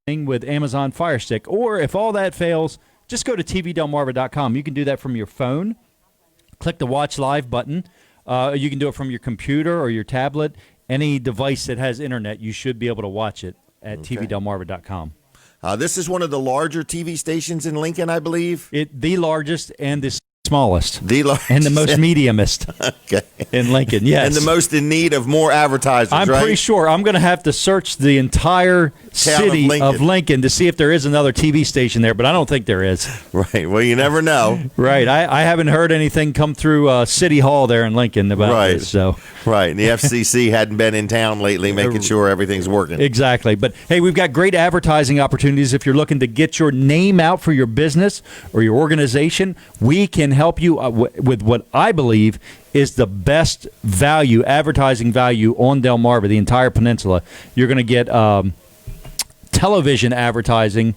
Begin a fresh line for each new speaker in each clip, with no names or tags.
thing with Amazon Fire Stick. Or if all that fails, just go to tvdelmarva.com. You can do that from your phone. Click the Watch Live button. You can do it from your computer or your tablet. Any device that has internet, you should be able to watch it at tvdelmarva.com.
This is one of the larger TV stations in Lincoln, I believe.
The largest and the smallest.
The largest.
And the most mediumest in Lincoln, yes.
And the most in need of more advertisers,
I'm pretty sure I'm going to have to search the entire city of Lincoln to see if there is another TV station there, but I don't think there is.
Right. Well, you never know.
Right. I haven't heard anything come through City Hall there in Lincoln about this. So.
Right. And the FCC hadn't been in town lately making sure everything's working.
Exactly. But, hey, we've got great advertising opportunities. If you're looking to get your name out for your business or your organization, we can help you with what I believe is the best value, advertising value on Delmarva, the entire peninsula. You're going to get television advertising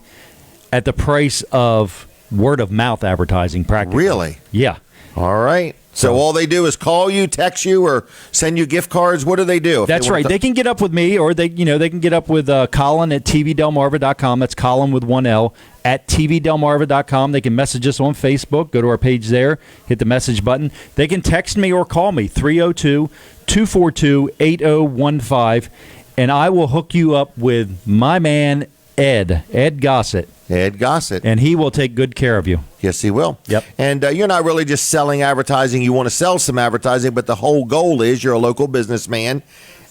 at the price of word-of-mouth advertising practically.
Really?
Yeah.
All right. So all they do is call you, text you, or send you gift cards. What do they do?
That's right. They can get up with me, or they can get up with Colin at tvdelmarva.com. That's Colin with one L at tvdelmarva.com. They can message us on Facebook. Go to our page there. Hit the message button. They can text me or call me 302-242-8015, and I will hook you up with my man Ed Gossett.
Ed Gossett.
And he will take good care of you.
Yes, he will.
Yep.
And you're not really just selling advertising. You want to sell some advertising, but the whole goal is you're a local businessman,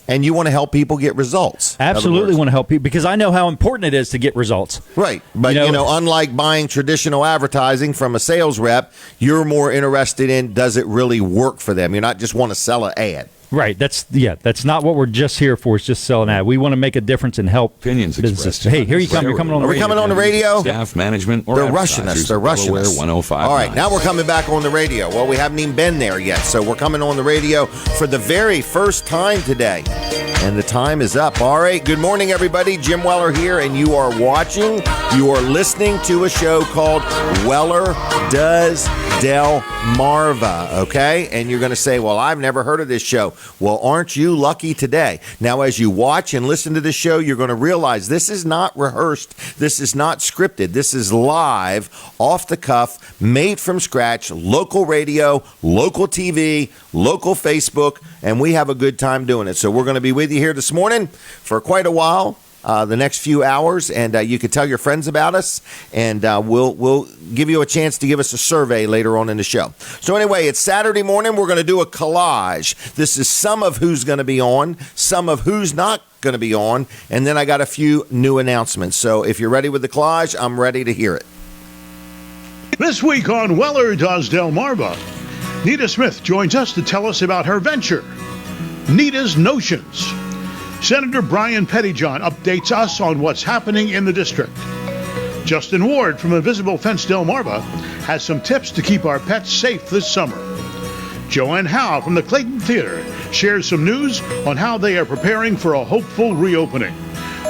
and you want to help people get results.
Absolutely want to help people because I know how important it is to get results.
Right. But, unlike buying traditional advertising from a sales rep, you're more interested in does it really work for them? You're not just want to sell an ad.
Right. That's not what we're just here for. It's just selling ad. We want to make a difference and help
opinions
businesses.
Expressed.
Hey, here you come. You're coming on the radio.
Are we coming on the radio?
Staff, management, or
they're rushing us. They're rushing us.
105.
All right, now we're coming back on the radio. Well, we haven't even been there yet, so we're coming on the radio for the very first time today. And the time is up. All right, good morning, everybody. Jim Weller here, and you are listening to a show called Weller Does Delmarva, okay? And you're going to say, well, I've never heard of this show. Well, aren't you lucky today? Now, as you watch and listen to this show, you're going to realize this is not rehearsed. This is not scripted. This is live, off the cuff, made from scratch, local radio, local TV, local Facebook, and we have a good time doing it. So we're going to be with you here this morning for quite a while. The next few hours, and you can tell your friends about us, and we'll give you a chance to give us a survey later on in the show. So anyway, it's Saturday morning. We're going to do a collage. This is some of who's going to be on, some of who's not going to be on, and then I got a few new announcements. So if you're ready with the collage, I'm ready to hear it.
This week on Weller Does Delmarva, Nita Smith joins us to tell us about her venture, Nita's Notions. Senator Brian Pettyjohn updates us on what's happening in the district. Justin Ward from Invisible Fence Delmarva has some tips to keep our pets safe this summer. Joanne Howe from the Clayton Theater shares some news on how they are preparing for a hopeful reopening.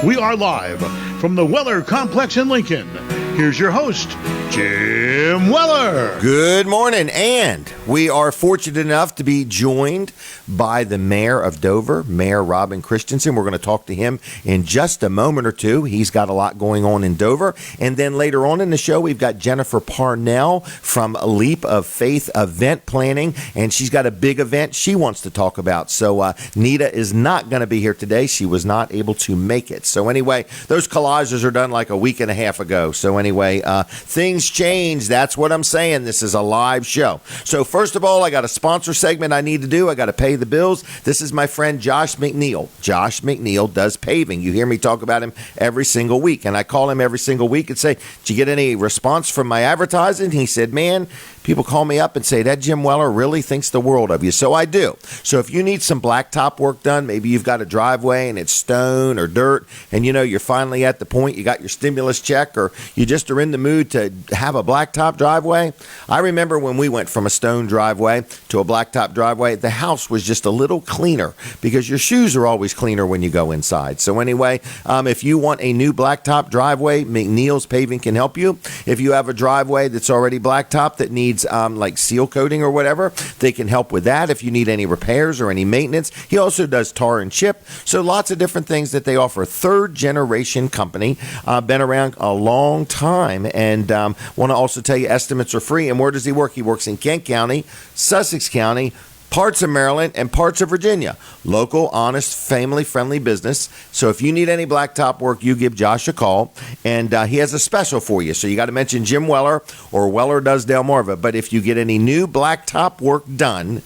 We are live from the Weller Complex in Lincoln. Here's your host, Jim Weller.
Good morning, and we are fortunate enough to be joined by the mayor of Dover, Mayor Robin Christiansen. We're going to talk to him in just a moment or two. He's got a lot going on in Dover. And then later on in the show, we've got Jennifer Parnell from Leap of Faith Event Planning, and she's got a big event she wants to talk about. So Nita is not going to be here today. She was not able to make it. So anyway, those collages are done like a week and a half ago. So anyway, things change. That's what I'm saying. This is a live show. So first of all, I got a sponsor segment I need to do. I got to pay the bills. This is my friend Josh McNeil. Josh McNeil does paving. You hear me talk about him every single week, and I call him every single week and say, did you get any response from my advertising? He said, man, people call me up and say, that Jim Weller really thinks the world of you. So I do. So if you need some blacktop work done, maybe you've got a driveway and it's stone or dirt, and you're finally at the point you got your stimulus check, or you just are in the mood to have a blacktop driveway, I remember when we went from a stone driveway to a blacktop driveway, the house was just a little cleaner because your shoes are always cleaner when you go inside. So anyway, if you want a new blacktop driveway, McNeil's Paving can help you. If you have a driveway that's already blacktop that needs like seal coating or whatever, they can help with that. If you need any repairs or any maintenance, he also does tar and chip. So lots of different things that they offer. Third generation company, been around a long time, and want to also tell you estimates are free. And where does he work? He works in Kent County, Sussex County, parts of Maryland, and parts of Virginia. Local, honest, family-friendly business. So if you need any blacktop work, you give Josh a call, and he has a special for you. So you got to mention Jim Weller or Weller Does Delmarva. But if you get any new blacktop work done,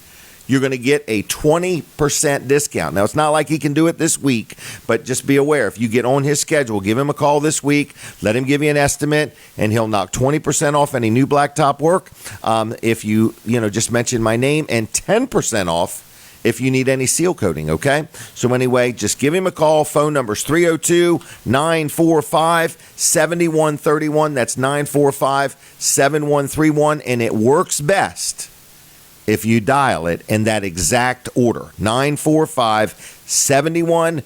you're going to get a 20% discount. Now, it's not like he can do it this week, but just be aware. If you get on his schedule, give him a call this week, let him give you an estimate, and he'll knock 20% off any new blacktop work. If you just mention my name, and 10% off if you need any seal coating, okay? So anyway, just give him a call. Phone number's 302-945-7131. That's 945-7131, and it works best if you dial it in that exact order, 945-7131,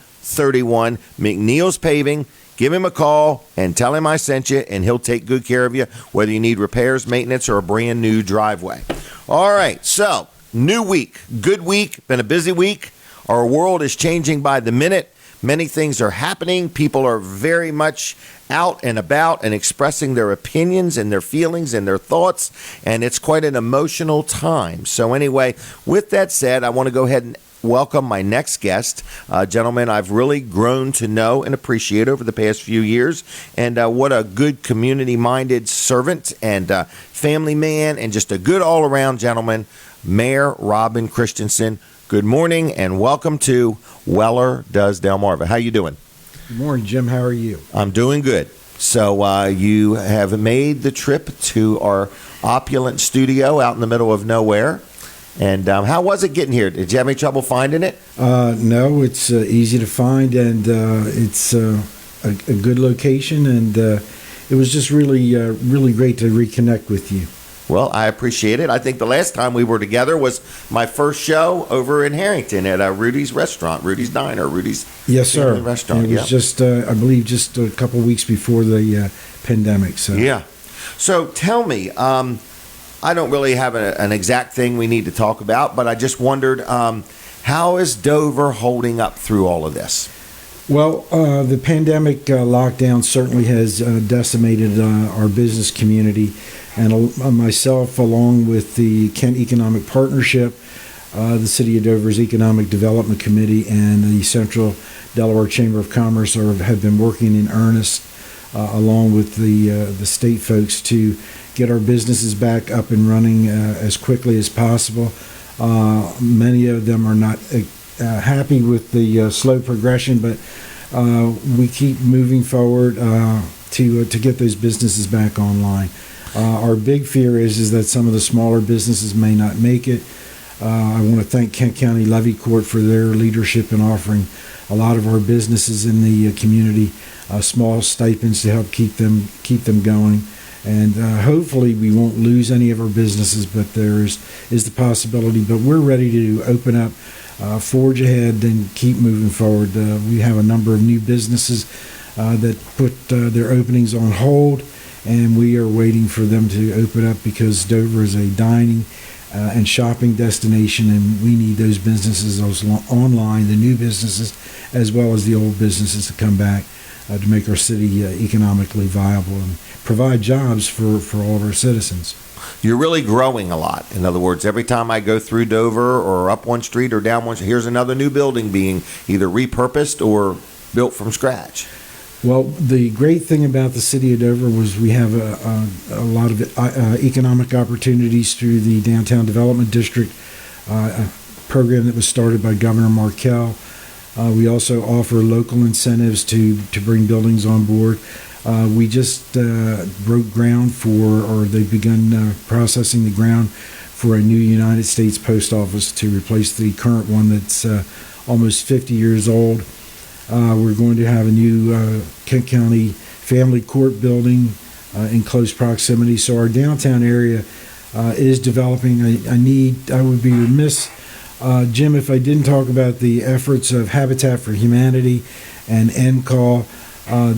McNeil's Paving. Give him a call and tell him I sent you, and he'll take good care of you, whether you need repairs, maintenance, or a brand new driveway. All right, so new week, good week, been a busy week. Our world is changing by the minute. Many things are happening. People are very much out and about and expressing their opinions and their feelings and their thoughts, and it's quite an emotional time. So anyway, with that said, I want to go ahead and welcome my next guest, a gentleman I've really grown to know and appreciate over the past few years, and what a good community-minded servant and family man, and just a good all-around gentleman, Mayor Robin Christiansen. Good morning and welcome to Weller Does Delmarva. How you doing?
Good morning, Jim. How are you?
I'm doing good. So you have made the trip to our opulent studio out in the middle of nowhere. And how was it getting here? Did you have any trouble finding it?
No, it's easy to find, and it's a good location, and it was just really great to reconnect with you.
Well, I appreciate it. I think the last time we were together was my first show over in Harrington at Rudy's Restaurant, Rudy's Diner, Rudy's
Yes, sir.
Restaurant.
It was just, I believe, just a couple of weeks before the pandemic. So
yeah. So tell me, I don't really have an exact thing we need to talk about, but I just wondered, how is Dover holding up through all of this?
Well, the pandemic lockdown certainly has decimated our business community. And myself, along with the Kent Economic Partnership, the City of Dover's Economic Development Committee, and the Central Delaware Chamber of Commerce have been working in earnest, along with the state folks, to get our businesses back up and running as quickly as possible. Many of them are not happy with the slow progression, but we keep moving forward to get those businesses back online. Our big fear is that some of the smaller businesses may not make it. I want to thank Kent County Levy Court for their leadership in offering a lot of our businesses in the community small stipends to help keep them going. And hopefully we won't lose any of our businesses, but there is the possibility. But we're ready to open up, forge ahead, and keep moving forward. We have a number of new businesses that put their openings on hold, and we are waiting for them to open up because Dover is a dining and shopping destination, and we need those businesses, those online, the new businesses, as well as the old businesses to come back to make our city economically viable and provide jobs for all of our citizens.
You're really growing a lot. In other words, every time I go through Dover or up one street or down one street, here's another new building being either repurposed or built from scratch.
Well, the great thing about the city of Dover was we have a lot of economic opportunities through the Downtown Development District program that was started by Governor Markell. We also offer local incentives to bring buildings on board. We just broke ground they've begun processing the ground for a new United States Post Office to replace the current one that's almost 50 years old. We're going to have a new Kent County Family Court building in close proximity. So our downtown area is developing. I would be remiss, Jim, if I didn't talk about the efforts of Habitat for Humanity and NCAW.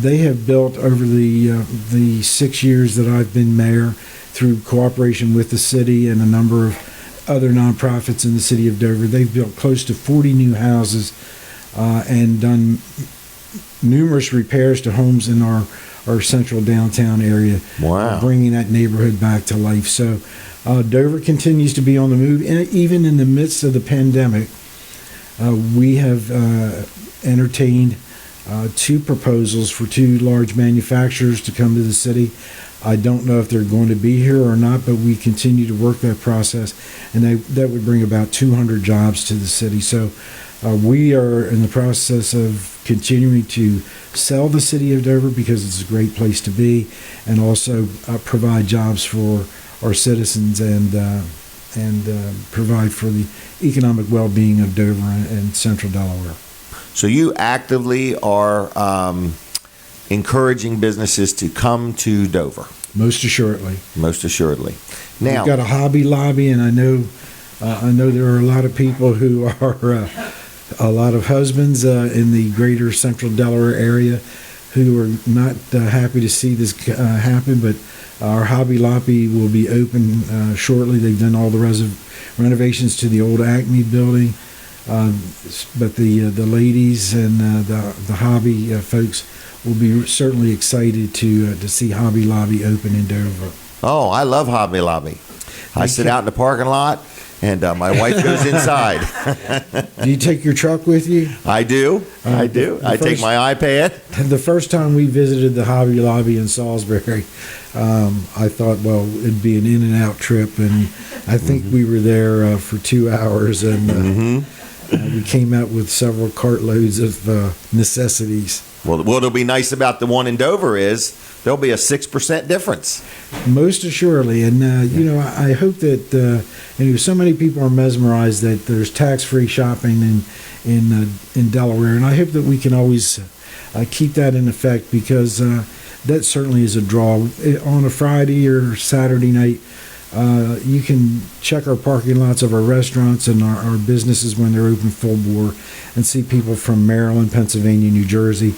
They have built over the 6 years that I've been mayor, through cooperation with the city and a number of other nonprofits in the city of Dover, they've built close to 40 new houses and done numerous repairs to homes in our central downtown area.
Wow.
Bringing that neighborhood back to life. So Dover continues to be on the move. And even in the midst of the pandemic, we have entertained 2 proposals for 2 large manufacturers to come to the city. I don't know if they're going to be here or not, but we continue to work that process, and that would bring about 200 jobs to the city. So we are in the process of continuing to sell the city of Dover because it's a great place to be, and also provide jobs for our citizens and provide for the economic well-being of Dover and central Delaware.
So you actively are encouraging businesses to come to Dover.
Most assuredly.
Most assuredly. Now,
we've got a Hobby Lobby, and I know there are a lot of people who are a lot of husbands in the greater central Delaware area who are not happy to see this happen, but our Hobby Lobby will be open shortly. They've done all the renovations to the old Acme building. But the ladies and the hobby folks will be certainly excited to see Hobby Lobby open in Dover.
Oh, I love Hobby Lobby. I sit out in the parking lot, and my wife goes inside.
Do you take your truck with you?
I do. I take my iPad.
The first time we visited the Hobby Lobby in Salisbury, I thought, well, it'd be an in-and-out trip, and I think we were there for 2 hours, and we came out with several cartloads of necessities.
Well, what'll be nice about the one in Dover is there'll be a 6% difference.
Most assuredly, and I hope that so many people are mesmerized that there's tax-free shopping in Delaware, and I hope that we can always keep that in effect, because that certainly is a draw. On a Friday or Saturday night, you can check our parking lots of our restaurants and our businesses when they're open full bore, and see people from Maryland, Pennsylvania, New Jersey,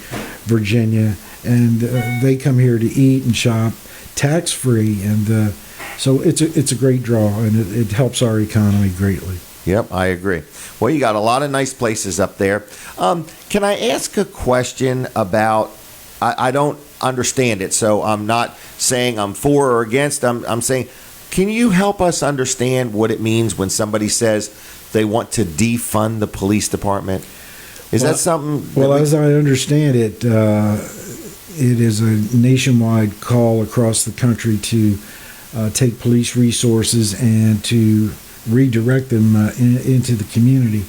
Virginia, and they come here to eat and shop tax-free, and so it's a great draw, and it helps our economy greatly.
Yep, I agree. Well, you got a lot of nice places up there. Can I ask a question about, I don't understand it, so I'm not saying I'm for or against, I'm saying, can you help us understand what it means when somebody says they want to defund the police department? Is that something?
Well, as I understand it, it is a nationwide call across the country to take police resources and to redirect them into the community.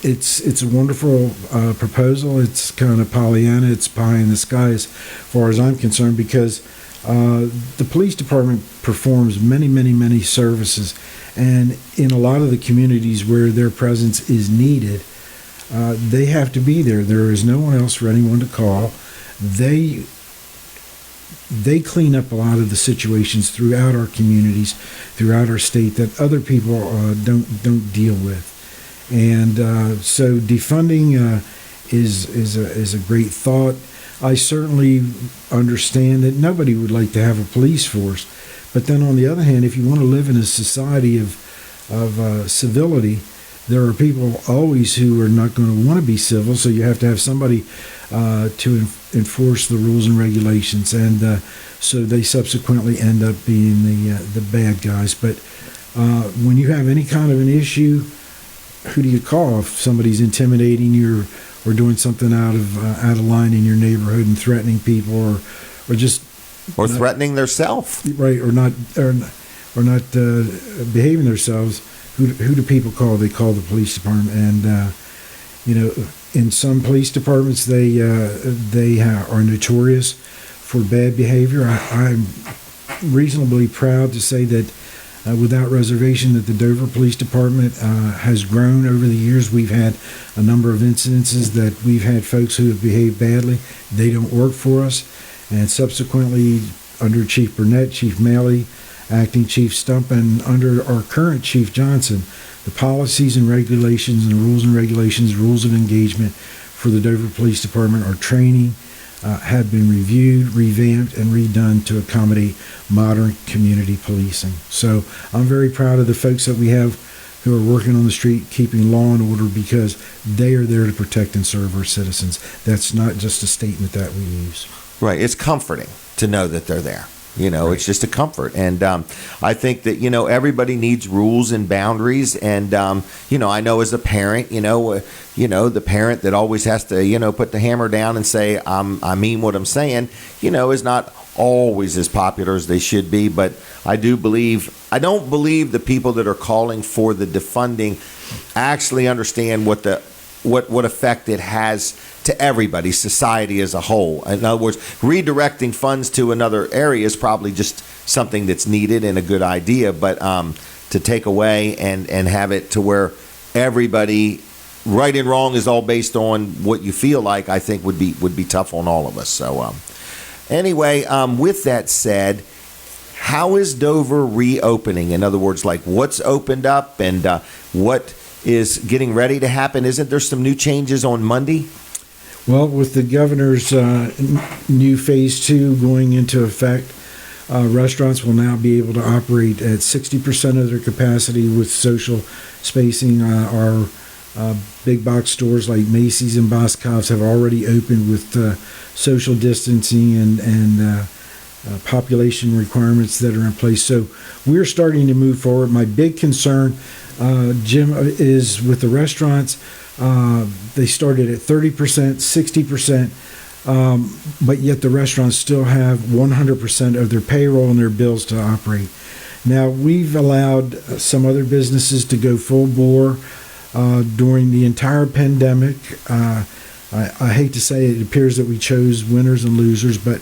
It's a wonderful proposal. It's kind of Pollyanna. It's pie in the sky as far as I'm concerned, because the police department performs many services, and in a lot of the communities where their presence is needed, they have to be there. There is no one else for anyone to call. They clean up a lot of the situations throughout our communities, throughout our state, that other people don't deal with. And so defunding is a great thought. I certainly understand that nobody would like to have a police force, but then on the other hand, if you want to live in a society of civility, there are people always who are not going to want to be civil, so you have to have somebody to enforce the rules and regulations, and so they subsequently end up being the bad guys. But when you have any kind of an issue, who do you call if somebody's intimidating you or doing something out of line in your neighborhood and threatening people, or just
threatening themselves,
right? Or not behaving themselves. Who do people call? They call the police department, and in some police departments they are notorious for bad behavior. I'm reasonably proud to say that without reservation that the Dover Police Department has grown over the years. We've had a number of incidences that we've had folks who have behaved badly. They don't work for us, and subsequently under Chief Burnett, Chief Maley, Acting Chief Stump, and under our current Chief Johnson, the policies and regulations and rules and regulations, rules of engagement for the Dover Police Department, our training, have been reviewed, revamped, and redone to accommodate modern community policing. So I'm very proud of the folks that we have who are working on the street, keeping law and order, because they are there to protect and serve our citizens. That's not just a statement that we use.
Right. It's comforting to know that they're there.
Right.
It's just a comfort. And I think that, everybody needs rules and boundaries. And, I know as a parent, the parent that always has to, put the hammer down and say, I mean what I'm saying, is not always as popular as they should be. But I don't believe the people that are calling for the defunding actually understand what effect it has to everybody, society as a whole. In other words, redirecting funds to another area is probably just something that's needed and a good idea, but to take away and have it to where everybody, right and wrong is all based on what you feel like, I think would be tough on all of us. So anyway, with that said, how is Dover reopening? In other words, like what's opened up and what is getting ready to happen? Isn't there some new changes on Monday?
Well, with the governor's new phase 2 going into effect, restaurants will now be able to operate at 60% of their capacity with social spacing. Our big box stores like Macy's and Boscov's have already opened with social distancing and population requirements that are in place. So we're starting to move forward. My big concern, Jim, is with the restaurants. They started at 30%, 60%, but yet the restaurants still have 100% of their payroll and their bills to operate. Now, we've allowed some other businesses to go full bore during the entire pandemic. I hate to say it appears that we chose winners and losers, but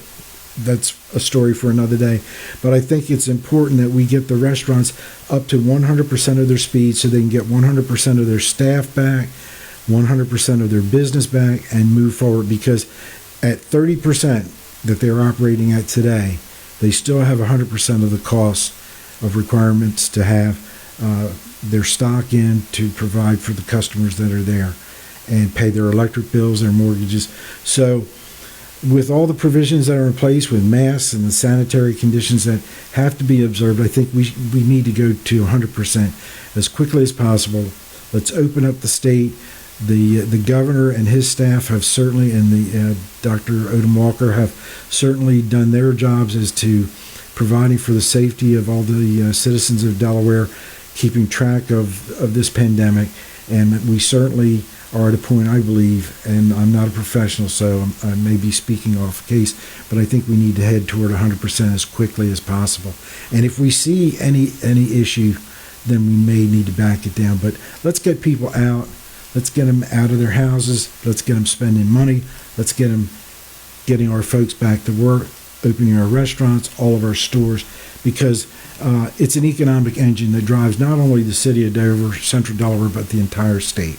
that's a story for another day. But I think it's important that we get the restaurants up to 100% of their speed so they can get 100% of their staff back, 100% of their business back, and move forward, because at 30% that they're operating at today, they still have 100% of the cost of requirements to have their stock in to provide for the customers that are there and pay their electric bills, their mortgages. So with all the provisions that are in place with masks and the sanitary conditions that have to be observed, I think we need to go to 100% as quickly as possible. Let's open up the state. The governor and his staff have certainly, and the Dr. Odom Walker have certainly done their jobs as to providing for the safety of all the citizens of Delaware, keeping track of this pandemic. And we certainly are at a point, I believe, and I'm not a professional, so I may be speaking off case, but I think we need to head toward 100% as quickly as possible. And if we see any issue, then we may need to back it down. But let's get people out. Let's get them out of their houses. Let's get them spending money. Let's get them getting our folks back to work, opening our restaurants, all of our stores, because it's an economic engine that drives not only the city of Dover, Central Delaware, but the entire state.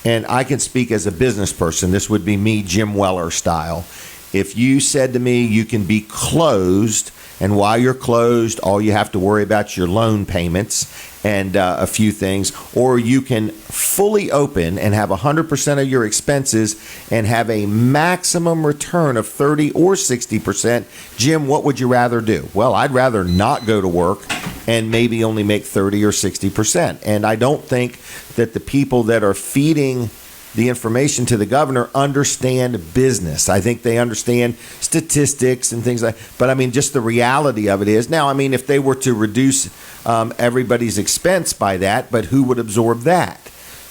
And I can speak as a business person. This would be me, Jim Weller style. If you said to me you can be closed, and while you're closed, all you have to worry about is your loan payments and a few things, or you can fully open and have 100% of your expenses and have a maximum return of 30 or 60%, Jim, what would you rather do? Well, I'd rather not go to work and maybe only make 30 or 60%. And I don't think that the people that are feeding the information to the governor understand business. I think they understand statistics and things like that. But I mean, just the reality of it is, now, I mean, if they were to reduce everybody's expense by that, but who would absorb that?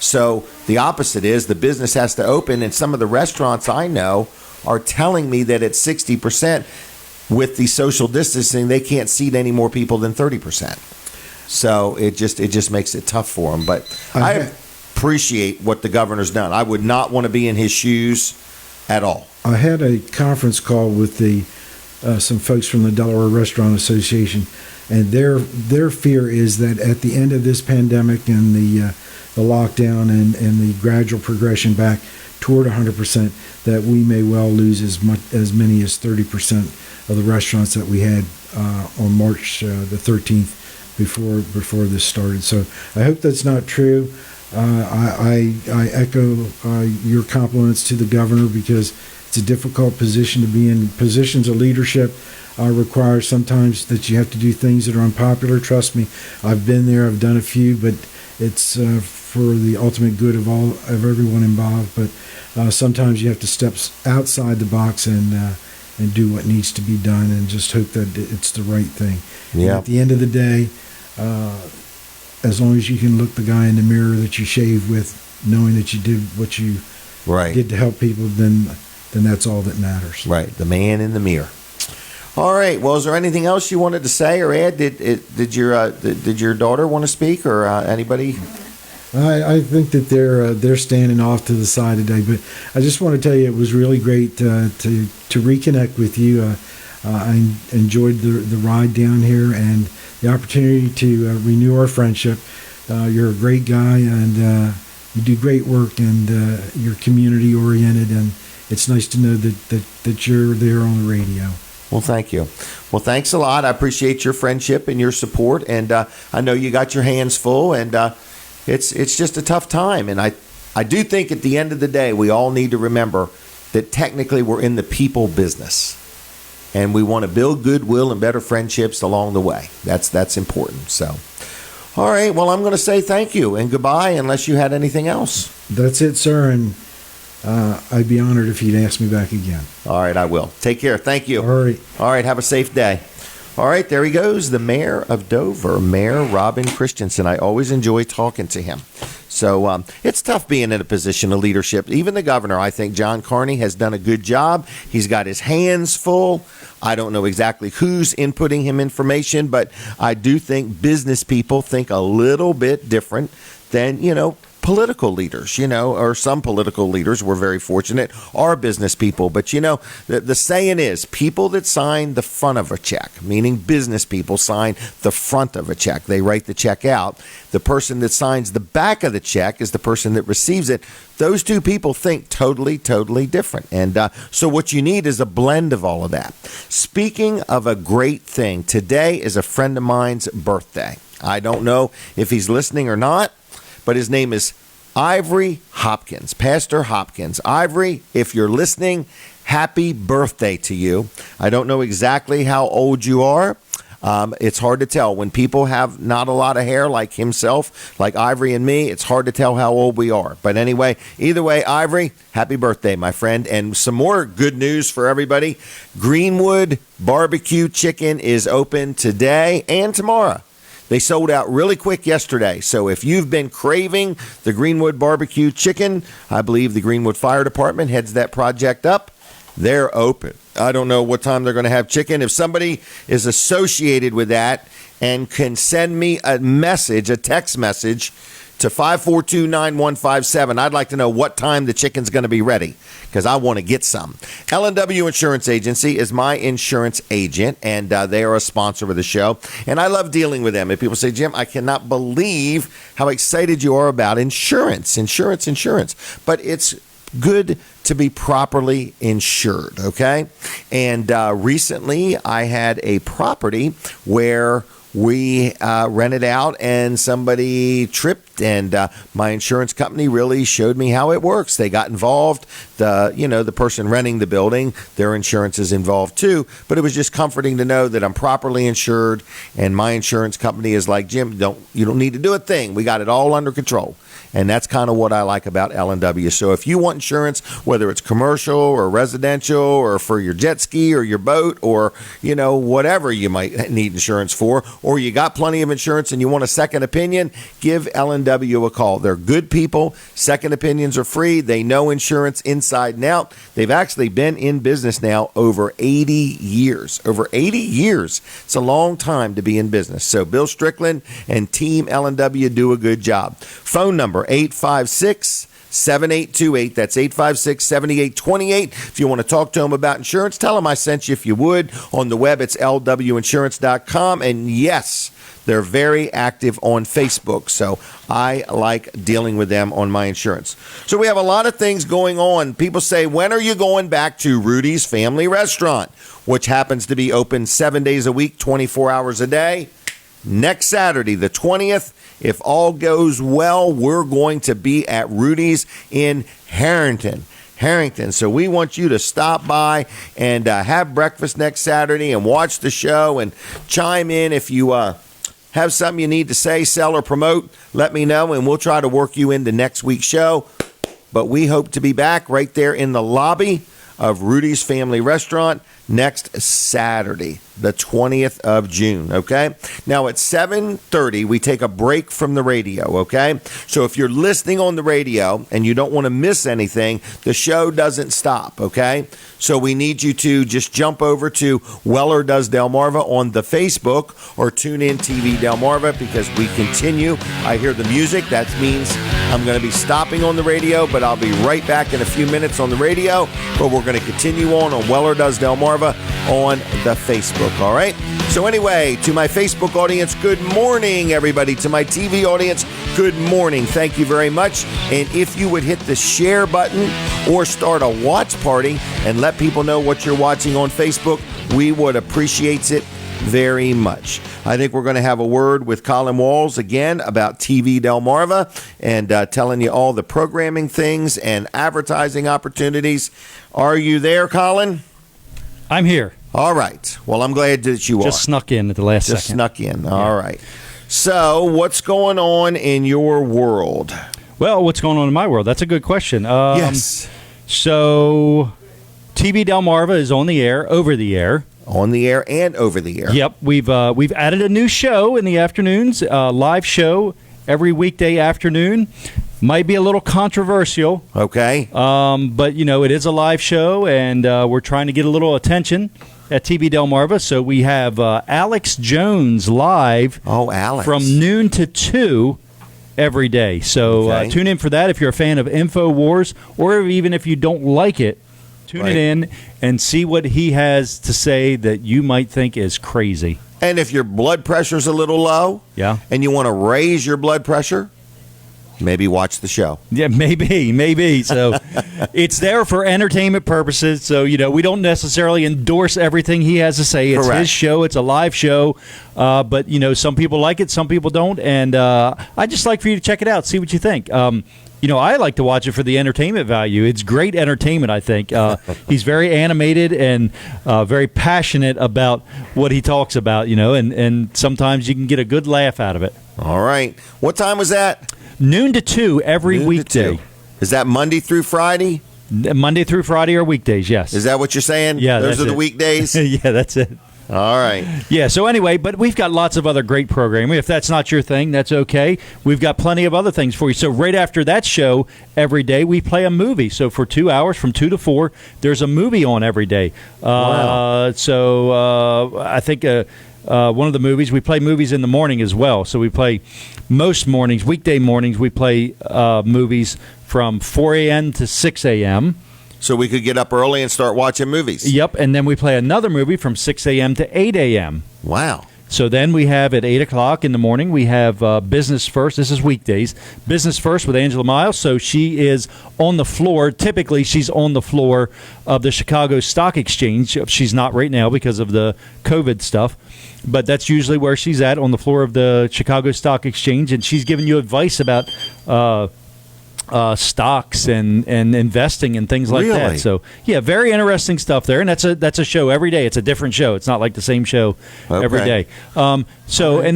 So the opposite is the business has to open, and some of the restaurants I know are telling me that at 60% with the social distancing, they can't seat any more people than 30%. So it just makes it tough for them. But I appreciate what the governor's done. I would not want to be in his shoes at all.
I had a conference call with some folks from the Delaware Restaurant Association, and their fear is that at the end of this pandemic and the lockdown and the gradual progression back toward 100%, that we may well lose as many as 30% of the restaurants that we had on March the 13th before this started. So I hope that's not true. I echo your compliments to the governor, because it's a difficult position to be in. Positions of leadership require sometimes that you have to do things that are unpopular. Trust me, I've been there. I've done a few, but it's for the ultimate good of everyone involved. But sometimes you have to step outside the box and do what needs to be done, and just hope that it's the right thing.
Yeah.
And at the end of the day, as long as you can look the guy in the mirror that you shave with, knowing that you did what you did to help people, then that's all that matters.
Right, the man in the mirror. All right. Well, is there anything else you wanted to say or add? Did your daughter want to speak, or anybody?
I think that they're standing off to the side today, but I just want to tell you it was really great to reconnect with you. I enjoyed the ride down here and the opportunity to renew our friendship. You're a great guy, and you do great work, and you're community oriented, and it's nice to know that you're there on the radio.
Well, thank you. Well, thanks a lot. I appreciate your friendship and your support, and I know you got your hands full, and it's just a tough time. And I do think at the end of the day, we all need to remember that technically we're in the people business, and we want to build goodwill and better friendships along the way. That's important. So, all right. Well, I'm going to say thank you and goodbye, unless you had anything else.
That's it, sir. And I'd be honored if you'd ask me back again.
All right, I will. Take care. Thank you.
All right.
All right, have a safe day. All right, there he goes, the mayor of Dover, Mayor Robin Christiansen. I always enjoy talking to him. So it's tough being in a position of leadership. Even the governor, I think John Carney has done a good job. He's got his hands full. I don't know exactly who's inputting him information, but I do think business people think a little bit different than, political leaders, or some political leaders, we're very fortunate, are business people. But, the saying is, people that sign the front of a check, meaning business people sign the front of a check. They write the check out. The person that signs the back of the check is the person that receives it. Those two people think totally, totally different. And so what you need is a blend of all of that. Speaking of a great thing, today is a friend of mine's birthday. I don't know if he's listening or not, but his name is Ivory Hopkins, Pastor Hopkins. Ivory, if you're listening, happy birthday to you. I don't know exactly how old you are. It's hard to tell. When people have not a lot of hair like himself, like Ivory and me, it's hard to tell how old we are. But anyway, either way, Ivory, happy birthday, my friend. And some more good news for everybody. Greenwood Barbecue Chicken is open today and tomorrow. They sold out really quick yesterday. So if you've been craving the Greenwood Barbecue Chicken, I believe the Greenwood Fire Department heads that project up. They're open. I don't know what time they're going to have chicken. If somebody is associated with that and can send me a message, a text message to 542-9157, I'd like to know what time the chicken's going to be ready, because I want to get some. L&W Insurance Agency is my insurance agent, and they are a sponsor of the show. And I love dealing with them. If people say, Jim, I cannot believe how excited you are about insurance. But it's good to be properly insured, okay? And recently I had a property where we rented out and somebody tripped, and my insurance company really showed me how it works. They got involved. The person renting the building, their insurance is involved too, but it was just comforting to know that I'm properly insured, and my insurance company is like, Jim, you don't need to do a thing. We got it all under control. And that's kind of what I like about L&W. So if you want insurance, whether it's commercial or residential or for your jet ski or your boat or, whatever you might need insurance for, or you got plenty of insurance and you want a second opinion, give L&W a call. They're good people. Second opinions are free. They know insurance inside and out. They've actually been in business now over 80 years. Over 80 years. It's a long time to be in business. So Bill Strickland and Team L&W do a good job. Phone number 856 856-7828. That's 856-7828. If you want to talk to them about insurance, tell them I sent you if you would. On the web, it's lwinsurance.com. And yes, they're very active on Facebook, so I like dealing with them on my insurance. So we have a lot of things going on. People say, when are you going back to Rudy's Family Restaurant, which happens to be open 7 days a week, 24 hours a day? Next Saturday, the 20th, if all goes well, we're going to be at Rudy's in Harrington. So we want you to stop by and have breakfast next Saturday and watch the show and chime in if you have something you need to say, sell, or promote. Let me know, and we'll try to work you into next week's show. But we hope to be back right there in the lobby of Rudy's Family Restaurant next Saturday, the 20th of June, okay? Now, at 7:30, we take a break from the radio, okay? So if you're listening on the radio and you don't want to miss anything, the show doesn't stop, okay? So we need you to just jump over to Weller Does Delmarva on the Facebook or tune in TV Delmarva because we continue. I hear the music. That means I'm going to be stopping on the radio, but I'll be right back in a few minutes on the radio. But we're going to continue on Weller Does Delmarva on the Facebook, all right? So anyway, to my Facebook audience, good morning, everybody. To my TV audience, good morning. Thank you very much. And if you would hit the share button or start a watch party and let people know what you're watching on Facebook, we would appreciate it very much. I think we're going to have a word with Colin Walls again about TV Delmarva and telling you all the programming things and advertising opportunities. Are you there, Colin?
I'm here.
All right. Well, I'm glad that you
Just snuck in at the last
Just
second.
snuck in. All right. So, what's going on in your world?
Well, what's going on in my world? That's a good question.
Yes.
So, TV Delmarva is on the air, over the air.
On the air and over the air.
Yep. We've added a new show in the afternoons, live show every weekday afternoon. Might be a little controversial.
Okay.
But, you know, it is a live show, and we're trying to get a little attention at TV Delmarva. So we have Alex Jones live
Alex.
from noon to 2 every day. So tune in for that if you're a fan of InfoWars, or even if you don't like it, tune it in and see what he has to say that you might think is crazy.
And if your blood pressure's a little low and you want to raise your blood pressure, maybe watch the show.
Yeah, maybe. So it's there for entertainment purposes. So, you know, we don't necessarily endorse everything he has to say. It's his show. It's a live show. But, you know, some people like it, some people don't. And I'd just like for you to check it out, see what you think. You know, I like to watch it for the entertainment value. It's great entertainment, I think. He's very animated and very passionate about what he talks about, you know, and sometimes you can get a good laugh out of it.
All right. What time was that?
Noon to 2 every weekday.
Is that Monday through Friday?
Monday through Friday are weekdays, yes.
Is that what you're saying?
Yeah,
those are the weekdays?
Yeah, that's it.
All right.
Yeah, so anyway, but we've got lots of other great programming. If that's not your thing, that's okay. We've got plenty of other things for you. So right after that show, every day, we play a movie. So for 2 hours, from 2 to 4, there's a movie on every day.
Wow.
So I think one of the movies, we play movies in the morning as well. So we play most mornings, weekday mornings, we play movies from 4 a.m. to 6 a.m.,
So we could get up early and start watching movies.
Yep, and then we play another movie from 6 a.m. to 8 a.m.
Wow.
So then we have at 8 o'clock in the morning, we have Business First. This is weekdays. Business First with Angela Miles. So she is on the floor. Typically, she's on the floor of the Chicago Stock Exchange. She's not right now because of the COVID stuff. But that's usually where she's at, on the floor of the Chicago Stock Exchange. And she's giving you advice about stocks and investing and things like that. So yeah, very interesting stuff there, and that's a show every day. It's a different show. It's not like the same show every day. And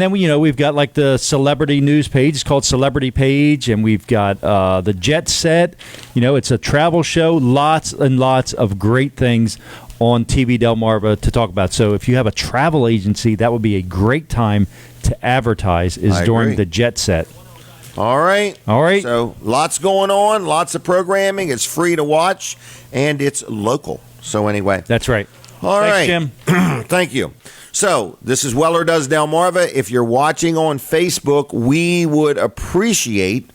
then we've got like the celebrity news page. It's called Celebrity Page, and we've got the Jet Set. You know, it's a travel show. Lots and lots of great things on TV Delmarva to talk about. So if you have a travel agency, that would be a great time to advertise during the Jet Set.
All right.
So
lots going on, lots of programming. It's free to watch, and it's local. So anyway.
That's right.
All right.
Thanks, Jim.
Thank you. So this is Weller Does Delmarva. If you're watching on Facebook, we would appreciate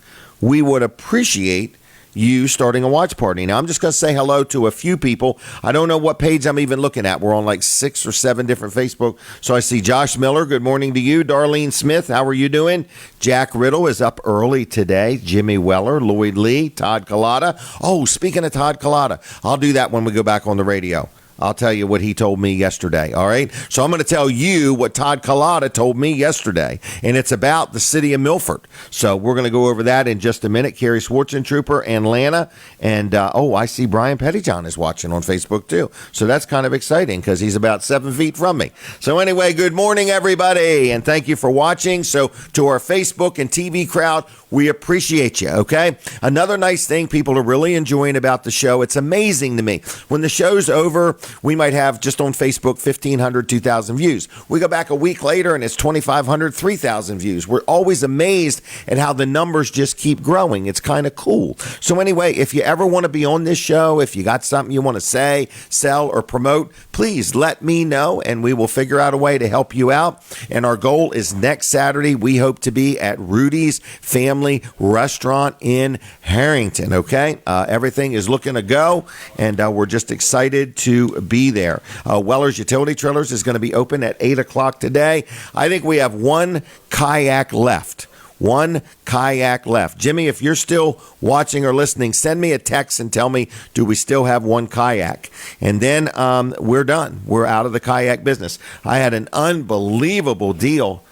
you starting a watch party. Now, I'm just going to say hello to a few people. I don't know what page I'm even looking at. We're on like 6 or 7 different Facebook. So I see Josh Miller. Good morning to you. Darlene Smith, how are you doing? Jack Riddle is up early today. Jimmy Weller, Lloyd Lee, Todd Collada. Oh, speaking of Todd Collada, I'll do that when we go back on the radio. I'll tell you what he told me yesterday, all right? So I'm going to tell you what Todd Collada told me yesterday, and it's about the city of Milford. So we're going to go over that in just a minute. Carrie Schwarzentrooper and Lana, and I see Brian Pettyjohn is watching on Facebook too. So that's kind of exciting because he's about 7 feet from me. So anyway, good morning, everybody, and thank you for watching. So to our Facebook and TV crowd, we appreciate you, okay? Another nice thing people are really enjoying about the show, it's amazing to me. When the show's over, we might have just on Facebook 1,500, 2,000 views. We go back a week later and it's 2,500, 3,000 views. We're always amazed at how the numbers just keep growing. It's kind of cool. So anyway, if you ever want to be on this show, if you got something you want to say, sell, or promote, please let me know and we will figure out a way to help you out. And our goal is next Saturday, we hope to be at Rudy's Family Restaurant in Harrington, okay? Everything is looking to go, and we're just excited to be there. Weller's Utility Trailers is going to be open at 8 o'clock today. I think we have one kayak left. One kayak left. Jimmy, if you're still watching or listening, send me a text and tell me, do we still have one kayak? And then we're done. We're out of the kayak business. I had an unbelievable deal.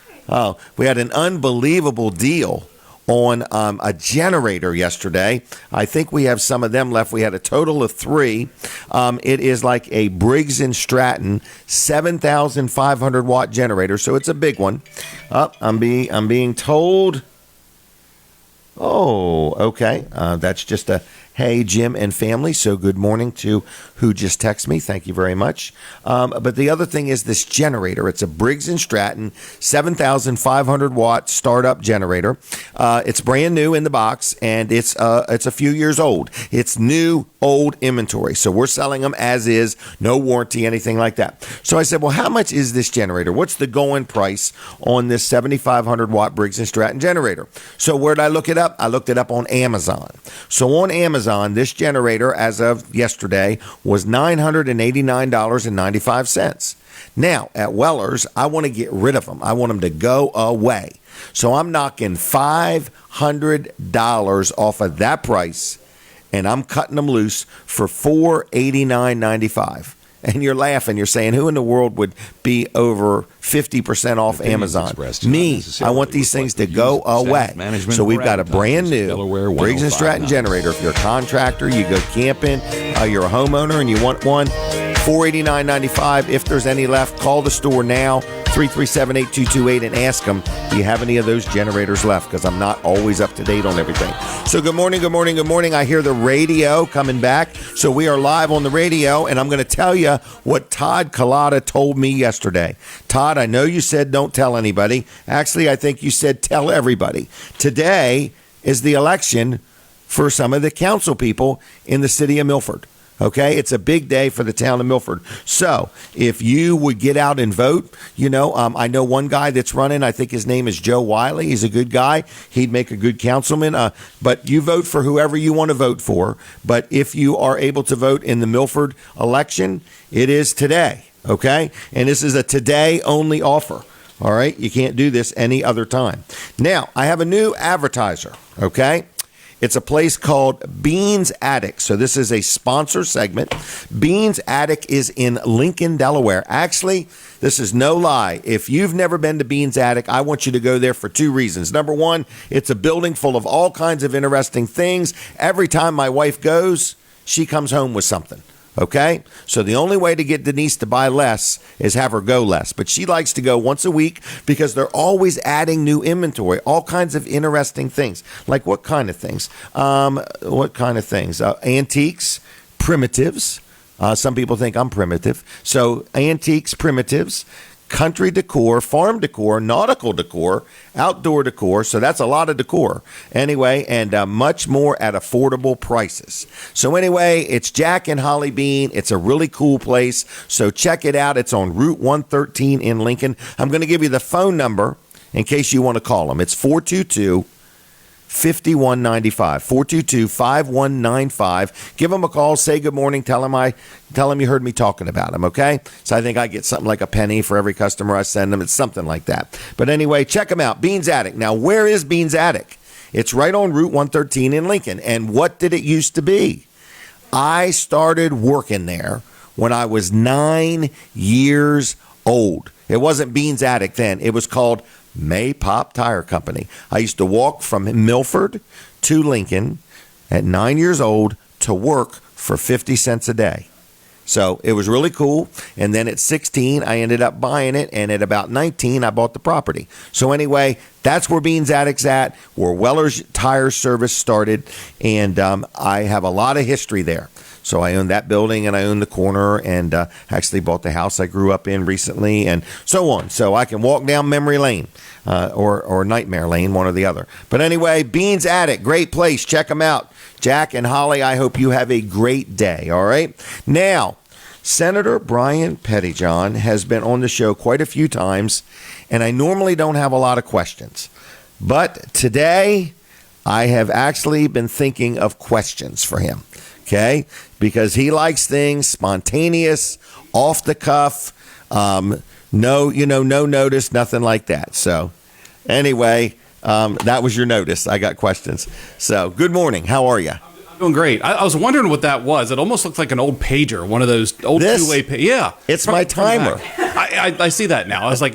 We had an unbelievable deal on a generator yesterday. I think we have some of them left. We had a total of 3. It is like a Briggs & Stratton 7,500 watt generator, so it's a big one. I'm being told. Oh, okay. That's just a hey, Jim and family. So good morning to who just texted me. Thank you very much. But the other thing is this generator. It's a Briggs & Stratton 7,500 watt startup generator. It's brand new in the box, and it's a few years old. It's new, old inventory. So we're selling them as is, no warranty, anything like that. So I said, well, how much is this generator? What's the going price on this 7,500 watt Briggs & Stratton generator? So where did I look it up? I looked it up on Amazon. So on Amazon, this generator, as of yesterday, was $989.95. Now, at Weller's, I want to get rid of them. I want them to go away. So I'm knocking $500 off of that price, and I'm cutting them loose for $489.95. And you're laughing. You're saying, who in the world would be over 50% off Amazon? Me. I want these things to go away. So we've got a brand new Briggs & Stratton generator. If you're a contractor, you go camping, you're a homeowner and you want one, $489.95. If there's any left, call the store now, 337-8228, and ask them, do you have any of those generators left? Because I'm not always up to date on everything. So good morning, good morning, good morning. I hear the radio coming back. So we are live on the radio, and I'm going to tell you what Todd Collada told me yesterday. Todd, I know you said don't tell anybody. Actually, I think you said tell everybody. Today is the election for some of the council people in the city of Milford. Okay, it's a big day for the town of Milford. So if you would get out and vote, I know one guy that's running. I think his name is Joe Wiley. He's a good guy. He'd make a good councilman. But you vote for whoever you want to vote for. But if you are able to vote in the Milford election, it is today. Okay, and this is a today only offer. All right, you can't do this any other time. Now, I have a new advertiser. Okay. It's a place called Beans Attic. So this is a sponsor segment. Beans Attic is in Lincoln, Delaware. Actually, this is no lie. If you've never been to Beans Attic, I want you to go there for 2 reasons. Number one, it's a building full of all kinds of interesting things. Every time my wife goes, she comes home with something. Okay? So the only way to get Denise to buy less is have her go less. But she likes to go once a week because they're always adding new inventory, all kinds of interesting things. Like what kind of things? Antiques, primitives. Some people think I'm primitive. So antiques, primitives, country decor, farm decor, nautical decor, outdoor decor. So that's a lot of decor. Anyway, and much more at affordable prices. So anyway, it's Jack and Holly Bean. It's a really cool place. So check it out. It's on Route 113 in Lincoln. I'm going to give you the phone number in case you want to call them. It's 422 5195. 422-5195. Give them a call. Say good morning. Tell them you heard me talking about them, okay? So I think I get something like a penny for every customer I send them. It's something like that. But anyway, check them out. Beans Attic. Now, where is Beans Attic? It's right on Route 113 in Lincoln. And what did it used to be? I started working there when I was 9 years old. It wasn't Beans Attic then. It was called May Pop Tire Company. I used to walk from Milford to Lincoln at 9 years old to work for 50 cents a day. So it was really cool. And then at 16, I ended up buying it. And at about 19, I bought the property. So anyway, that's where Beans Attic's at, where Weller's Tire Service started. And I have a lot of history there. So I own that building and I own the corner and actually bought the house I grew up in recently and so on. So I can walk down memory lane or nightmare lane, one or the other. But anyway, Beans Attic, great place. Check them out. Jack and Holly, I hope you have a great day. All right. Now, Senator Brian Pettyjohn has been on the show quite a few times, and I normally don't have a lot of questions. But today, I have actually been thinking of questions for him. Okay, because he likes things spontaneous, off the cuff, no notice, nothing like that. So anyway, that was your notice. I got questions. So good morning. How are you?
Doing great. I was wondering what that was. It almost looked like an old pager, one of those old two-way. Yeah,
it's my timer.
I see that now. I was like,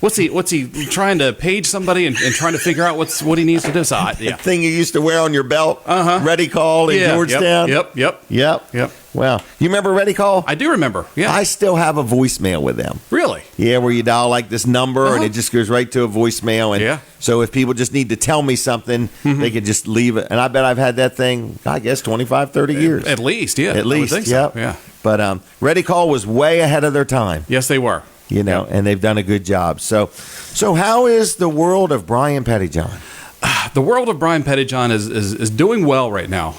what's he trying to page somebody and trying to figure out what he needs to do? So
the thing you used to wear on your belt, Ready Call in Georgetown.
Yep.
Well, you remember Ready Call?
I do remember. Yeah,
I still have a voicemail with them.
Really?
Yeah, where you dial like this number and it just goes right to a voicemail. And so if people just need to tell me something, they can just leave it. And I bet I've had that thing, I guess, 25, 30 years.
At least, yeah.
At least,
think so. Yeah.
But Ready Call was way ahead of their time.
Yes, they were.
And they've done a good job. So how is the world of Brian Pettyjohn?
The world of Brian Pettyjohn is doing well right now.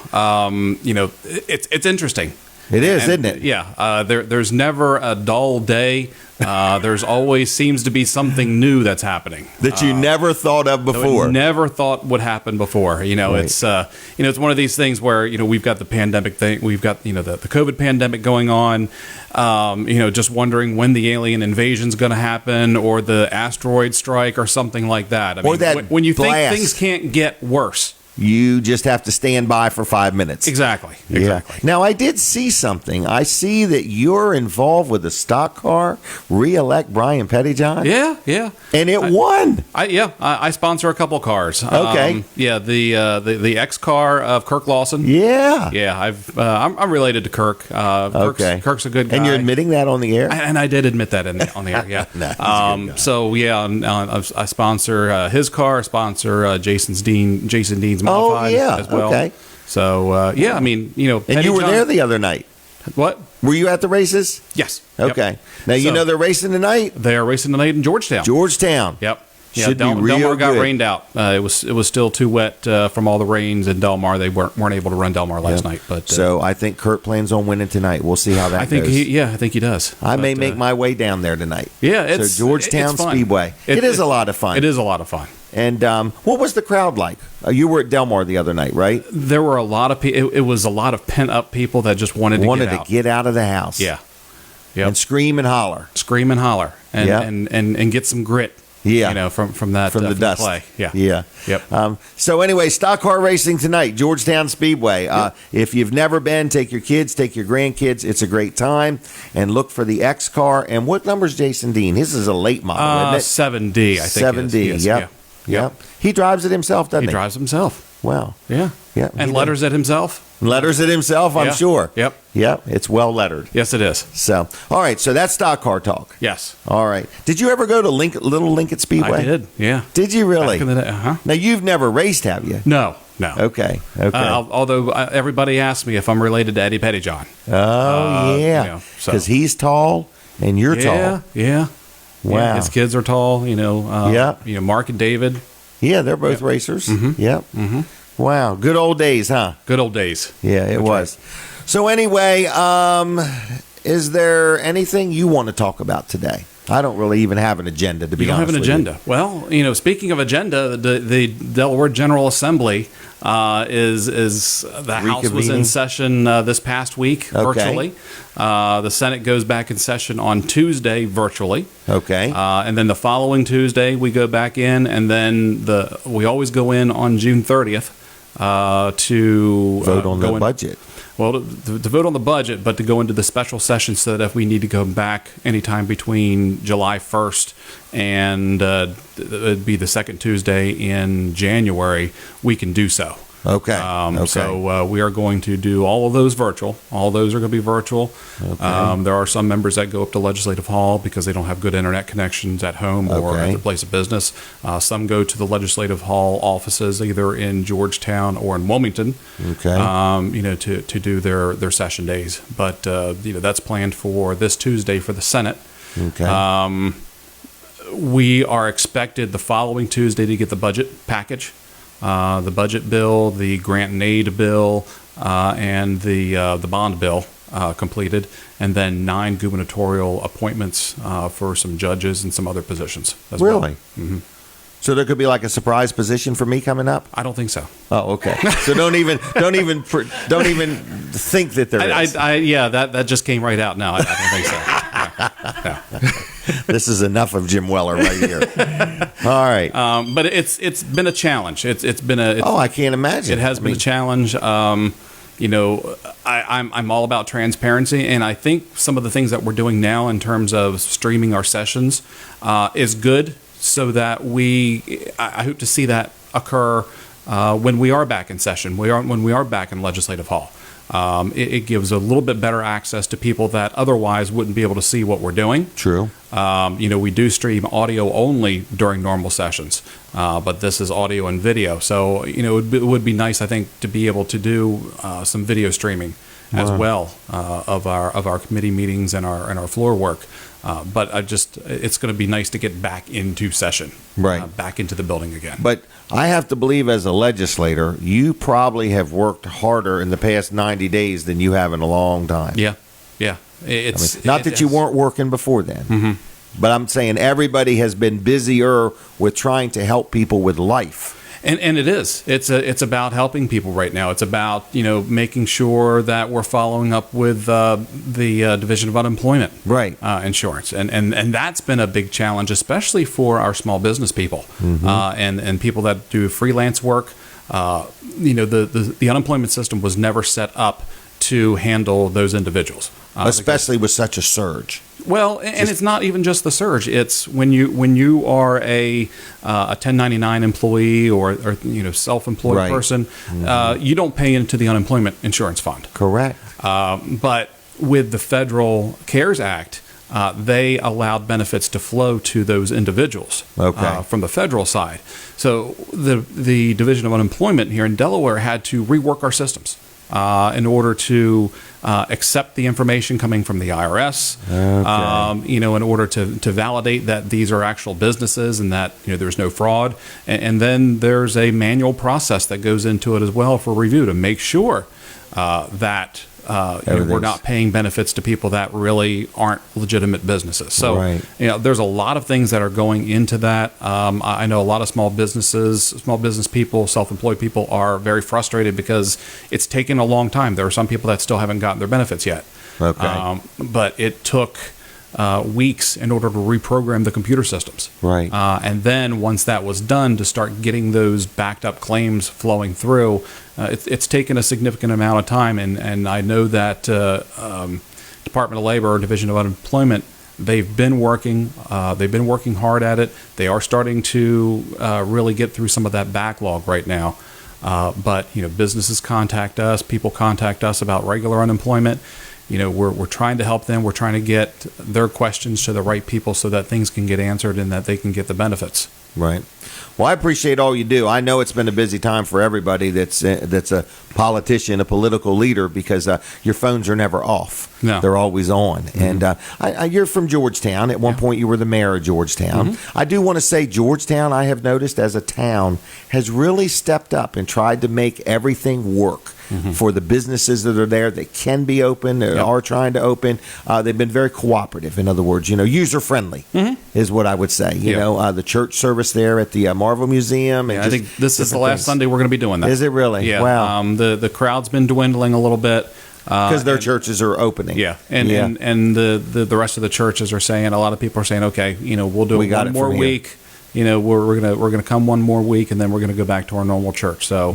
It's interesting.
It is, isn't it?
Yeah. There's never a dull day. There's always seems to be something new that's happening
that you never thought of before.
Never thought would happen before. Right. It's it's one of these things where we've got the pandemic thing, we've got the COVID pandemic going on. Just wondering when the alien invasion is going to happen, or the asteroid strike, or something like that. When you think things can't get worse.
You just have to stand by for 5 minutes.
Exactly.
Yeah. Now, I did see something. I see that you're involved with a stock car, re-elect Brian Pettyjohn.
Yeah.
And it won.
I sponsor a couple cars.
Okay.
The X car of Kirk Lawson.
Yeah.
Yeah, I'm related to Kirk.
Okay.
Kirk's a good guy.
And you're admitting that on the air?
And I did admit that on the air, yeah. I sponsor his car. I sponsor Jason Dean's modified as well.
Okay.
So,
And you were there the other night.
What?
Were you at the races?
Yes.
Okay. Yep. Now, they're racing tonight?
They are racing tonight in Georgetown.
Yep.
Yeah, Delmar got rained out. It was still too wet from all the rains in Delmar. They weren't able to run Delmar last night. But
so I think Kurt plans on winning tonight. We'll see how that goes.
I think he does.
I may make my way down there tonight.
Yeah,
Georgetown Speedway. It is a lot of fun.
It is a lot of fun.
And what was the crowd like? You were at Delmar the other night, right?
There were a lot of people. It was a lot of pent up people that just wanted to
get out of the house.
Yeah.
Yep. And scream and holler.
And get some grit.
Yeah.
From the dust. Play.
Yeah.
Yep.
So anyway, stock car racing tonight, Georgetown Speedway. If you've never been, take your kids, take your grandkids. It's a great time. And look for the X car. And what number's Jason Dean? His is a late model, isn't it?
7D, I think.
7D, Yep. He drives it himself, doesn't he?
He drives himself.
Wow.
Yeah. And letters it himself.
Letters it himself, I'm sure.
Yep.
It's well lettered.
Yes, it is.
So, all right. So that's stock car talk.
Yes.
All right. Did you ever go to Little Lincoln Speedway?
I did. Yeah.
Did you really?
Back in the day,
Now you've never raced, have you?
No.
Okay.
Although everybody asks me if I'm related to Eddie Pettyjohn.
Oh yeah. Because he's tall and you're tall.
Yeah.
Wow.
Yeah, his kids are tall. Mark and David.
Yeah, they're both racers.
Mm-hmm.
Yep.
Mm-hmm.
Wow. Good old days, huh?
Good old days.
Yeah, it was. Right. So anyway, is there anything you want to talk about today? I don't really even have an agenda, to be honest.
You don't have an agenda. Well, speaking of agenda, the Delaware General Assembly is the House was in session this past week virtually. The Senate goes back in session on Tuesday virtually.
Okay.
And then the following Tuesday we go back in, and then we always go in on June 30th to
vote on the budget.
Well, to vote on the budget, but to go into the special session so that if we need to go back anytime between July 1st and it'd be the second Tuesday in January, we can do so.
Okay.
So we are going to do all of those virtual. All those are going to be virtual.
Okay.
There are some members that go up to Legislative Hall because they don't have good internet connections at home or at their place of business. Some go to the Legislative Hall offices either in Georgetown or in Wilmington.
Okay.
To do their session days. But that's planned for this Tuesday for the Senate.
Okay.
We are expected the following Tuesday to get the budget package. The budget bill, the grant and aid bill, and the bond bill completed, and then 9 gubernatorial appointments for some judges and some other positions as well.
Really? Mm-hmm. So there could be like a surprise position for me coming up?
I don't think so.
Oh, okay. So don't even think that there is.
That just came right out. No, I don't think so. No.
This is enough of Jim Weller right here. All right.
But it's been a challenge. It's been a.
I can't imagine.
It has been a challenge. I'm all about transparency, and I think some of the things that we're doing now in terms of streaming our sessions is good, so that I hope to see that occur when we are back in session. When we are back in Legislative Hall. It gives a little bit better access to people that otherwise wouldn't be able to see what we're doing.
True.
We do stream audio only during normal sessions, but this is audio and video. So, it would be nice, I think, to be able to do some video streaming as well of our committee meetings and our floor work. But it's going to be nice to get back into session, back into the building again.
But I have to believe, as a legislator, you probably have worked harder in the past 90 days than you have in a long time.
Yeah.
Not that you weren't working before then, mm-hmm. but I'm saying everybody has been busier with trying to help people with life.
And it is. It's about helping people right now. It's about making sure that we're following up with the Division of Unemployment insurance, and that's been a big challenge, especially for our small business people, mm-hmm. and people that do freelance work. The unemployment system was never set up to handle those individuals,
especially with such a surge.
Well, and it's not even just the surge. It's when you are a 1099 employee or self-employed person, mm-hmm. You don't pay into the unemployment insurance fund.
Correct.
But with the Federal CARES Act, they allowed benefits to flow to those individuals from the federal side. So the Division of Unemployment here in Delaware had to rework our systems in order to accept the information coming from the IRS, in order to validate that these are actual businesses and that there's no fraud. And then there's a manual process that goes into it as well for review to make sure that we're not paying benefits to people that really aren't legitimate businesses. So, there's a lot of things that are going into that. I know a lot of small business people, self-employed people are very frustrated because it's taken a long time. There are some people that still haven't gotten their benefits yet. But it took weeks in order to reprogram the computer systems. And then once that was done, to start getting those backed up claims flowing through, it's taken a significant amount of time. And I know that Department of Labor, Division of Unemployment, they've been working hard at it. They are starting to really get through some of that backlog right now. But businesses contact us, people contact us about regular unemployment. We're trying to help them. We're trying to get their questions to the right people so that things can get answered and that they can get the benefits.
Right. Well, I appreciate all you do. I know it's been a busy time for everybody that's a politician, a political leader, because your phones are never off.
No.
They're always on. Mm-hmm. And you're from Georgetown. At one point, you were the mayor of Georgetown. Mm-hmm. I do want to say Georgetown, I have noticed as a town, has really stepped up and tried to make everything work. for the businesses that are there that can be open, that are trying to open. They've been very cooperative. In other words, user friendly is what I would say. You know, the church service there at the Marvel Museum. And
I think this is the last Sunday we're going to be doing that.
Is it really?
Yeah.
Wow.
The crowd's been dwindling a little bit.
Because their churches are opening.
Yeah. And the rest of the churches are saying, a lot of people are saying, okay, we'll do it one more week. We're gonna come one more week, and then we're gonna go back to our normal church. So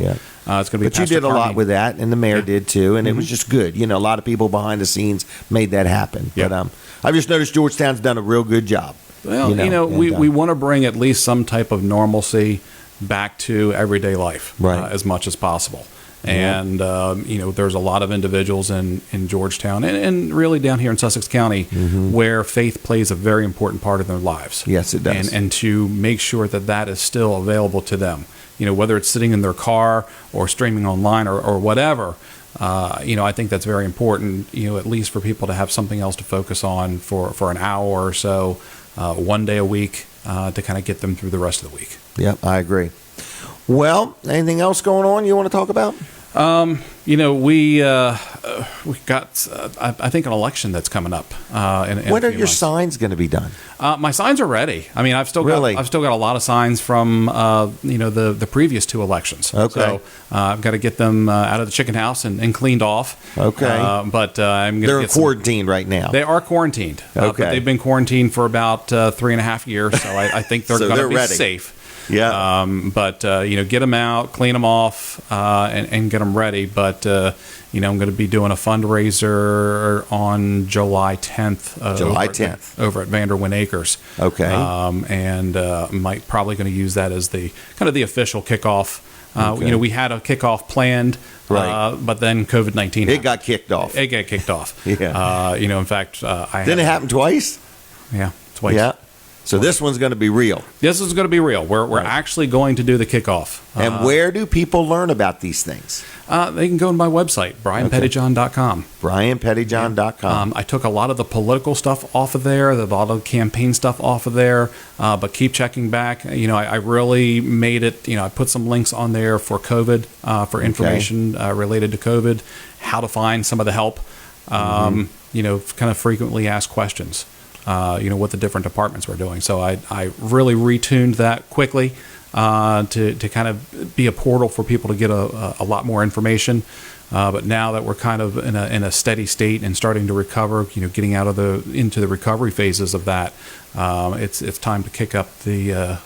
it's gonna be.
But you did a lot with that, and the mayor did too, and it was just good. A lot of people behind the scenes made that happen.
Yeah.
But I've just noticed Georgetown's done a real good job.
Well, we want to bring at least some type of normalcy back to everyday life, as much as possible. And there's a lot of individuals in Georgetown and really down here in Sussex County where faith plays a very important part of their lives.
Yes, it does.
And to make sure that is still available to them, whether it's sitting in their car or streaming online or whatever. I think that's very important. At least for people to have something else to focus on for an hour or so, one day a week, to kind of get them through the rest of the week.
Yep, I agree. Well, anything else going on you want to talk about?
We got I think an election that's coming up.
When are your signs going to be done?
My signs are ready. I mean, I've still got a lot of signs from the previous two elections.
Okay.
So I've got to get them out of the chicken house and cleaned off.
Okay.
But I'm going to.
They're quarantined right now.
They are quarantined.
Okay.
But they've been quarantined for about 3.5 years, so I think they're going to be
ready.
safe.
Yeah.
But get them out, clean them off, and get them ready. But I'm going to be doing a fundraiser on July 10th. Over at Vanderwyn Acres.
Okay.
And probably going to use that as the kind of the official kickoff.
Okay.
We had a kickoff planned, but then COVID-19.
It got kicked off.
Yeah. In fact,
Didn't it happen twice?
Yeah, twice.
Yeah. So this one's going to be real.
This is going to be real. We're actually going to do the kickoff.
And where do people learn about these things?
They can go to my website, brianpettyjohn.com.
brianpettyjohn.com.
I took a lot of the political stuff off of there, a lot of campaign stuff off of there, but keep checking back. I really made it, I put some links on there for COVID, for information related to COVID, how to find some of the help, kind of frequently asked questions. What the different departments were doing. So I really retuned that quickly to kind of be a portal for people to get a lot more information. But now that we're kind of in a steady state and starting to recover, getting out of into the recovery phases of that, it's time to kick up the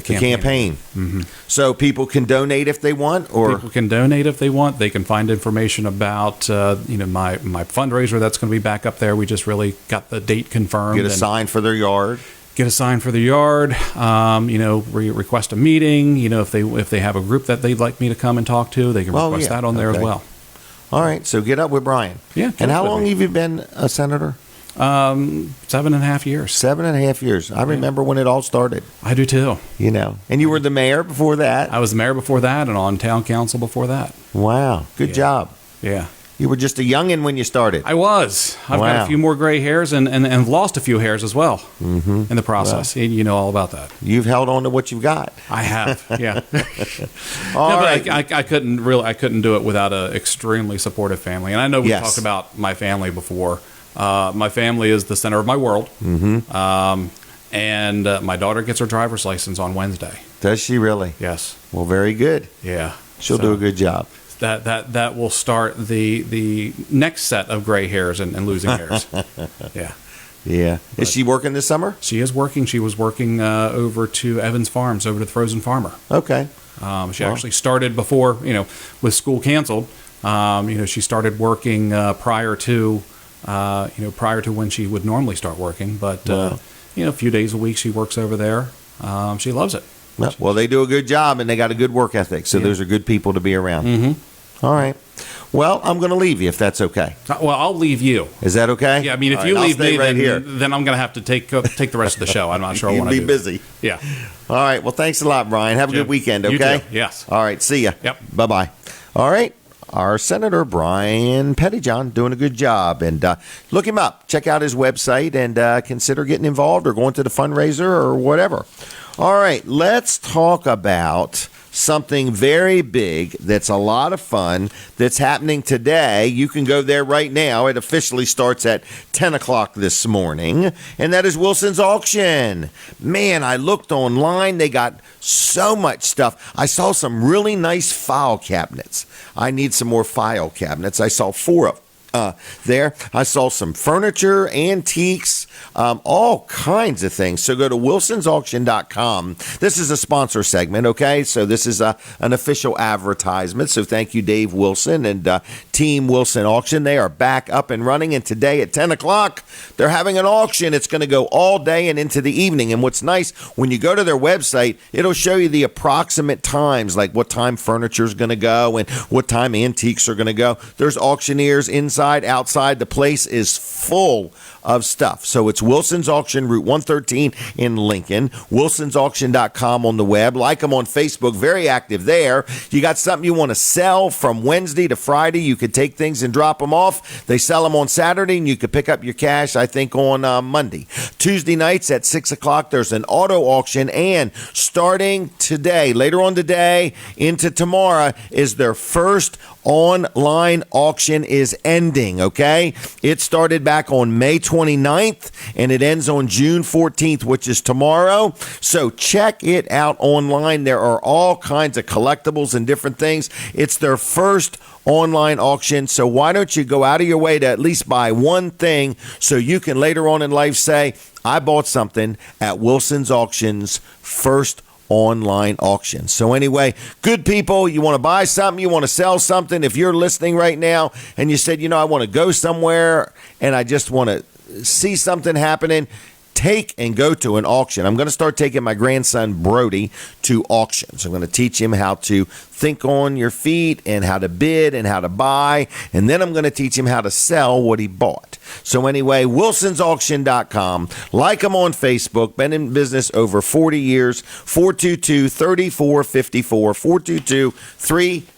campaign.
Mm-hmm. So people can donate if they want, or
people can donate if they want. They can find information about my fundraiser that's going to be back up there. We just really got the date confirmed.
Get a sign for their yard.
Get a sign for the yard. Request a meeting. If they have a group that they'd like me to come and talk to, they can request that on there as well.
All right, so get up with Brian.
Yeah.
And how long have you been a senator?
7.5 years.
7.5 years. I remember when it all started.
I do too.
And you were the mayor before that?
I was the mayor before that and on town council before that.
Wow. Good job.
Yeah.
You were just a youngin' when you started.
I was. I've got a few more gray hairs and lost a few hairs as well in the process. Wow. You know all about that.
You've held on to what you've got.
I have, yeah. But I couldn't do it without an extremely supportive family. And I know we talked about my family before. My family is the center of my world. Mm-hmm. And my daughter gets her driver's license on Wednesday.
Does she really?
Yes.
Well, very good.
Yeah.
She'll do a good job.
That will start the next set of gray hairs and losing hairs. Yeah.
Yeah. Is she working this summer?
She is working. She was working over to Evans Farms, over to the Frozen Farmer.
Okay.
She actually started before, with school canceled. She started working prior to when she would normally start working. But, a few days a week she works over there. She loves it.
Well, they do a good job, and they got a good work ethic, so those are good people to be around.
Mm-hmm.
All right. Well, I'm going to leave you if that's okay.
Well, I'll leave you.
Is that okay?
Yeah, I mean, if you leave me, then I'm going to have to take the rest of the show. I'm not sure I want to
be busy.
Yeah.
All right. Well, thanks a lot, Brian. Have a good weekend, okay?
You too. Yes.
All right. See ya.
Yep.
Bye-bye. All right. Our Senator Brian Pettyjohn doing a good job. And look him up. Check out his website and consider getting involved or going to the fundraiser or whatever. All right. Let's talk about something very big that's a lot of fun that's happening today. You can go there right now. It officially starts at 10 o'clock this morning, and that is Wilson's Auction. Man, I looked online. They got so much stuff. I saw some really nice file cabinets. I need some more file cabinets. I saw 4 of there. I saw some furniture, antiques, all kinds of things. So go to wilsonsauction.com. This is a sponsor segment, okay? So this is an official advertisement. So thank you, Dave Wilson and Team Wilson Auction. They are back up and running. And today at 10 o'clock, they're having an auction. It's going to go all day and into the evening. And what's nice, when you go to their website, it'll show you the approximate times, like what time furniture is going to go and what time antiques are going to go. There's auctioneers inside, outside. The place is full of stuff. So it's Wilson's Auction, Route 113 in Lincoln. Wilson'sAuction.com on the web. Like them on Facebook. Very active there. You got something you want to sell from Wednesday to Friday, you could take things and drop them off. They sell them on Saturday, and you could pick up your cash, I think, on Monday. Tuesday nights at 6 o'clock, there's an auto auction. And starting today, later on today into tomorrow, is their first online auction is ending, okay? It started back on May 29th, and it ends on June 14th, which is tomorrow. So check it out online. There are all kinds of collectibles and different things. It's their first online auction, so why don't you go out of your way to at least buy one thing so you can later on in life say, I bought something at Wilson's Auction's first online auction. So anyway, good people, you want to buy something, you want to sell something. If you're listening right now and you said, I want to go somewhere and I just want to see something happening, take and go to an auction. I'm going to start taking my grandson Brody to auctions. I'm going to teach him how to think on your feet and how to bid and how to buy. And then I'm going to teach him how to sell what he bought. So anyway, wilsonsauction.com. Like them on Facebook. Been in business over 40 years. 422-3454.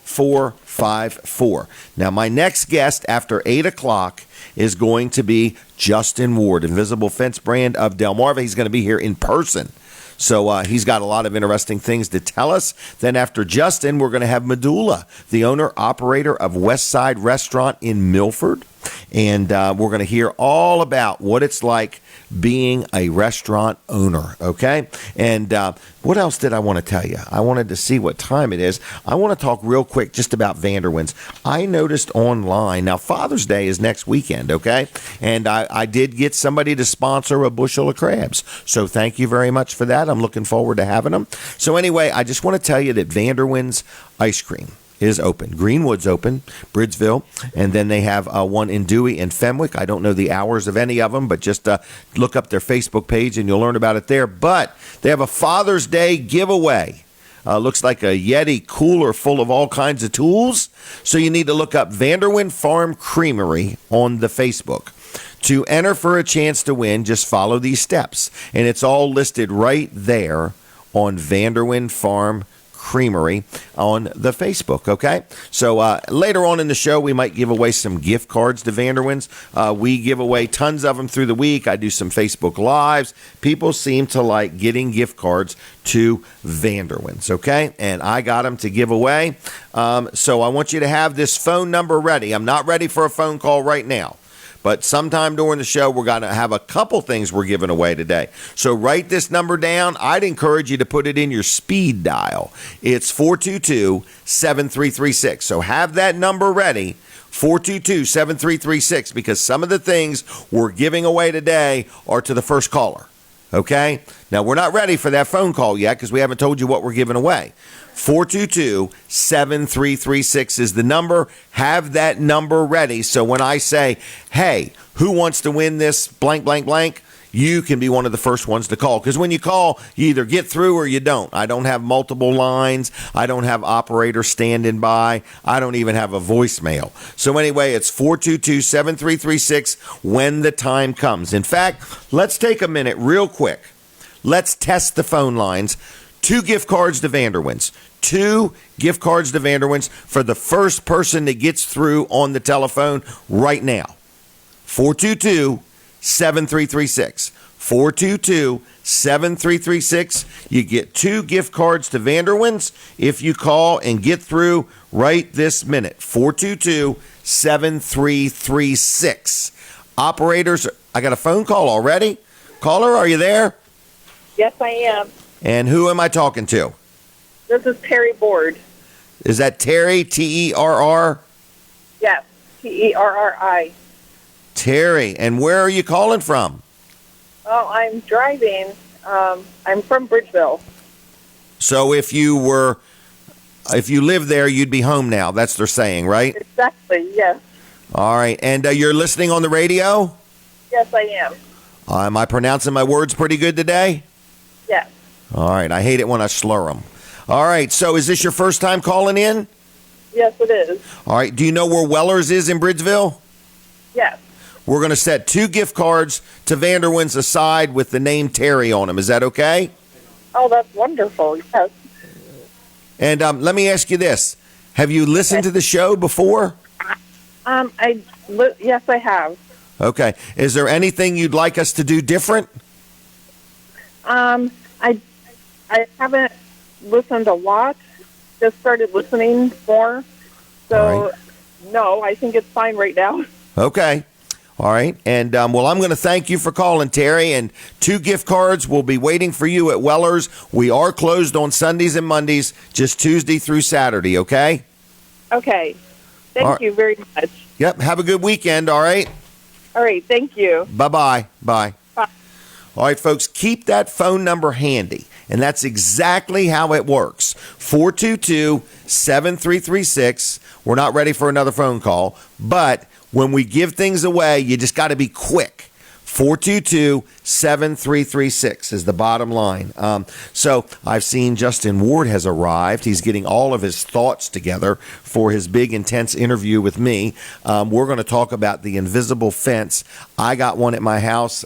422-3454. Now, my next guest after 8 o'clock is going to be Justin Ward, Invisible Fence brand of Delmarva. He's going to be here in person. So he's got a lot of interesting things to tell us. Then after Justin, we're going to have Madula, the owner-operator of Westside Restaurant in Milford. And we're going to hear all about what it's like being a restaurant owner, okay? And what else did I want to tell you? I wanted to see what time it is. I want to talk real quick just about Vanderwins. I noticed online, now Father's Day is next weekend, okay? And I did get somebody to sponsor a bushel of crabs. So thank you very much for that. I'm looking forward to having them. So anyway, I just want to tell you that Vanderwins Ice Cream is open. Greenwood's open, Bridgeville, and then they have one in Dewey and Fenwick. I don't know the hours of any of them, but just look up their Facebook page and you'll learn about it there. But they have a Father's Day giveaway. Looks like a Yeti cooler full of all kinds of tools. So you need to look up Vanderwin Farm Creamery on the Facebook. To enter for a chance to win, just follow these steps. And it's all listed right there on Vanderwin Farm Creamery on the Facebook, okay? So later on in the show, we might give away some gift cards to Vanderwins. We give away tons of them through the week. I do some Facebook Lives. People seem to like getting gift cards to Vanderwins, okay? And I got them to give away. So I want you to have this phone number ready. I'm not ready for a phone call right now. But sometime during the show, we're going to have a couple things we're giving away today. So write this number down. I'd encourage you to put it in your speed dial. It's 422-7336. So have that number ready, 422-7336, because some of the things we're giving away today are to the first caller. Okay? Now, we're not ready for that phone call yet because we haven't told you what we're giving away. 422-7336 is the number. Have that number ready. So when I say, hey, who wants to win this blank, blank, blank, you can be one of the first ones to call. Because when you call, you either get through or you don't. I don't have multiple lines. I don't have operators standing by. I don't even have a voicemail. So anyway, it's 422-7336 when the time comes. In fact, let's take a minute real quick. Let's test the phone lines. 2 gift cards to Vanderwins. 2 gift cards to Vanderwins for the first person that gets through on the telephone right now. 422-7336. 422-7336. You get 2 gift cards to Vanderwin's if you call and get through right this minute. 422-7336. Operators, I got a phone call already. Caller, are you there?
Yes, I am.
And who am I talking to?
This is Terry Board.
Is that Terry, Terr?
Yes, Terri.
Terry, and where are you calling from?
Oh, I'm driving. I'm from Bridgeville.
So if you live there, you'd be home now. That's what they're saying, right?
Exactly, yes.
All right. And you're listening on the radio?
Yes, I am.
Am I pronouncing my words pretty good today?
Yes.
All right. I hate it when I slur them. All right. So is this your first time calling in?
Yes, it is.
All right. Do you know where Weller's is in Bridgeville?
Yes.
We're going to set 2 gift cards to Vanderwin's aside with the name Terry on them. Is that okay?
Oh, that's wonderful. Yes.
And let me ask you this. Have you listened to the show before?
Yes, I have.
Okay. Is there anything you'd like us to do different?
I haven't listened a lot. Just started listening more. So,
right.
No, I think it's fine right now.
Okay. All right. And, well, I'm going to thank you for calling, Terry. And 2 gift cards will be waiting for you at Weller's. We are closed on Sundays and Mondays, just Tuesday through Saturday, okay?
Okay. Thank you very much.
Yep. Have a good weekend, all right?
All right. Thank you.
Bye-bye. Bye.
Bye.
All right, folks, keep that phone number handy. And that's exactly how it works. 422-7336. We're not ready for another phone call, but when we give things away, you just got to be quick. 422-7336 is the bottom line. So I've seen Justin Ward has arrived. He's getting all of his thoughts together for his big, intense interview with me. We're going to talk about the invisible fence. I got one at my house.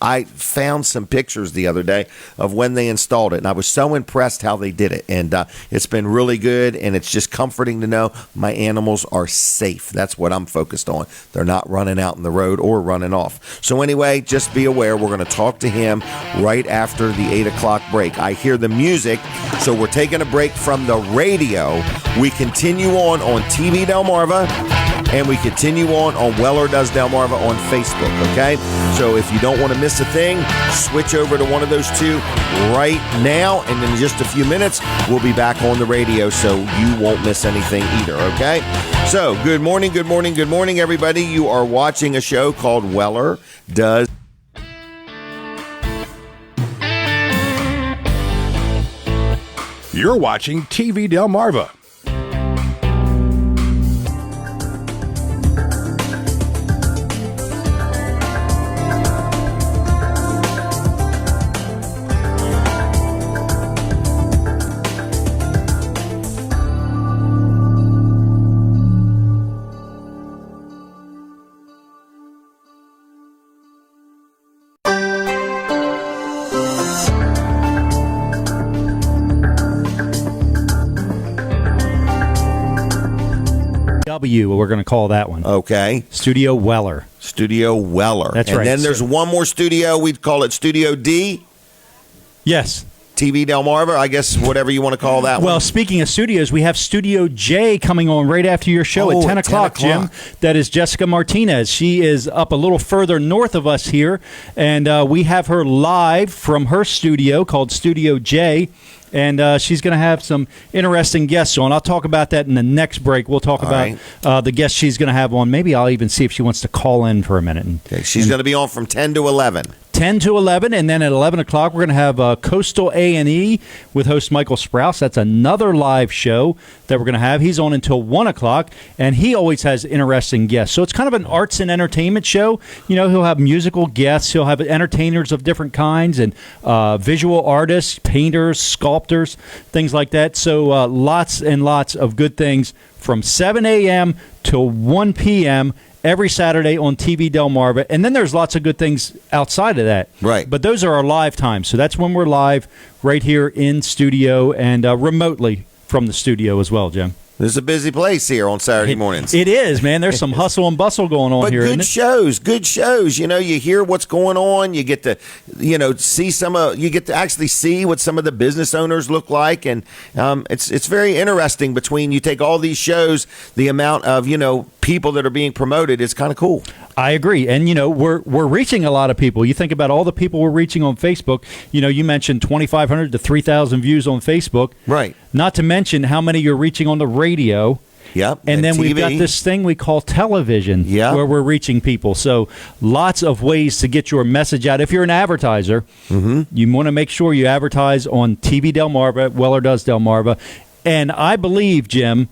I found some pictures the other day of when they installed it, and I was so impressed how they did it. And it's been really good, and it's just comforting to know my animals are safe. That's what I'm focused on. They're not running out in the road or running off. So anyway, just be aware, we're going to talk to him right after the 8 o'clock break. I hear the music, so we're taking a break from the radio. We continue on TV Delmarva, and we continue on Weller Does Delmarva on Facebook, okay? So if you don't want to miss a thing, switch over to one of those 2 right now, and in just a few minutes, we'll be back on the radio so you won't miss anything either, okay? So, good morning, everybody. You are watching a show called Weller Does.
You're watching TV Delmarva.
We're going to call that one.
Okay.
Studio Weller.
Studio Weller.
That's
and
right.
And then there's one more studio. We'd call it Studio D.
Yes.
TV Delmarva, I guess, whatever you want to call that one.
Well, speaking of studios, we have Studio J coming on right after your show at 10 o'clock, Jim. That is Jessica Martinez. She is up a little further north of us here, and we have her live from her studio called Studio J. And she's going to have some interesting guests on. I'll talk about that in the next break. We'll talk about the guests she's going to have on. Maybe I'll even see if she wants to call in for a minute.
Okay, she's going to be on from 10 to 11.
10 to 11, and then at 11 o'clock, we're going to have Coastal A&E with host Michael Sprouse. That's another live show that we're going to have. He's on until 1 o'clock, and he always has interesting guests. So it's kind of an arts and entertainment show. You know, he'll have musical guests. He'll have entertainers of different kinds and visual artists, painters, sculptors, things like that. So lots and lots of good things from 7 a.m. to 1 p.m., every Saturday on TV Delmarva. And then there's lots of good things outside of that.
Right.
But those are our live times. So that's when we're live right here in studio and remotely from the studio as well, Jim.
This is a busy place here on Saturday mornings.
It is, man. There's some hustle and bustle going on
But
here.
good shows, good shows. You know, you hear what's going on. You get to, see you get to actually see what some of the business owners look like, and it's very interesting. Between you take all these shows, the amount of people that are being promoted is kind of cool.
I agree, and we're reaching a lot of people. You think about all the people we're reaching on Facebook. You mentioned 2,500 to 3,000 views on Facebook,
right?
Not to mention how many you're reaching on the radio.
Yep.
And then
TV.
we've got this thing we call television, where we're reaching people. So lots of ways to get your message out. If you're an advertiser, you want to make sure you advertise on TV Delmarva, Weller Does Delmarva. And I believe, Jim,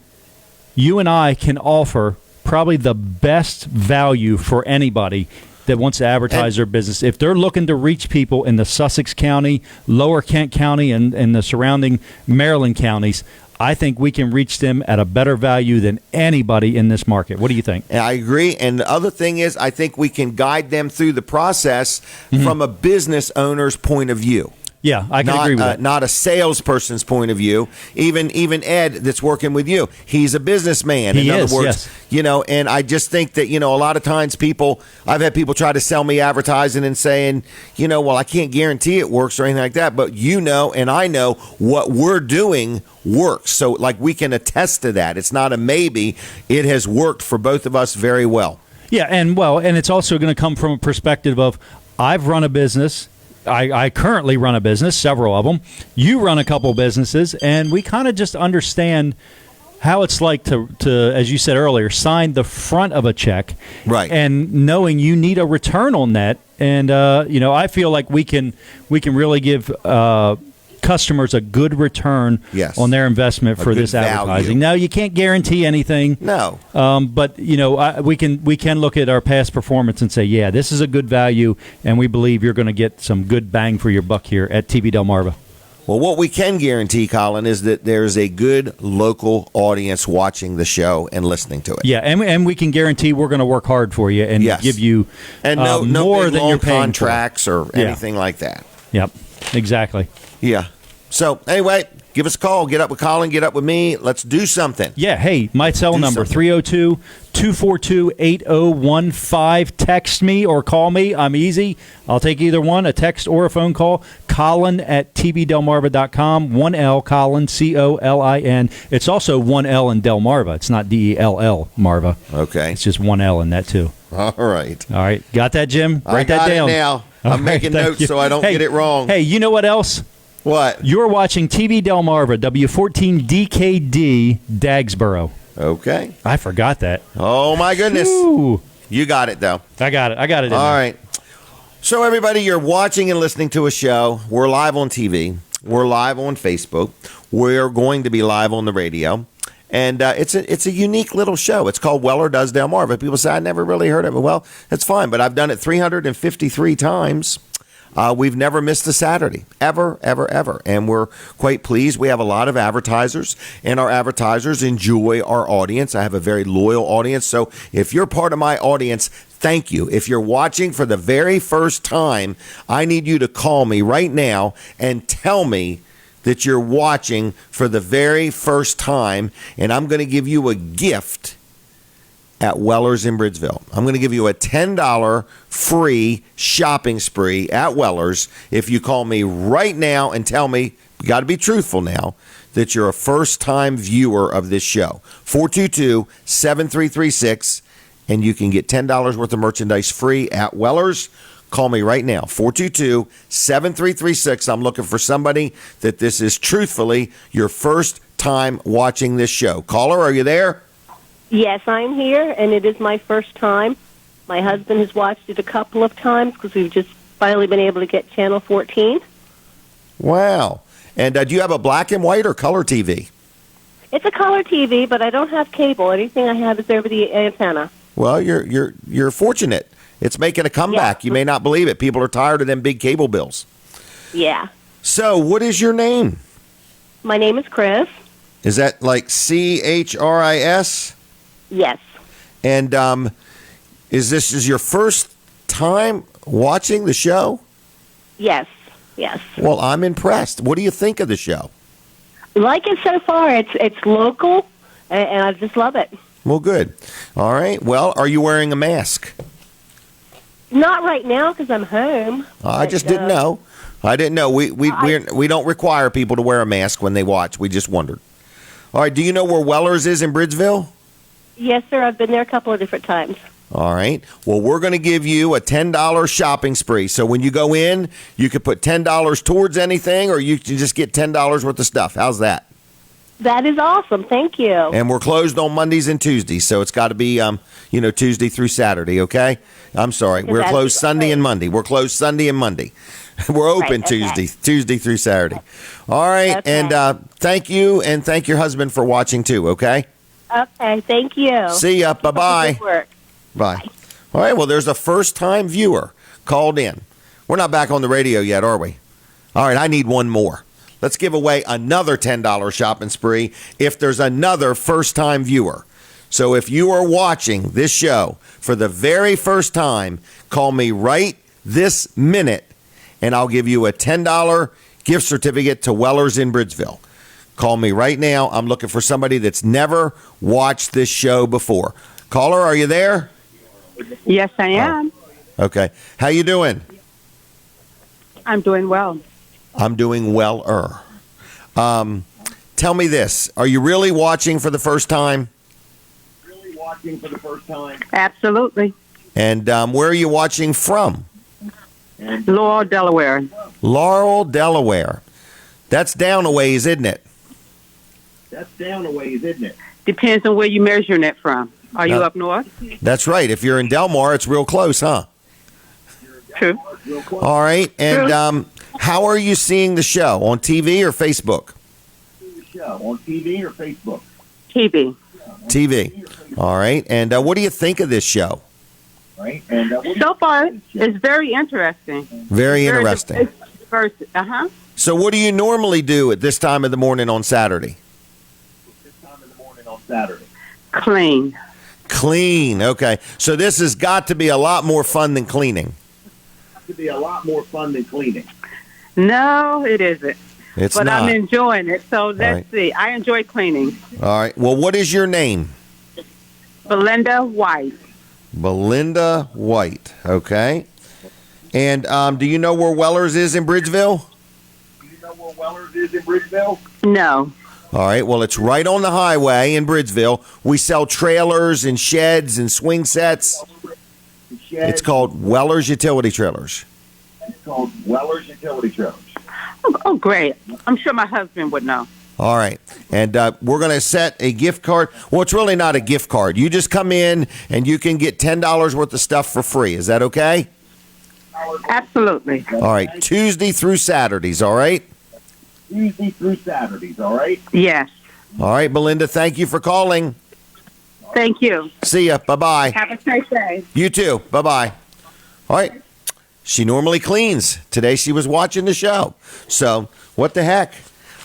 you and I can offer probably the best value for anybody that wants to advertise their business. If they're looking to reach people in the Sussex County, Lower Kent County, and the surrounding Maryland counties, I think we can reach them at a better value than anybody in this market. What do you think?
I agree. And the other thing is, I think we can guide them through the process from a business owner's point of view.
Yeah, I can agree with that.
Not a salesperson's point of view. Even Ed that's working with you, he's a businessman. In other words,
yes.
And I just think that, a lot of times I've had people try to sell me advertising and saying, well, I can't guarantee it works or anything like that. But and I know what we're doing works. So like we can attest to that. It's not a maybe. It has worked for both of us very well.
Yeah, and it's also going to come from a perspective of I've run a business. I currently run a business, several of them. You run a couple businesses, and we kind of just understand how it's like to, as you said earlier, sign the front of a check,
right?
And knowing you need a return on that, and I feel like we can really give customers a good return on their investment for this advertising.
Value.
Now, you can't guarantee anything.
No.
But, we can look at our past performance and say, yeah, this is a good value, and we believe you're going to get some good bang for your buck here at TV Delmarva.
Well, what we can guarantee, Colin, is that there's a good local audience watching the show and listening to it.
Yeah, and we can guarantee we're going to work hard for you and give you
no
more
big
than
long
you're paying
contracts
for.
or anything like that.
Yep, exactly.
Yeah. So, anyway, give us a call. Get up with Colin. Get up with me. Let's do something.
Yeah. Hey, my cell number, 302-242-8015. Text me or call me. I'm easy. I'll take either one, a text or a phone call. Colin at tvdelmarva.com. 1L, Colin, Colin. It's also 1L in Delmarva. It's not Dell Marva.
Okay.
It's just 1L in that, too.
All right.
All right. Got that, Jim? Write that down.
I got it now. I'm making notes so I don't get it wrong.
Hey, you know what else?
What?
You're watching TV Delmarva, W14DKD, Dagsboro.
Okay.
I forgot that.
Oh, my goodness.
Ooh.
You got it, though.
I got it.
All right. So, everybody, you're watching and listening to a show. We're live on TV. We're live on Facebook. We're going to be live on the radio. And it's a unique little show. It's called Weller Does Delmarva. People say, I never really heard of it. Well, that's fine, but I've done it 353 times. We've never missed a Saturday, ever. And we're quite pleased. We have a lot of advertisers, and our advertisers enjoy our audience. I have a very loyal audience. So if you're part of my audience, thank you. If you're watching for the very first time, I need you to call me right now and tell me that you're watching for the very first time, and I'm going to give you a gift at Weller's in Bridgeville. I'm going to give you a $10 free shopping spree at Weller's if you call me right now and tell me, you got to be truthful now, that you're a first-time viewer of this show. 422-7336, and you can get $10 worth of merchandise free at Weller's. Call me right now, 422-7336. I'm looking for somebody that this is truthfully your first time watching this show. Caller, are you there?
Yes, I'm here, and it is my first time. My husband has watched it a couple of times because we've just finally been able to get Channel 14.
Wow. And do you have a black and white or color TV?
It's a color TV, but I don't have cable. Everything I have is over the antenna.
Well, you're fortunate. It's making a comeback.
Yeah.
You may not believe it. People are tired of them big cable bills.
Yeah.
So, what is your name?
My name is Chris.
Is that like Chris?
Yes.
And is this your first time watching the show?
Yes.
Well, I'm impressed. What do you think of the show?
Like it so far. It's local. and I just love it.
Well, good. All right. Well, are you wearing a mask?
Not right now because I'm home.
I just didn't know. I didn't know. We don't require people to wear a mask when they watch. We just wondered. All right. Do you know where Weller's is in Bridgeville?
Yes, sir. I've been there a couple of different times.
All right. Well, we're going to give you a $10 shopping spree. So when you go in, you can put $10 towards anything, or you can just get $10 worth of stuff. How's that?
That is awesome. Thank you.
And we're closed on Mondays and Tuesdays, so it's got to be, Tuesday through Saturday, okay? I'm sorry. We're closed Sunday and Monday. We're closed Sunday and Monday. We're open
okay.
Tuesday through Saturday. All right,
Okay.
and thank you, and thank your husband for watching too, okay?
Okay, thank you.
See ya. Bye-bye.
Good work.
Bye. All right, well, there's a first-time viewer called in. We're not back on the radio yet, are we? All right, I need one more. Let's give away another $10 shopping spree if there's another first-time viewer. So if you are watching this show for the very first time, call me right this minute, and I'll give you a $10 gift certificate to Weller's in Bridgeville. Call me right now. I'm looking for somebody that's never watched this show before. Caller, are you there?
Yes, I am.
Okay. How you doing?
I'm doing well.
I'm doing well-er. Tell me this. Are you really watching for the first time?
Absolutely.
And where are you watching from?
Laurel, Delaware.
Laurel, Delaware. That's down a ways, isn't it?
Depends on where you're measuring it from. Are you up north?
That's right. If you're in Delmar, it's real close, huh?
True.
All right. And how are you seeing the show? On TV or Facebook?
TV.
TV. All right. And what do you think of this show?
So far, it's very interesting.
Very interesting.
Uh-huh.
So what do you normally do at this time of the morning on Saturday?
Clean.
Clean. Okay. So this has got to be a lot more fun than cleaning.
No, it isn't.
It's
but
not.
I'm enjoying it. So let's
right.
see. I enjoy cleaning.
All right. Well, what is your name?
Belinda White.
Belinda White. Okay. And do you know where Weller's is in Bridgeville?
No.
All right. Well, it's right on the highway in Bridgeville. We sell trailers and sheds and swing sets. It's called Weller's Utility Trailers.
Oh, great. I'm sure my husband would know.
All right. And we're going to set a gift card. Well, it's really not a gift card. You just come in and you can get $10 worth of stuff for free. Is that okay?
Absolutely.
All right. Tuesday through Saturdays, all right?
Yes.
All right, Belinda, thank you for calling.
Thank you.
See ya. Bye-bye.
Have a safe day.
You too. Bye-bye. All right. She normally cleans. Today she was watching the show. So, what the heck?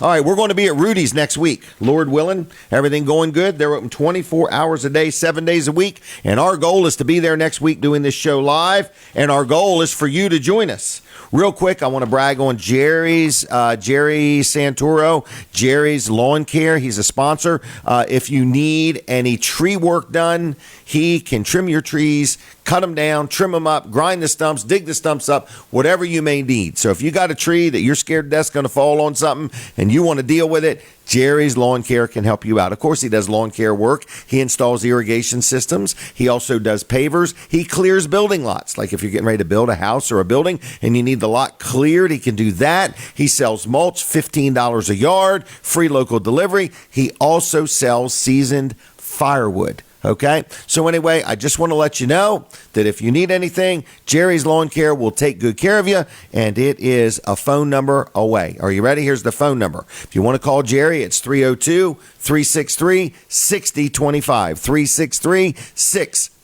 All right, we're going to be at Rudy's next week. Lord willing, everything going good. They're open 24 hours a day, 7 days a week. And our goal is to be there next week doing this show live. And our goal is for you to join us. Real quick, I want to brag on Jerry Santoro, Jerry's Lawn Care. He's a sponsor. If you need any tree work done, he can trim your trees, cut them down, trim them up, grind the stumps, dig the stumps up, whatever you may need. So if you got a tree that you're scared that's going to fall on something and you want to deal with it, Jerry's Lawn Care can help you out. Of course, he does lawn care work. He installs irrigation systems. He also does pavers. He clears building lots. Like if you're getting ready to build a house or a building and you need the lot cleared, he can do that. He sells mulch, $15 a yard, free local delivery. He also sells seasoned firewood. Okay, so anyway, I just want to let you know that if you need anything, Jerry's Lawn Care will take good care of you, and it is a phone number away. Are you ready? Here's the phone number. If you want to call Jerry, it's 302-363-6025,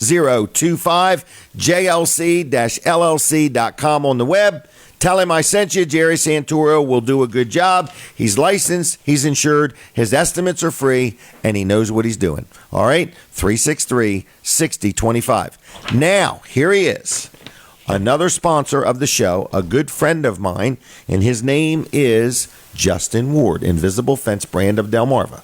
363-6025, jlc-llc.com on the web. Tell him I sent you. Jerry Santoro will do a good job. He's licensed. He's insured. His estimates are free, and he knows what he's doing. All right? 363-6025. Now, here he is. Another sponsor of the show, a good friend of mine, and his name is Justin Ward, Invisible Fence brand of Delmarva.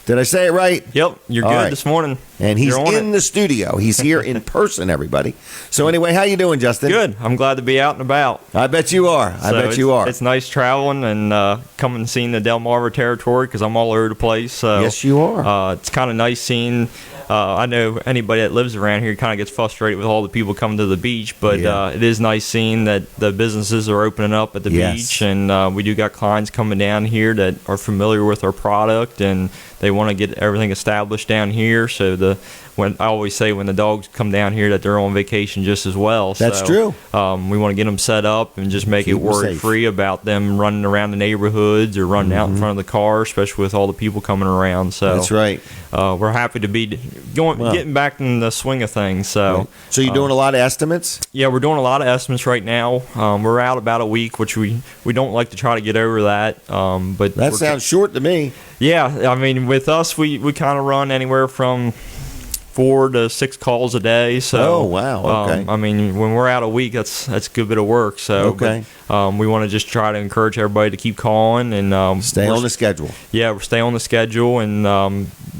Did I say it right?
Yep, you're
All
good
right.
this morning.
And he's
You're on
in
it.
the studio. He's here in person, everybody. So anyway, how you doing, Justin?
Good. I'm glad to be out and about.
I bet you are. I bet you are.
It's nice traveling and coming and seeing the Delmarva territory because I'm all over the place. So
Yes, you are.
It's kind of nice seeing. I know anybody that lives around here kind of gets frustrated with all the people coming to the beach, but it is nice seeing that the businesses are opening up at the beach, and we do got clients coming down here that are familiar with our product, and they want to get everything established down here. So when I always say when the dogs come down here that they're on vacation just as well.
That's true.
We want to get them set up and just make it worry-free about them running around the neighborhoods or running out in front of the car, especially with all the people coming around. So
that's right.
We're happy to be getting back in the swing of things. So,
so you're doing a lot of estimates?
Yeah, we're doing a lot of estimates right now. We're out about a week, which we don't like to try to get over that. But
that sounds short to me.
Yeah, I mean, with us, we kind of run anywhere from 4 to 6 calls a day. So,
oh wow, okay.
I mean, when we're out a week, that's a good bit of work. So,
okay.
But, we want to just try to encourage everybody to keep calling and
stay on the schedule.
Yeah, we're stay on the schedule, and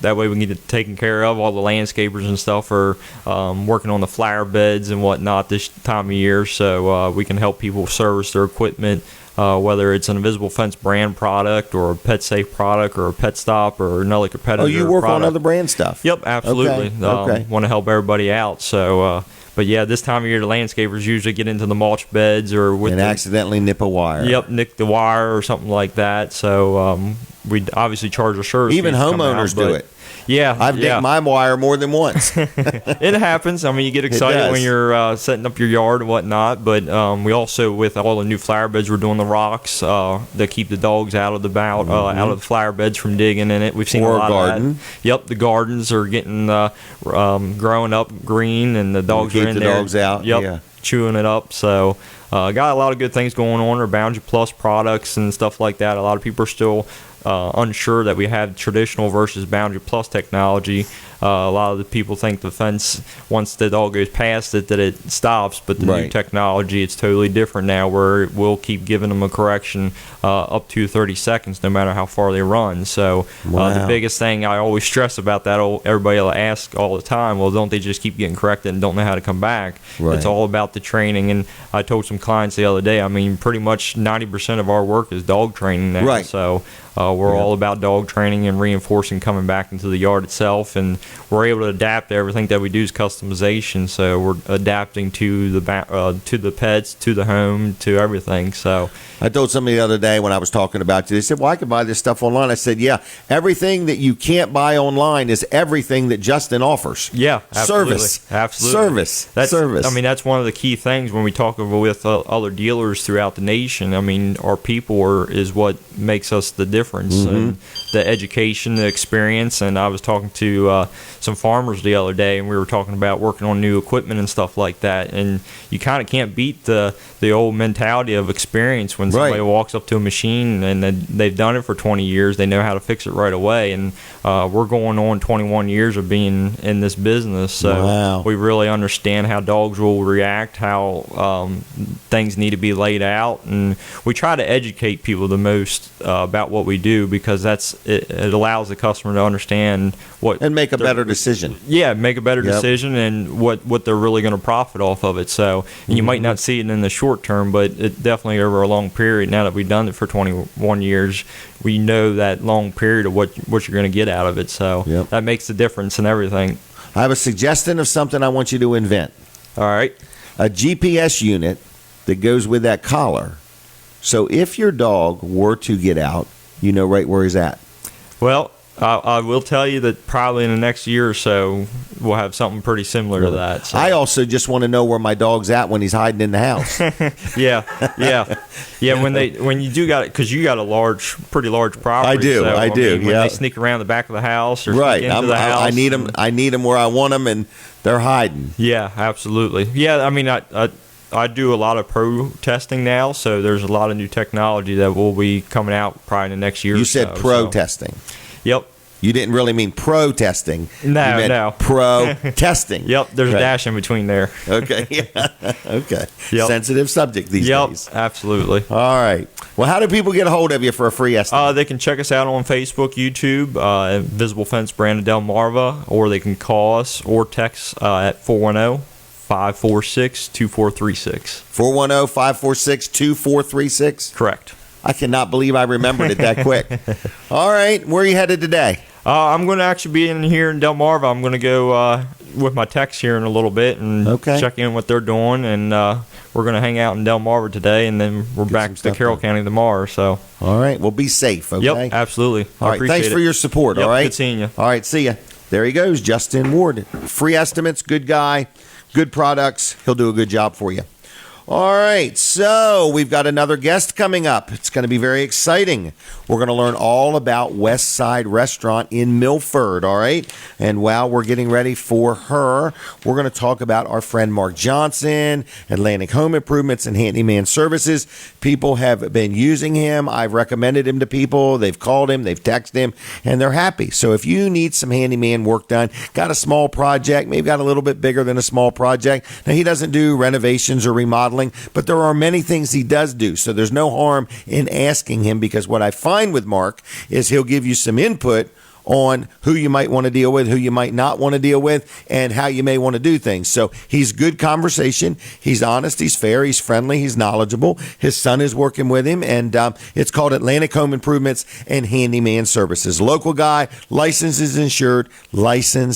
that way we can get it taken care of. All the landscapers and stuff are working on the flower beds and whatnot this time of year, so we can help people service their equipment. Whether it's an Invisible Fence brand product or a Pet Safe product or a Pet Stop or another competitor.
Oh, you work
product.
on other brand stuff?
Yep, absolutely.
Okay.
Want to help everybody out. So, but yeah, this time of year, the landscapers usually get into the mulch beds or
accidentally nip a wire.
Yep, nick the wire or something like that. So we obviously charge a service.
Even homeowners do it.
Yeah,
I've nicked my wire more than once.
It happens. I mean, you get excited when you're setting up your yard and whatnot. But we also, with all the new flower beds, we're doing the rocks that keep the dogs out of the out of the flower beds from digging in it. We've seen a lot of that. Yep, the gardens are getting growing up green, and the dogs are in there.
Keep the dogs out.
Yep, chewing it up. So. Got a lot of good things going on. Our Boundary Plus products and stuff like that. A lot of people are still unsure that we have traditional versus Boundary Plus technology. A lot of the people think the fence, once the dog goes past it, that it stops. But the new technology, it's totally different now, where it will keep giving them a correction up to 30 seconds, no matter how far they run. So the biggest thing I always stress about that, everybody will ask all the time, well, don't they just keep getting corrected and don't know how to come back?
Right.
It's all about the training. And I told some clients the other day, I mean, pretty much 90% of our work is dog training now.
Right.
So we're all about dog training and reinforcing coming back into the yard itself, and we're able to adapt to everything that we do is customization. So we're adapting to the pets, to the home, to everything. So
I told somebody the other day when I was talking about you, they said, well, I can buy this stuff online. I said, yeah, everything that you can't buy online is everything that Justin offers.
Yeah, absolutely.
Service.
Service. I mean, that's one of the key things when we talk with other dealers throughout the nation. I mean, our people is what makes us the difference. And the education, the experience. And I was talking to some farmers the other day, and we were talking about working on new equipment and stuff like that. And you kind of can't beat the old mentality of experience when somebody walks up to a machine and they've done it for 20 years. They know how to fix it right away. And we're going on 21 years of being in this business. So we really understand how dogs will react, how things need to be laid out. And we try to educate people the most about what we do, because it allows the customer to understand what
and make a better decision.
Yeah, make a better decision, and what they're really going to profit off of it. So, and you might not see it in the short term, but it definitely over a long period. Now that we've done it for 21 years, we know that long period of what you're going to get out of it. So that makes the difference in everything.
I have a suggestion of something I want you to invent.
All right,
a GPS unit that goes with that collar. So if your dog were to get out, you know right where he's at.
Well, I will tell you that probably in the next year or so, we'll have something pretty similar to that. So.
I also just want to know where my dog's at when he's hiding in the house.
Yeah. When you do got it, because you got a pretty large property.
I do.
So,
I do.
When they sneak around the back of the house or
right.
sneak into the house,
I need them where I want them, and they're hiding.
Yeah, absolutely. Yeah, I mean, I do a lot of pro testing now, so there's a lot of new technology that will be coming out probably in the next year.
You said pro testing.
Yep.
You didn't really mean protesting.
No,
you meant
no.
Protesting.
Yep, there's
Right.
a dash in between there.
Okay. Yeah. Okay.
Yep.
Sensitive subject these days.
Yep, absolutely.
All right. Well, how do people get a hold of you for a free estimate?
They can check us out on Facebook, YouTube, Visible Fence brand of Delmarva, or they can call us or text at 410-546-2436.
410-546-2436?
Correct.
I cannot believe I remembered it that quick. All right. Where are you headed today?
I'm going to actually be in here in Delmarva. I'm going to go with my techs here in a little bit and check in what they're doing, and we're going to hang out in Delmarva today, and then we're back to Carroll County tomorrow. So,
all right, well, be safe. Okay.
Yep, absolutely.
All right, thanks for your support.
Yep,
all right,
good seeing you.
All right, see ya. There he goes, Justin Ward. Free estimates, good guy, good products. He'll do a good job for you. All right, so we've got another guest coming up. It's going to be very exciting. We're going to learn all about Westside Restaurant in Milford, all right? And while we're getting ready for her, we're going to talk about our friend Mark Johnson, Atlantic Home Improvements and Handyman Services. People have been using him. I've recommended him to people. They've called him, they've texted him, and they're happy. So if you need some handyman work done, got a small project, maybe got a little bit bigger than a small project. Now, he doesn't do renovations or remodeling, but there are many things he does do. So there's no harm in asking him, because what I find with Mark is he'll give you some input on who you might want to deal with, who you might not want to deal with, and how you may want to do things. So he's good conversation. He's honest. He's fair. He's friendly. He's knowledgeable. His son is working with him, and it's called Atlantic Home Improvements and Handyman Services. Local guy, licensed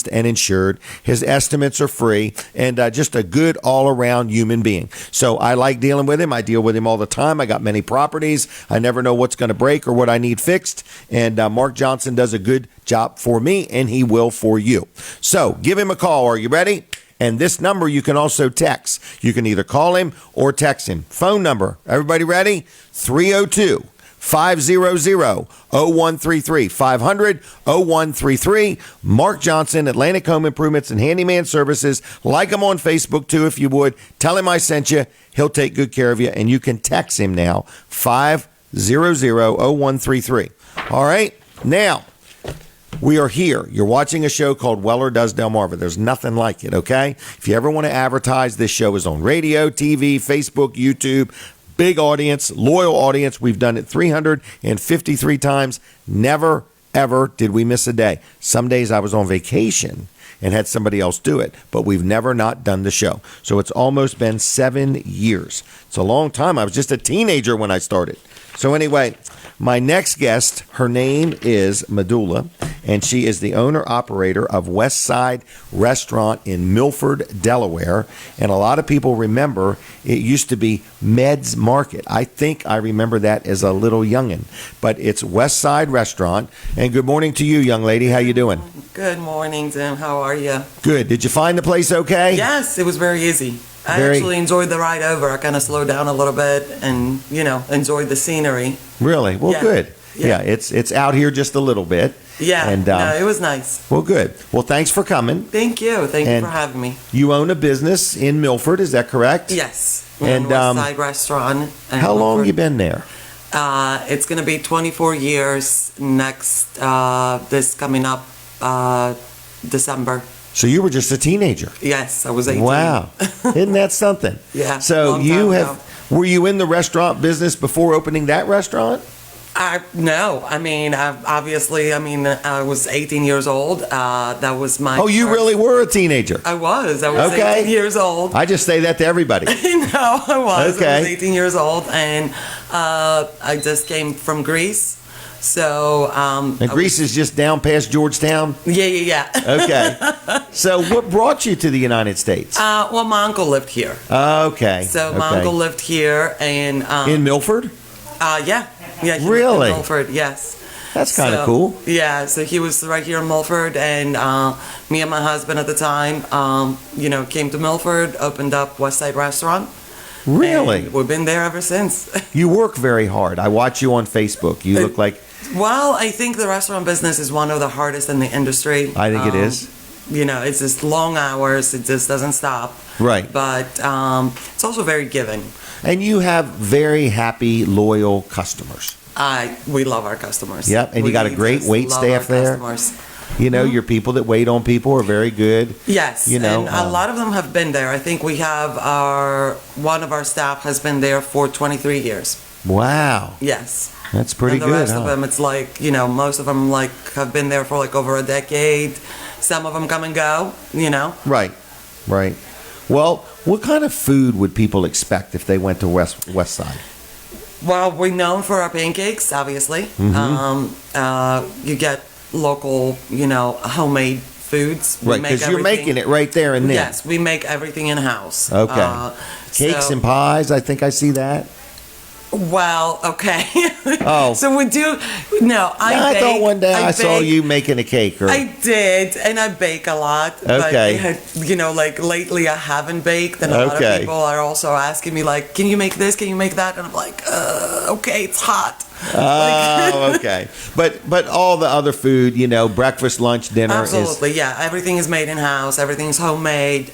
and insured. His estimates are free, and just a good all-around human being. So I like dealing with him. I deal with him all the time. I got many properties. I never know what's going to break or what I need fixed, and Mark Johnson does a good job for me, and he will for you. So give him a call. Are you ready? And this number you can also text. You can either call him or text him. Phone number. Everybody ready? 302-500-0133. 500-0133. Mark Johnson, Atlantic Home Improvements and Handyman Services. Like him on Facebook too, if you would. Tell him I sent you. He'll take good care of you. And you can text him now. 500-0133. All right? Now, we are here. You're watching a show called Weller Does Delmarva. There's nothing like it, okay? If you ever want to advertise, this show is on radio, TV, Facebook, YouTube. Big audience, loyal audience. We've done it 353 times. Never, ever did we miss a day. Some days I was on vacation and had somebody else do it, but we've never not done the show. So it's almost been 7 years. It's a long time. I was just a teenager when I started. So anyway, my next guest, her name is Madula, and she is the owner-operator of Westside Restaurant in Milford, Delaware. And a lot of people remember it used to be Med's Market. I think I remember that as a little youngin'. But it's Westside Restaurant. And good morning to you, young lady. How you doing?
Good morning, Tim. How are you?
Good. Did you find the place okay?
Yes, it was very easy. I actually enjoyed the ride over. I kind of slowed down a little bit and, enjoyed the scenery.
Really? Well,
Yeah.
good. Yeah, it's out here just a little bit.
Yeah,
and,
no, it was nice.
Well, good. Well, thanks for coming.
Thank you. Thank you for having me.
You own a business in Milford, is that correct?
Yes.
And
Westside Restaurant.
How long you been there?
It's going to be 24 years next, this coming up December.
So you were just a teenager?
Yes, I was 18.
Wow. Isn't that something?
Yeah.
So were you in the restaurant business before opening that restaurant?
No. I was 18 years old. That was my
you really were a teenager?
I was 18 years old.
I just say that to everybody.
No, I was.
Okay.
I was 18 years old, and I just came from Greece. So,
and Greece is just down past Georgetown?
Yeah.
Okay. So what brought you to the United States?
Well, my uncle lived here.
Okay.
So my uncle lived here, and
in Milford?
Yeah. He
really?
lived in Milford, yes.
That's kind of cool.
Yeah, so he was right here in Milford, and me and my husband at the time, came to Milford, opened up Westside Restaurant.
Really?
And we've been there ever since.
You work very hard. I watch you on Facebook. You look like...
Well, I think the restaurant business is one of the hardest in the industry.
I think it is.
It's just long hours. It just doesn't stop.
Right.
But it's also very giving.
And you have very happy, loyal customers.
We love our customers.
Yep, and you got a great wait staff there. You know, your people that wait on people are very good.
Yes,
you know,
and a lot of them have been there. I think we have one of our staff has been there for 23 years.
Wow.
Yes.
That's pretty good.
The rest of them, it's like, you know, most of them like have been there for like over a decade. Some of them come and go, you know.
Right. Well, what kind of food would people expect if they went to Westside?
Well, we're known for our pancakes, obviously.
Mm-hmm.
You get local, you know, homemade foods.
Right, because you're making it right there and then.
Yes, we make everything in-house.
Okay. Cakes and pies, I think I see that.
Well, okay.
Oh.
So we do. No,
I thought one day I saw you making a cake. Or...
I did, and I bake a lot.
Okay.
But, you know, like lately I haven't baked, and a lot of people are also asking me, like, can you make this? Can you make that? And I'm like, okay, it's hot.
Oh, okay. But all the other food, you know, breakfast, lunch, dinner.
Absolutely, yeah. Everything is made in house. Everything's homemade.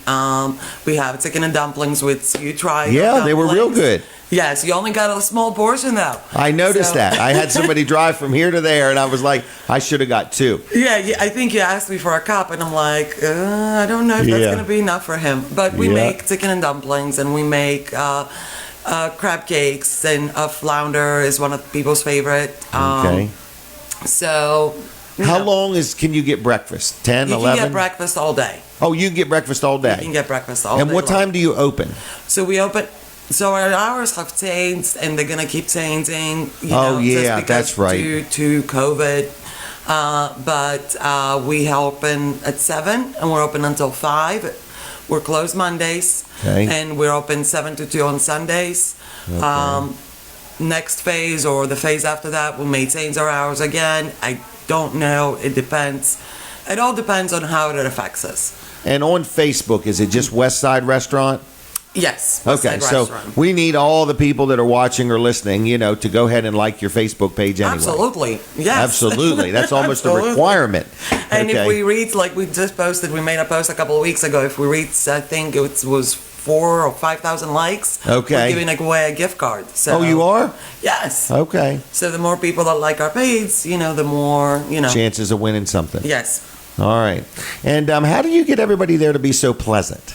We have chicken and dumplings, which you tried.
Yeah, they were real good.
Yes, you only got a small portion though.
I noticed that. I had somebody drive from here to there, and I was like, I should have got two.
Yeah, I think you asked me for a cup, and I'm like, I don't know if that's going to be enough for him. But we make chicken and dumplings, and we make crab cakes, and flounder is one of people's favorite.
Okay.
So...
How long can you get breakfast? 10, 11?
You can get breakfast all day.
Oh, you can get breakfast all day?
You can get breakfast all day.
And what time do you open?
So we open... So our hours have changed, and they're gonna keep changing. You know,
yeah,
just
that's right.
Due to COVID, but we open at 7, and we're open until 5. We're closed Mondays, and we're open 7 to 2 on Sundays. Okay. Next phase or the phase after that, we may change our hours again. I don't know. It depends. It all depends on how it affects us.
And on Facebook, is it just Westside Restaurant?
Yes.
Okay, so we need all the people that are watching or listening, you know, to go ahead and like your Facebook page anyway.
Absolutely. Yes.
Absolutely. That's almost a requirement.
And if we reach, like we just posted, we made a post a couple of weeks ago. If we reach, I think it was 4,000 or 5,000 likes.
Okay.
We're giving away a gift card. So,
oh, you are?
Yes.
Okay.
So the more people that like our page, you know, the more, you know.
Chances of winning something.
Yes.
All right. And how do you get everybody there to be so pleasant?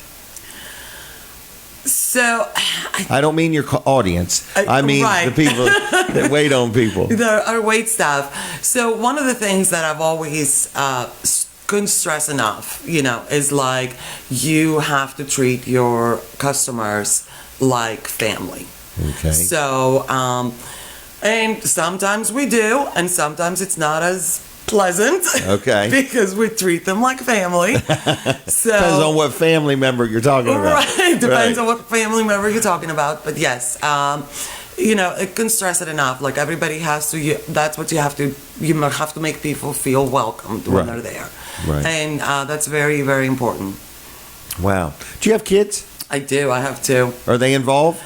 So,
I don't mean your audience. I mean the people that wait on people.
Our wait staff. So one of the things that I've always couldn't stress enough, you know, is like you have to treat your customers like family.
Okay.
So, and sometimes we do, and sometimes it's not as pleasant.
Okay.
Because we treat them like family. So
depends on what family member you're talking about.
Right. Depends on what family member you're talking about. But yes, you know, it can stress it enough. Like everybody has to. That's what you have to. You have to make people feel welcomed when they're there.
Right.
And that's very, very important.
Wow. Do you have kids?
I do. I have 2.
Are they involved?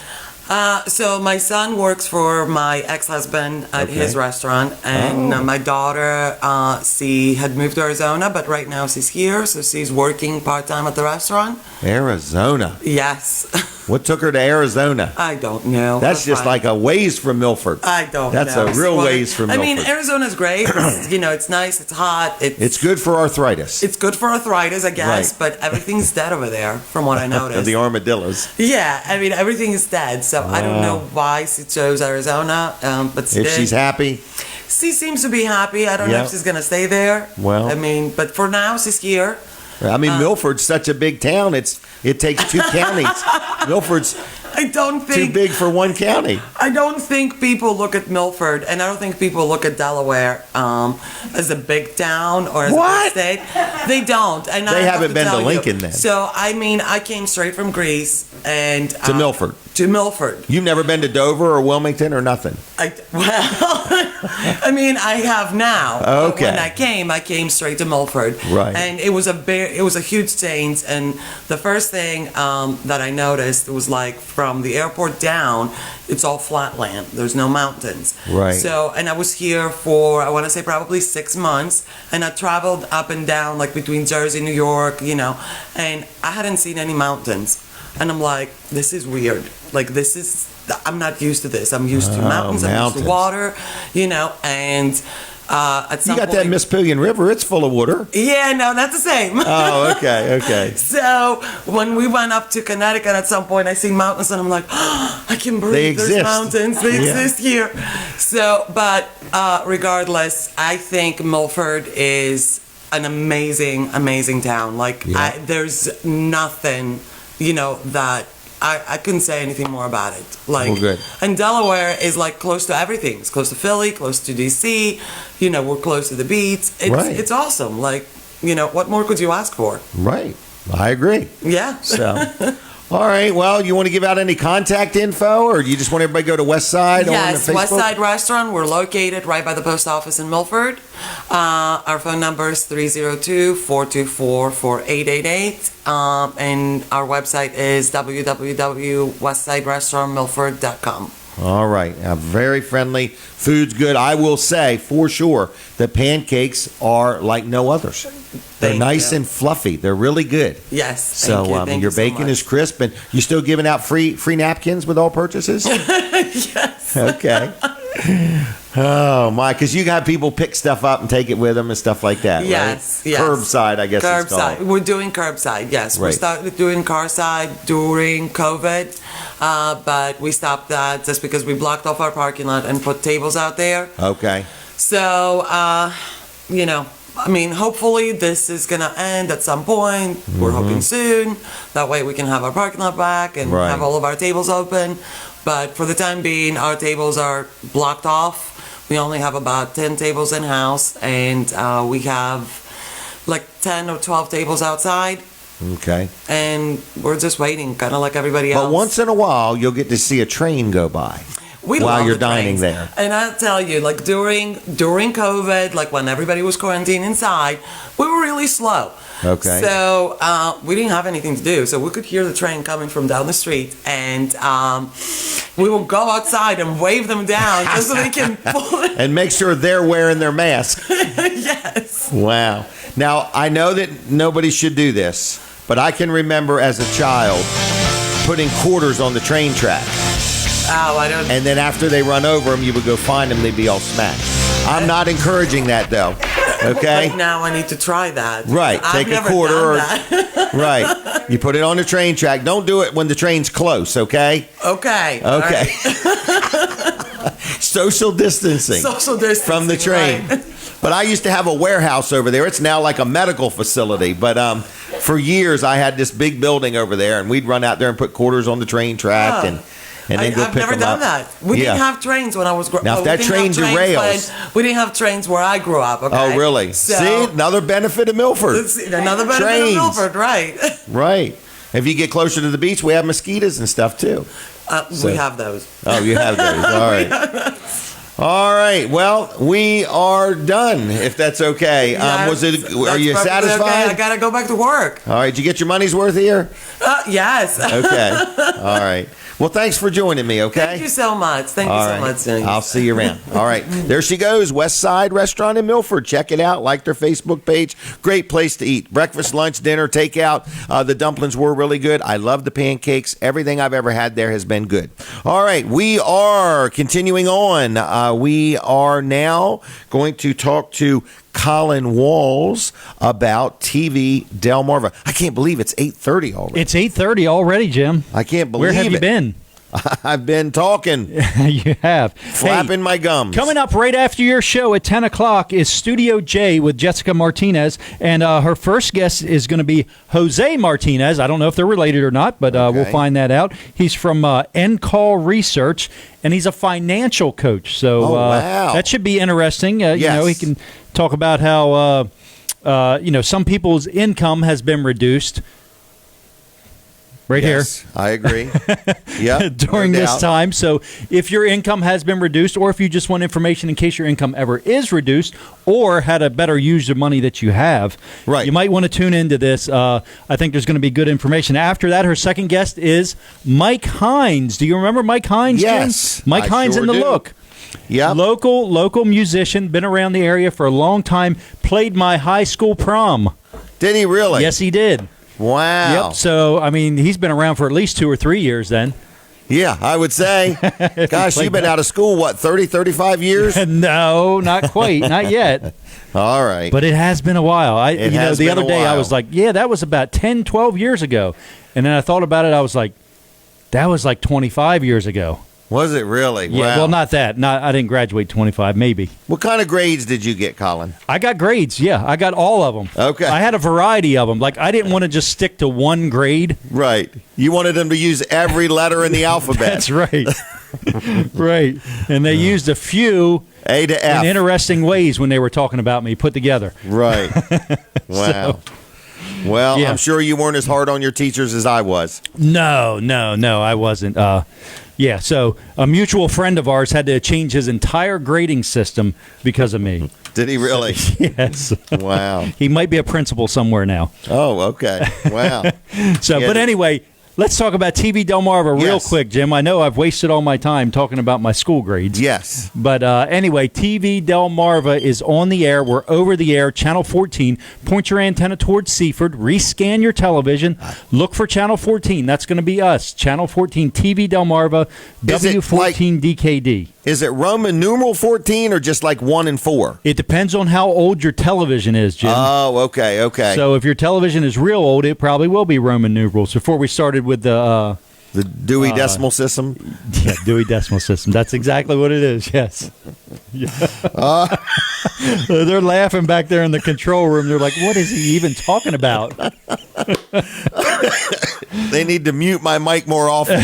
So my son works for my ex-husband at his restaurant, and my daughter, she had moved to Arizona, but right now she's here, so she's working part-time at the restaurant.
Arizona?
Yes.
What took her to Arizona?
I don't know.
That's just like a ways from Milford.
I don't know.
That's a real ways from Milford.
I mean, Arizona's great. You know, it's nice, it's hot.
It's good for arthritis.
It's good for arthritis, I guess, but everything's dead over there, from what I noticed.
The armadillos.
Yeah, I mean, everything is dead, so I don't know why she chose Arizona, but she did.
She's happy?
She seems to be happy. I don't know if she's going to stay there.
Well,
I mean, but for now, she's here.
I mean, Milford's such a big town. It takes 2 counties. Milford's too big for 1 county.
I don't think people look at Milford, and I don't think people look at Delaware as a big town or as a big state. They don't. And
they haven't been to Lincoln then.
So, I mean, I came straight from Greece and
to Milford.
To Milford.
You've never been to Dover or Wilmington or nothing?
I mean, I have now.
Okay.
When I came straight to Milford.
Right.
And it was a huge change. And the first thing that I noticed was like from the airport down, it's all flat land. There's no mountains.
Right.
So, and I was here for, I want to say probably 6 months. And I traveled up and down, like between Jersey, New York, you know, and I hadn't seen any mountains. And I'm like, this is weird. Like, this is I'm not used to this. I'm used to mountains. I'm used to water, and at some
you got
point,
that Mississippi River. It's full of water.
Yeah, no, not the same.
Oh, okay.
So when we went up to Connecticut at some point, I see mountains and I'm like, I can breathe.
They exist.
There's mountains. They exist here. So, but regardless, I think Milford is an amazing, amazing town. Like, there's nothing, that I couldn't say anything more about it. Like,
good.
And Delaware is like close to everything. It's close to Philly, close to DC. We're close to the beach. It's awesome. Like, what more could you ask for?
Right. I agree.
Yeah.
So. All right. Well, you want to give out any contact info, or do you just want everybody to go to Westside on the Facebook?
Westside Restaurant. We're located right by the post office in Milford. Our phone number is 302-424-4888. And our website is www.westsiderestaurantmilford.com.
All right. Very friendly. Food's good. I will say, for sure, the pancakes are like no others. They're nice and fluffy. They're really good.
Yes.
So
Thank
your
you so
bacon
much.
is crisp, and you still giving out free napkins with all purchases?
Yes.
Okay. Oh my! Because you got people pick stuff up and take it with them and stuff like that.
Yes.
Right?
Yes.
Curbside, I guess. It's
Curbside.
called.
We're doing curbside. Yes.
Right.
We started doing curbside during COVID, but we stopped that just because we blocked off our parking lot and put tables out there.
Okay.
So, hopefully this is going to end at some point. We're hoping soon. That way we can have our parking lot back and have all of our tables open. But for the time being, our tables are blocked off. We only have about 10 tables in-house, and we have like 10 or 12 tables outside.
Okay.
And we're just waiting, kind of like everybody else.
But once in a while, you'll get to see a train go by.
While
love you're
the
dining
trains.
there.
And I'll tell you, like during COVID, like when everybody was quarantined inside, we were really slow.
Okay.
So we didn't have anything to do, so we could hear the train coming from down the street, and we will go outside and wave them down just so they can pull it.
And make sure they're wearing their mask.
Yes.
Wow. Now, I know that nobody should do this, but I can remember as a child putting quarters on the train track.
Oh, I don't.
And then after they run over them, you would go find them, they'd be all smashed. I'm not encouraging that, though. Okay?
But now I need to try that.
Right.
I've
Take
never
a quarter.
done that.
Right. You put it on the train track. Don't do it when the train's close, okay?
Okay.
Okay. Social distancing.
Social distancing.
From the train.
Right.
But I used to have a warehouse over there. It's now like a medical facility. But for years, I had this big building over there, and we'd run out there and put quarters on the train track and then go
I've
pick
never
them up.
done that. We didn't have trains when I was growing up.
Now, if that train derails.
We didn't have trains where I grew up, okay?
Oh, really?
So,
see? Another benefit of Milford.
Another benefit
Trains.
of Milford, right.
Right. If you get closer to the beach, we have mosquitoes and stuff, too.
We have those.
Oh, you have those. All right. All right. Well, we are done, if that's okay.
Yeah,
Are you satisfied?
Okay. I got to go back to work.
All right. Did you get your money's worth here?
Yes.
Okay. All right. Well, thanks for joining me, okay?
Thank you so much. Thank you so much, Denise.
I'll see you around. All right. There she goes, Westside Restaurant in Milford. Check it out. Like their Facebook page. Great place to eat. Breakfast, lunch, dinner, takeout. The dumplings were really good. I love the pancakes. Everything I've ever had there has been good. All right. We are continuing on. We are now going to talk to Colin Walls about TV Delmarva. I can't believe it's 8:30 already.
It's 8:30 already, Jim.
I can't believe it.
Where have you been?
I've been talking.
You have.
Flapping my gums.
Coming up right after your show at 10 o'clock is Studio J with Jessica Martinez, and her first guest is going to be Jose Martinez. I don't know if they're related or not, but we'll find that out. He's from NCall Research, and he's a financial coach. So
wow.
That should be interesting.
Yes.
You know, he can talk about how some people's income has been reduced.
Yes, I agree. Yeah,
during this time. So if your income has been reduced, or if you just want information in case your income ever is reduced, or had a better use of money that you have, you might want to tune into this. I think there's going to be good information. After that, her second guest is Mike Hines. Do you remember Mike Hines?
Yes,
Jim? Mike Hines
sure
in the
do.
Look.
Yeah,
local musician, been around the area for a long time. Played my high school prom.
Did he really?
Yes, he did.
Wow.
Yep. So, I mean, he's been around for at least 2 or 3 years then.
Yeah, I would say. Gosh, you've been out of school, what, 30, 35 years?
No, not quite. Not yet.
All right.
But it has been a while. The other day I was like, yeah, that was about 10, 12 years ago. And then I thought about it. I was like, that was like 25 years ago.
Was it really?
Yeah,
wow.
well, not that. I didn't graduate 25, maybe.
What kind of grades did you get, Colin?
I got grades, yeah. I got all of them.
Okay.
I had a variety of them. Like, I didn't want to just stick to one grade.
Right. You wanted them to use every letter in the alphabet.
That's right. Right. And they used a few
A to F
in interesting ways when they were talking about me put together.
Right. Wow. Well, yeah. I'm sure you weren't as hard on your teachers as I was.
No, I wasn't. Yeah, so a mutual friend of ours had to change his entire grading system because of me.
Did he really?
Yes.
Wow.
He might be a principal somewhere now.
Oh, okay. Wow.
But anyway, let's talk about TV Delmarva real quick, Jim. I know I've wasted all my time talking about my school grades.
Yes.
But anyway, TV Delmarva is on the air. We're over the air, Channel 14. Point your antenna towards Seaford. Rescan your television. Look for Channel 14. That's going to be us. Channel 14, TV Delmarva, W14 DKD.
Is it Roman numeral 14 or just like 1 and 4?
It depends on how old your television is, Jim.
Oh, okay.
So if your television is real old, it probably will be Roman numerals. Before we started with the
Dewey Decimal System?
Yeah, Dewey Decimal System. That's exactly what it is, yes. Yeah. They're laughing back there in the control room. They're like, what is he even talking about?
They need to mute my mic more often.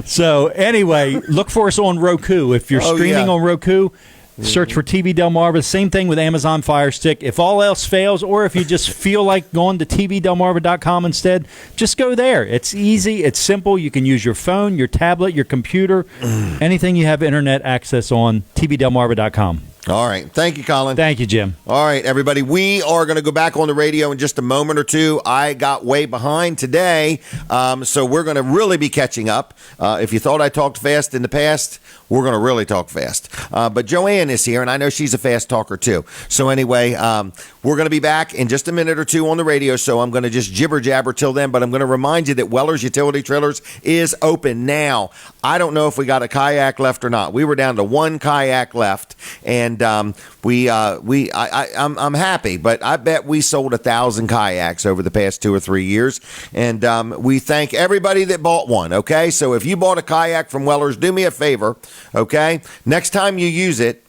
So anyway, look for us on Roku. If you're streaming on Roku, search for TV Delmarva. Same thing with Amazon Fire Stick. If all else fails, or if you just feel like going to tvdelmarva.com instead, just go there. It's easy. It's simple. You can use your phone, your tablet, your computer, anything you have internet access on, tvdelmarva.com.
All right. Thank you, Colin.
Thank you, Jim.
All right, everybody. We are going to go back on the radio in just a moment or two. I got way behind today, so we're going to really be catching up. If you thought I talked fast in the past, we're going to really talk fast. But Joanne is here, and I know she's a fast talker, too. So anyway, we're going to be back in just a minute or two on the radio, so I'm going to just jibber-jabber till then, but I'm going to remind you that Weller's Utility Trailers is open now. I don't know if we got a kayak left or not. We were down to one kayak left, and I'm happy, but I bet we sold 1,000 kayaks over the past 2 or 3 years, and we thank everybody that bought one, okay? So if you bought a kayak from Weller's, do me a favor, okay? Next time you use it,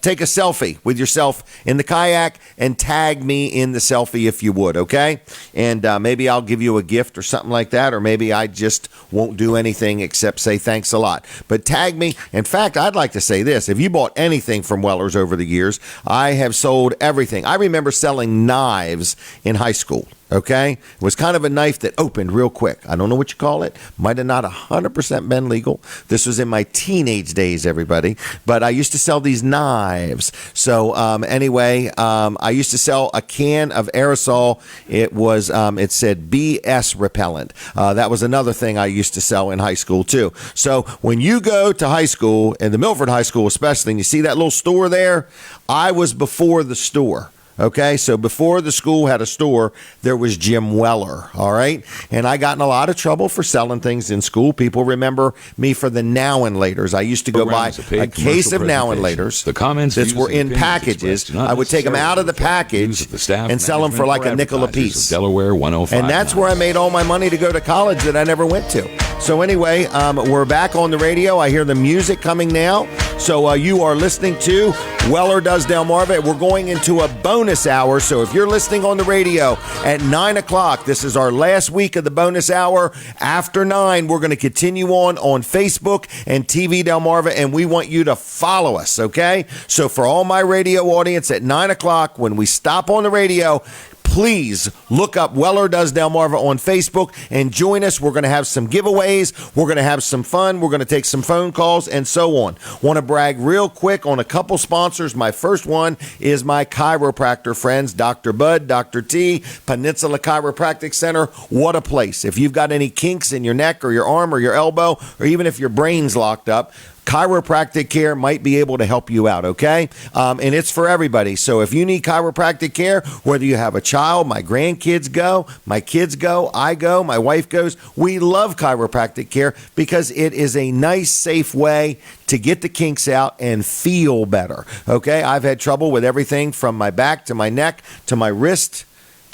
take a selfie with yourself in the kayak and tag me in the selfie if you would, okay? And maybe I'll give you a gift or something like that, or maybe I just won't do anything except say thanks a lot. But tag me. In fact, I'd like to say this. If you bought anything from Weller's over the years, I have sold everything. I remember selling knives in high school. Okay? It was kind of a knife that opened real quick. I don't know what you call it. Might have not 100% been legal. This was in my teenage days, everybody. But I used to sell these knives. So anyway, I used to sell a can of aerosol. It was, it said BS repellent. That was another thing I used to sell in high school, too. So when you go to high school, in the Milford High School especially, and you see that little store there, I was before the store. Okay, so before the school had a store, there was Jim Weller, all right? And I got in a lot of trouble for selling things in school. People remember me for the Now and Laters. I used to go buy a case of Now and Laters that were in packages. I would take them out of the package and sell them for like a nickel a piece.
Delaware 105.
And that's where I made all my money to go to college that I never went to. So anyway, we're back on the radio. I hear the music coming now. So you are listening to Weller Does Delmarva. We're going into a bonus hour. So if you're listening on the radio at 9 o'clock, this is our last week of the bonus hour. After 9, we're going to continue on Facebook and TV Delmarva, and we want you to follow us, okay? So for all my radio audience at 9 o'clock, when we stop on the radio, please look up Weller Does Delmarva on Facebook and join us. We're going to have some giveaways. We're going to have some fun. We're going to take some phone calls and so on. Want to brag real quick on a couple sponsors. My first one is my chiropractor friends, Dr. Bud, Dr. T, Peninsula Chiropractic Center. What a place. If you've got any kinks in your neck or your arm or your elbow, or even if your brain's locked up, chiropractic care might be able to help you out, okay? And it's for everybody. So if you need chiropractic care, whether you have a child, my grandkids go, my kids go, I go, my wife goes, we love chiropractic care because it is a nice, safe way to get the kinks out and feel better, okay? I've had trouble with everything from my back to my neck to my wrist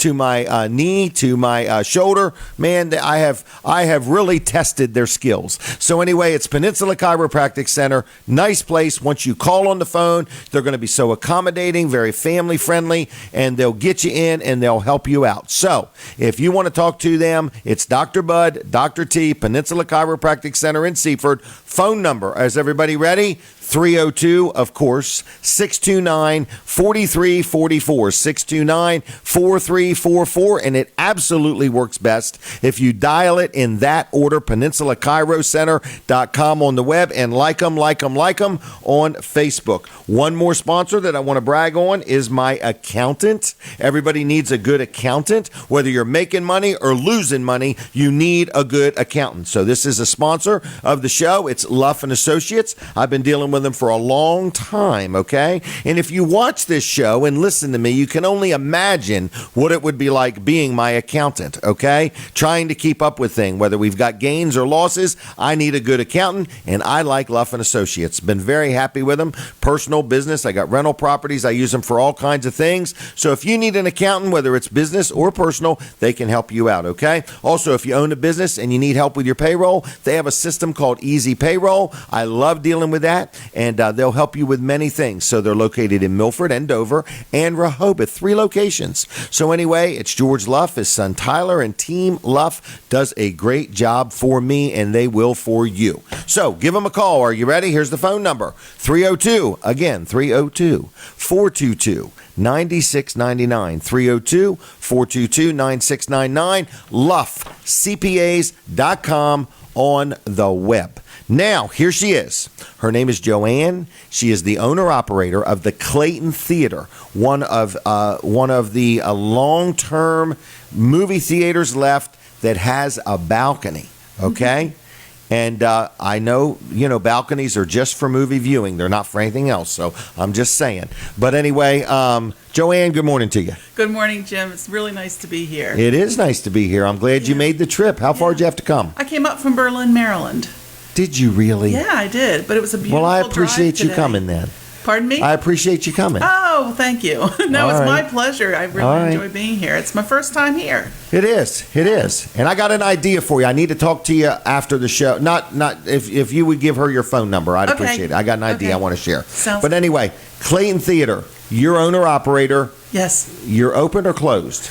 to my knee, to my shoulder. Man, I have really tested their skills. So anyway, it's Peninsula Chiropractic Center. Nice place. Once you call on the phone, they're going to be so accommodating, very family friendly, and they'll get you in and they'll help you out. So if you want to talk to them, it's Dr. Bud, Dr. T, Peninsula Chiropractic Center in Seaford. Phone number, is everybody ready? 302, of course, 629-4344, 629-4344, and it absolutely works best if you dial it in that order, PeninsulaChiroCenter.com on the web, and like them on Facebook. One more sponsor that I want to brag on is my accountant. Everybody needs a good accountant. Whether you're making money or losing money, you need a good accountant. So this is a sponsor of the show. It's Luff & Associates. I've been dealing with them for a long time, okay? And if you watch this show and listen to me, you can only imagine what it would be like being my accountant, okay? Trying to keep up with things, whether we've got gains or losses, I need a good accountant, and I like Luff & Associates. Been very happy with them. Personal, business, I got rental properties. I use them for all kinds of things. So if you need an accountant, whether it's business or personal, they can help you out, okay? Also, if you own a business and you need help with your payroll, they have a system called Easy Payroll. I love dealing with that, and they'll help you with many things. So they're located in Milford and Dover and Rehoboth, 3 locations. So anyway, it's George Luff, his son Tyler, and Team Luff does a great job for me, and they will for you. So give them a call. Are you ready? Here's the phone number, 302, again, 302-422-9699, 302-422-9699, LuffCPAs.com on the web. Now, here she is. Her name is Joanne. She is the owner-operator of the Clayton Theater, one of the long-term movie theaters left that has a balcony, okay? And I know, balconies are just for movie viewing. They're not for anything else, so I'm just saying. But anyway, Joanne, good morning to you.
Good morning, Jim. It's really nice to be here.
It is nice to be here. I'm glad you made the trip. How far did you have to come?
I came up from Berlin, Maryland.
Did you really?
Yeah, I did, but it was a beautiful
Well, I appreciate
drive
you coming then.
Pardon me?
I appreciate you coming.
Oh, thank you. No, it's my pleasure. I really enjoy being here. It's my first time here.
It is. It is. And I got an idea for you. I need to talk to you after the show. Not if you would give her your phone number, I'd appreciate it. I got an idea I want to share. But anyway, Clayton Theater, you're owner-operator.
Yes.
You're open or closed?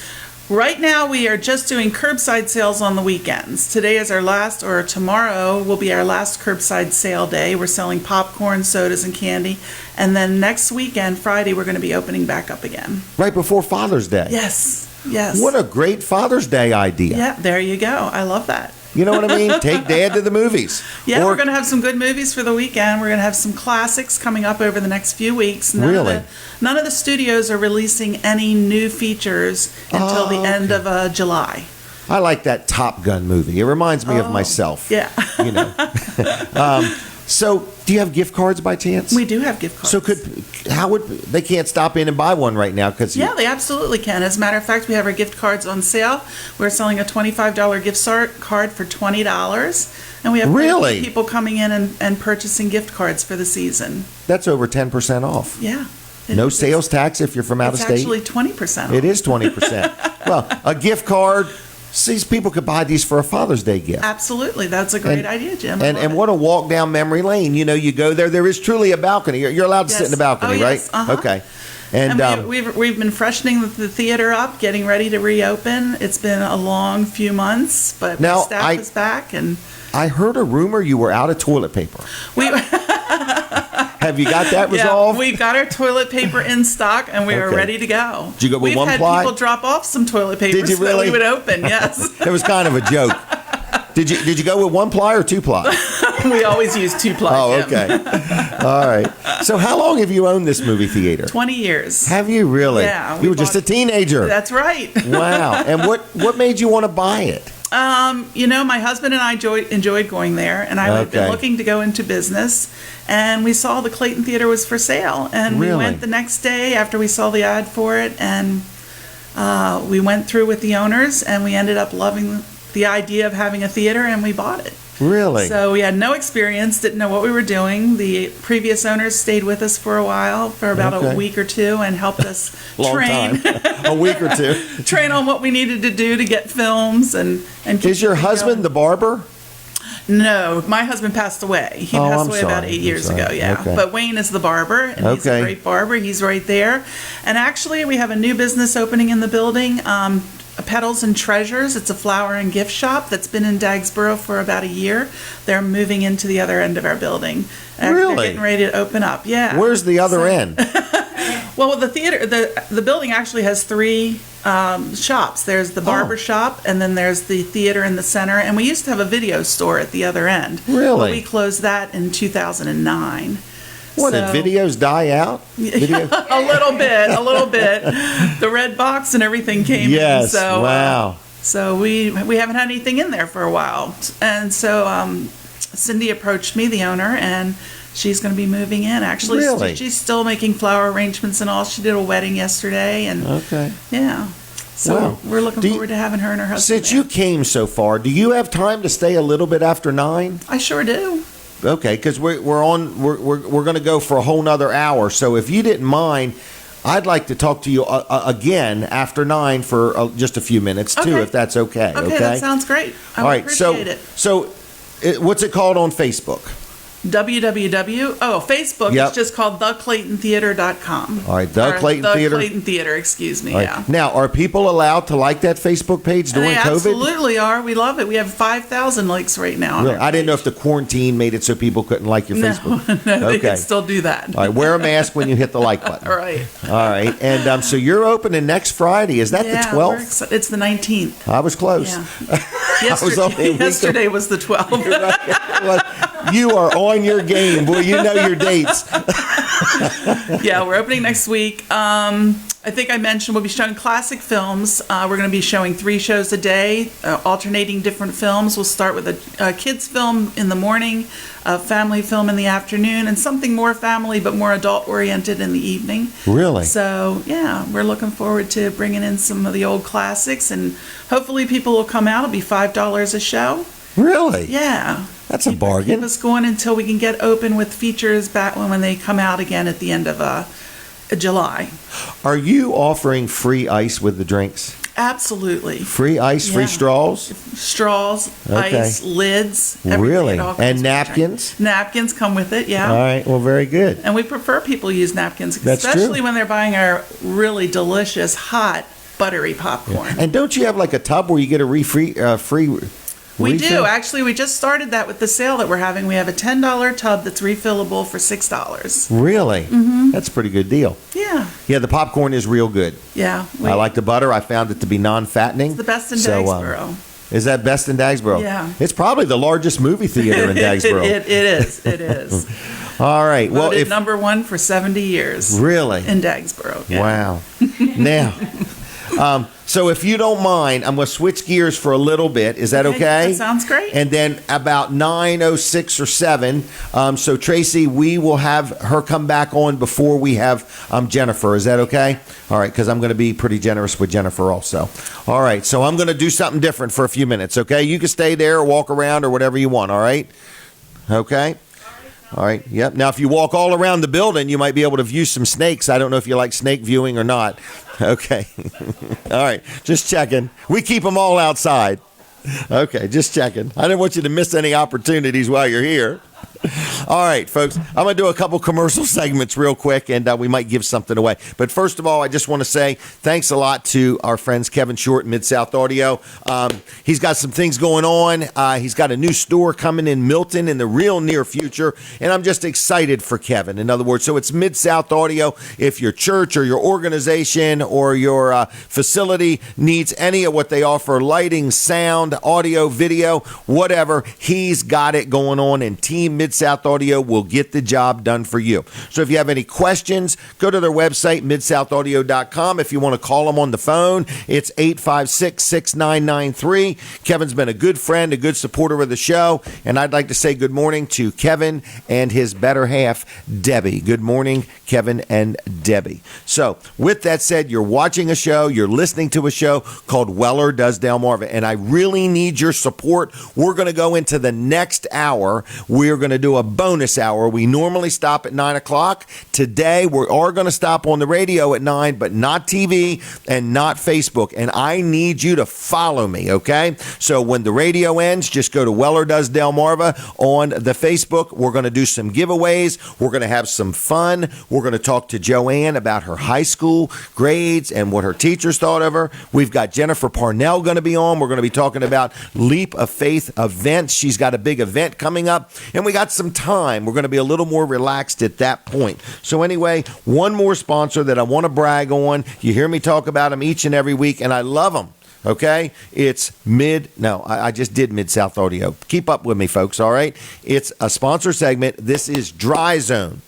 Right now, we are just doing curbside sales on the weekends. Today is our last, or tomorrow will be our last curbside sale day. We're selling popcorn, sodas, and candy. And then next weekend, Friday, we're going to be opening back up again.
Right before Father's Day.
Yes, yes.
What a great Father's Day idea.
Yeah, there you go. I love that.
You know what I mean? Take Dad to the movies.
Yeah, we're going to have some good movies for the weekend. We're going to have some classics coming up over the next few weeks. None of the studios are releasing any new features until the end of July.
I like that Top Gun movie. It reminds me of myself.
Yeah.
So, do you have gift cards by chance?
We do have gift cards.
So they can't stop in and buy one right now because
they absolutely can. As a matter of fact, we have our gift cards on sale. We're selling a $25 gift card for $20, and we have people coming in and purchasing gift cards for the season.
That's over 10% off.
Yeah.
No sales tax if you're from out of state.
It's actually 20% off.
It is 20%. Well, a gift card. These people could buy these for a Father's Day gift.
Absolutely. That's a great idea, Jim.
And what a walk down memory lane. You go there. There is truly a balcony. You're allowed to sit in the balcony, right?
Uh-huh.
Okay.
And we've been freshening the theater up, getting ready to reopen. It's been a long few months, but now staff is back. And
I heard a rumor you were out of toilet paper. Have you got that resolved?
Yeah, we've got our toilet paper in stock, and we are ready to go.
Did you go with one ply?
We've had people drop off some toilet paper
so that
we would open, yes.
It was kind of a joke. Did you go with one ply or two ply?
We always use two ply.
Oh, okay. All right. So how long have you owned this movie theater?
20 years.
Have you really?
Yeah.
You were just a teenager.
That's right.
Wow. And what made you want to buy it?
My husband and I enjoyed going there, and I had been looking to go into business, and we saw the Clayton Theater was for sale, and we went the next day after we saw the ad for it, and we went through with the owners, and we ended up loving the idea of having a theater, and we bought it.
Really?
So we had no experience, didn't know what we were doing. The previous owners stayed with us for a while, for about a week or two, and helped us train.
A week or two.
Train on what we needed to do to get films and
Is your husband the barber?
No, my husband passed away. He passed away about 8 years ago,
Okay.
But Wayne is the barber, and he's a great barber. He's right there. And actually, we have a new business opening in the building, Petals and Treasures. It's a flower and gift shop that's been in Dagsboro for about a year. They're moving into the other end of our building.
Really?
They're getting ready to open up, yeah.
Where's the other end?
Well, the theater, the building actually has three shops. There's the barber shop, and then there's the theater in the center. And we used to have a video store at the other end.
Really?
But we closed that in 2009.
What, did videos die out?
A little bit. The red box and everything came in.
Yes,
So,
wow.
So we haven't had anything in there for a while. And so Cindy approached me, the owner, and she's going to be moving in. Actually,
Really?
She's still making flower arrangements and all. She did a wedding yesterday. And yeah. So we're looking forward to having her and her husband.
Since you came so far, do you have time to stay a little bit after 9?
I sure do.
Okay, because we're going to go for a whole nother hour. So if you didn't mind, I'd like to talk to you again after 9 for just a few minutes too, if that's okay.
Okay, that sounds great. I would appreciate it.
So what's it called on Facebook?
Facebook is just called theclaytontheater.com.
All right, The Clayton Theater.
The Clayton Theater, excuse me.
Right.
Yeah.
Now, are people allowed to like that Facebook page during
They
COVID?
absolutely are. We love it. We have 5,000 likes right now. on
Really?
our
I didn't know
page.
if the quarantine made it so people couldn't like your Facebook.
No, they
Okay.
can still do that.
All right, wear a mask when you hit the like button.
All right.
All right, and so you're opening next Friday. Is that the 12th?
It's the 19th.
I was close.
Yeah.
I was only a week
Yesterday was the 12th.
Well, you are on your game, boy. You know your dates.
Yeah, we're opening next week. I think I mentioned we'll be showing classic films. We're going to be showing 3 shows a day, alternating different films. We'll start with a kids film in the morning, a family film in the afternoon, and something more family but more adult-oriented in the evening.
Really?
So, yeah, we're looking forward to bringing in some of the old classics, and hopefully people will come out. It'll be $5 a show.
Really?
Yeah.
That's a bargain.
Keep us going until we can get open with features back when they come out again at the end of July.
Are you offering free ice with the drinks?
Absolutely.
Free ice, free straws?
Straws, ice, lids.
Really? And napkins?
Napkins come with it, yeah.
All right, well, very good.
And we prefer people use napkins,
That's
especially
true.
when they're buying our really delicious, hot, buttery popcorn.
And don't you have like a tub where you get a free
We
refill?
do. Actually, we just started that with the sale that we're having. We have a $10 tub that's refillable for $6.
Really?
Mm-hmm.
That's a pretty good deal.
Yeah.
Yeah, the popcorn is real good.
Yeah.
I like the butter. I found it to be non-fattening.
It's the best in Dagsboro.
Is that best in Dagsboro?
Yeah.
It's probably the largest movie theater in Dagsboro.
It is. It is.
All right.
Voted
Well, if
number 1 for 70 years.
Really?
In Dagsboro. Yeah.
Wow. Now, so if you don't mind, I'm going to switch gears for a little bit. Is that okay?
That sounds great.
And then about 9:06 or 7, so Tracy, we will have her come back on before we have Jennifer. Is that okay? All right, because I'm going to be pretty generous with Jennifer also. All right, so I'm going to do something different for a few minutes, okay? You can stay there or walk around or whatever you want, all right? Okay? All right, yep. Now, if you walk all around the building, you might be able to view some snakes. I don't know if you like snake viewing or not. Okay. All right, just checking. We keep them all outside. Okay, just checking. I didn't want you to miss any opportunities while you're here. All right, folks, I'm going to do a couple commercial segments real quick, and we might give something away. But first of all, I just want to say thanks a lot to our friends Kevin Short, Mid-South Audio. He's got some things going on. He's got a new store coming in Milton in the real near future, and I'm just excited for Kevin. In other words, so it's Mid-South Audio. If your church or your organization or your facility needs any of what they offer, lighting, sound, audio, video, whatever, he's got it going on, and Team Mid Mid-South Audio will get the job done for you. So if you have any questions, go to their website, midsouthaudio.com. If you want to call them on the phone, it's 856-6993. Kevin's been a good friend, a good supporter of the show, and I'd like to say good morning to Kevin and his better half, Debbie. Good morning, Kevin and Debbie. So with that said, you're watching a show, you're listening to a show called Weller Does Delmarva, and I really need your support. We're going to go into the next hour. We're going to do a bonus hour. We normally stop at 9 o'clock. Today, we are going to stop on the radio at 9, but not TV and not Facebook, and I need you to follow me, okay? So when the radio ends, just go to Weller Does Delmarva on the Facebook. We're going to do some giveaways. We're going to have some fun. We're going to talk to Joanne about her high school grades and what her teachers thought of her. We've got Jennifer Parnell going to be on. We're going to be talking about Leap of Faith events. She's got a big event coming up, and we got some time. We're going to be a little more relaxed at that point. So anyway, one more sponsor that I want to brag on. You hear me talk about them each and every week, and I love them. Okay, it's I just did Mid-South Audio. Keep up with me, folks, all right? It's a sponsor segment. This is Dry Zone.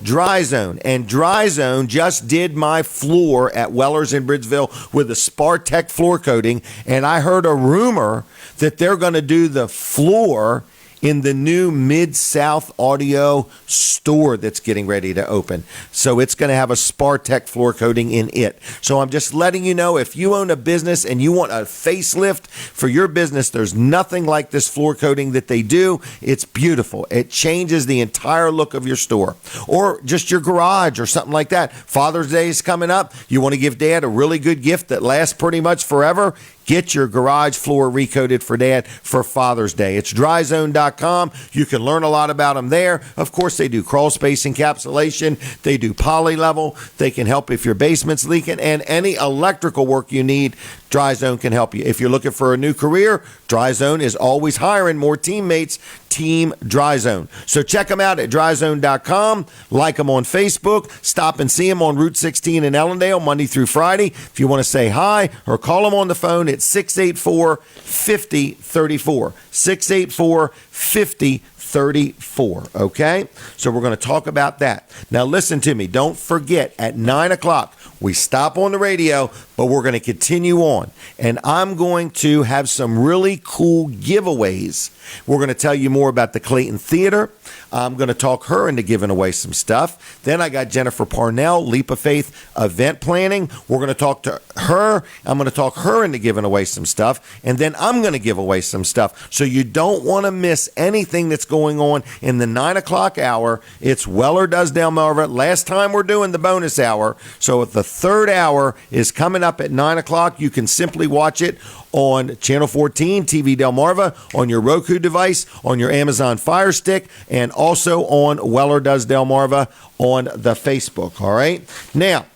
Dry Zone. And Dry Zone just did my floor at Weller's in Bridgeville with a Spartec floor coating, and I heard a rumor that they're going to do the floor in the new Mid-South Audio store that's getting ready to open. So it's going to have a Spartec floor coating in it. So I'm just letting you know, if you own a business and you want a facelift for your business, there's nothing like this floor coating that they do. It's beautiful. It changes the entire look of your store. Or just your garage or something like that. Father's Day is coming up. You want to give Dad a really good gift that lasts pretty much forever? Get your garage floor recoated for Dad for Father's Day. It's dryzone.com. You can learn a lot about them there. Of course, they do crawl space encapsulation. They do poly level. They can help if your basement's leaking, and any electrical work you need, Dry Zone can help you. If you're looking for a new career, Dry Zone is always hiring more teammates. Team Dry Zone. So check them out at dryzone.com. Like them on Facebook. Stop and see them on Route 16 in Ellendale, Monday through Friday. If you want to say hi or call them on the phone at 684-5034. 684-5034. Okay? So we're going to talk about that. Now listen to me. Don't forget, at 9 o'clock, we stop on the radio, but we're going to continue on. And I'm going to have some really cool giveaways. We're going to tell you more about the Clayton Theater. I'm going to talk her into giving away some stuff. Then I got Jennifer Parnell, Leap of Faith event planning. We're going to talk to her. I'm going to talk her into giving away some stuff. And then I'm going to give away some stuff. So you don't want to miss anything that's going on in the 9 o'clock hour. It's Weller Does Delmarva. Last time we're doing the bonus hour. So the third hour is coming up at 9 o'clock. You can simply watch it on Channel 14, TV Delmarva, on your Roku device, on your Amazon Fire Stick, and also on Weller Does Delmarva on the Facebook, all right? Now,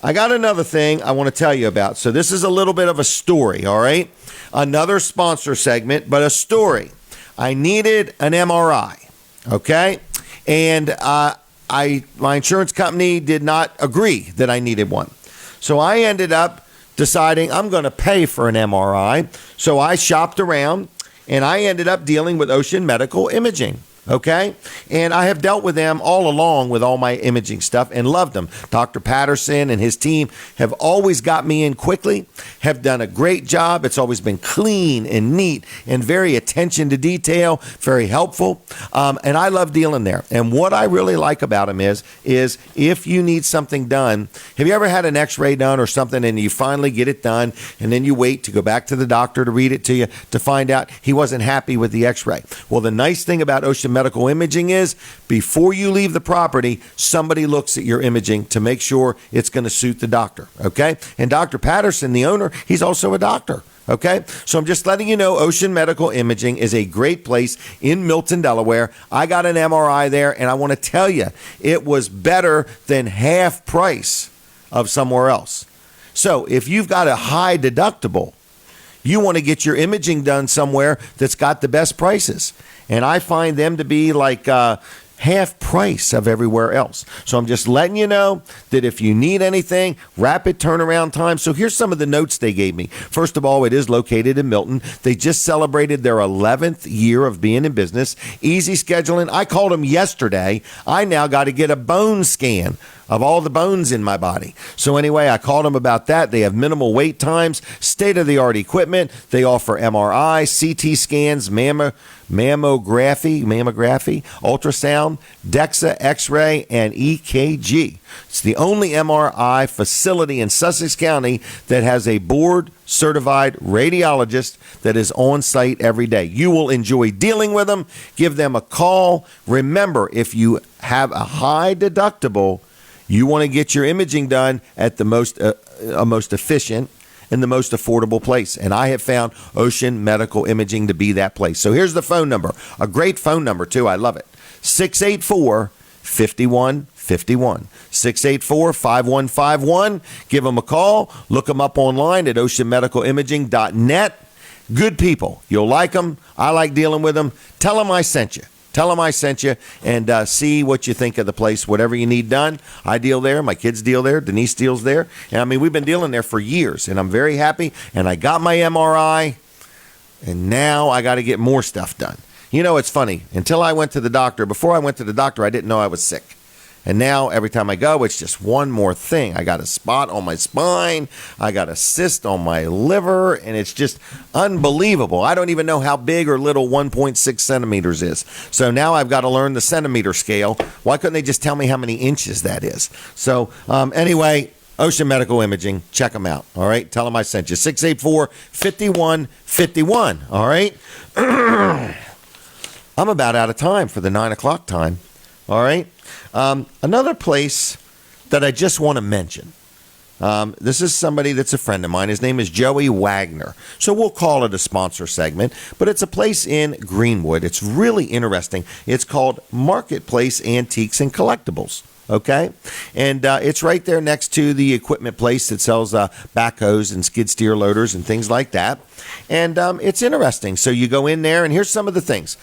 I got another thing I want to tell you about. So this is a little bit of a story, all right? Another sponsor segment, but a story. I needed an MRI, okay? And my insurance company did not agree that I needed one. So I ended up deciding I'm going to pay for an MRI. So I shopped around, and I ended up dealing with Ocean Medical Imaging. Okay? And I have dealt with them all along with all my imaging stuff and loved them. Dr. Patterson and his team have always got me in quickly, have done a great job. It's always been clean and neat and very attention to detail, very helpful. And I love dealing there. And what I really like about them is if you need something done, have you ever had an x-ray done or something and you finally get it done and then you wait to go back to the doctor to read it to you to find out he wasn't happy with the x-ray? Well, the nice thing about Ocean Medical Imaging is before you leave the property, somebody looks at your imaging to make sure it's going to suit the doctor, okay? And Dr. Patterson, the owner, he's also a doctor, okay? So I'm just letting you know Ocean Medical Imaging is a great place in Milton, Delaware. I got an MRI there, and I want to tell you, it was better than half price of somewhere else. So if you've got a high deductible, you want to get your imaging done somewhere that's got the best prices. And I find them to be like half price of everywhere else. So I'm just letting you know that if you need anything, rapid turnaround time. So here's some of the notes they gave me. First of all, it is located in Milton. They just celebrated their 11th year of being in business. Easy scheduling. I called them yesterday. I now got to get a bone scan of all the bones in my body. So anyway, I called them about that. They have minimal wait times, state-of-the-art equipment. They offer MRI, CT scans, mammography, ultrasound, DEXA, X-ray, and EKG. It's the only MRI facility in Sussex County that has a board-certified radiologist that is on site every day. You will enjoy dealing with them. Give them a call. Remember, if you have a high deductible, you want to get your imaging done at the most efficient and the most affordable place. And I have found Ocean Medical Imaging to be that place. So here's the phone number. A great phone number, too. I love it. 684-5151. 684-5151. Give them a call. Look them up online at oceanmedicalimaging.net. Good people. You'll like them. I like dealing with them. Tell them I sent you. Tell them I sent you, and see what you think of the place. Whatever you need done, I deal there. My kids deal there. Denise deals there. And I mean, we've been dealing there for years, and I'm very happy. And I got my MRI, and now I got to get more stuff done. You know, it's funny. Until I went to the doctor, before I went to the doctor, I didn't know I was sick. And now every time I go, it's just one more thing. I got a spot on my spine. I got a cyst on my liver. And it's just unbelievable. I don't even know how big or little 1.6 centimeters is. So now I've got to learn the centimeter scale. Why couldn't they just tell me how many inches that is? So anyway, Ocean Medical Imaging, check them out. All right. Tell them I sent you. 684-5151. All right. I'm about out of time for the 9 o'clock time. All right. Another place that I just want to mention. This is somebody that's a friend of mine. His name is Joey Wagner. So we'll call it a sponsor segment, but it's a place in Greenwood. It's really interesting. It's called Marketplace Antiques and Collectibles. Okay. And it's right there next to the equipment place that sells backhoes and skid steer loaders and things like that. And it's interesting. So you go in there, and here's some of the things.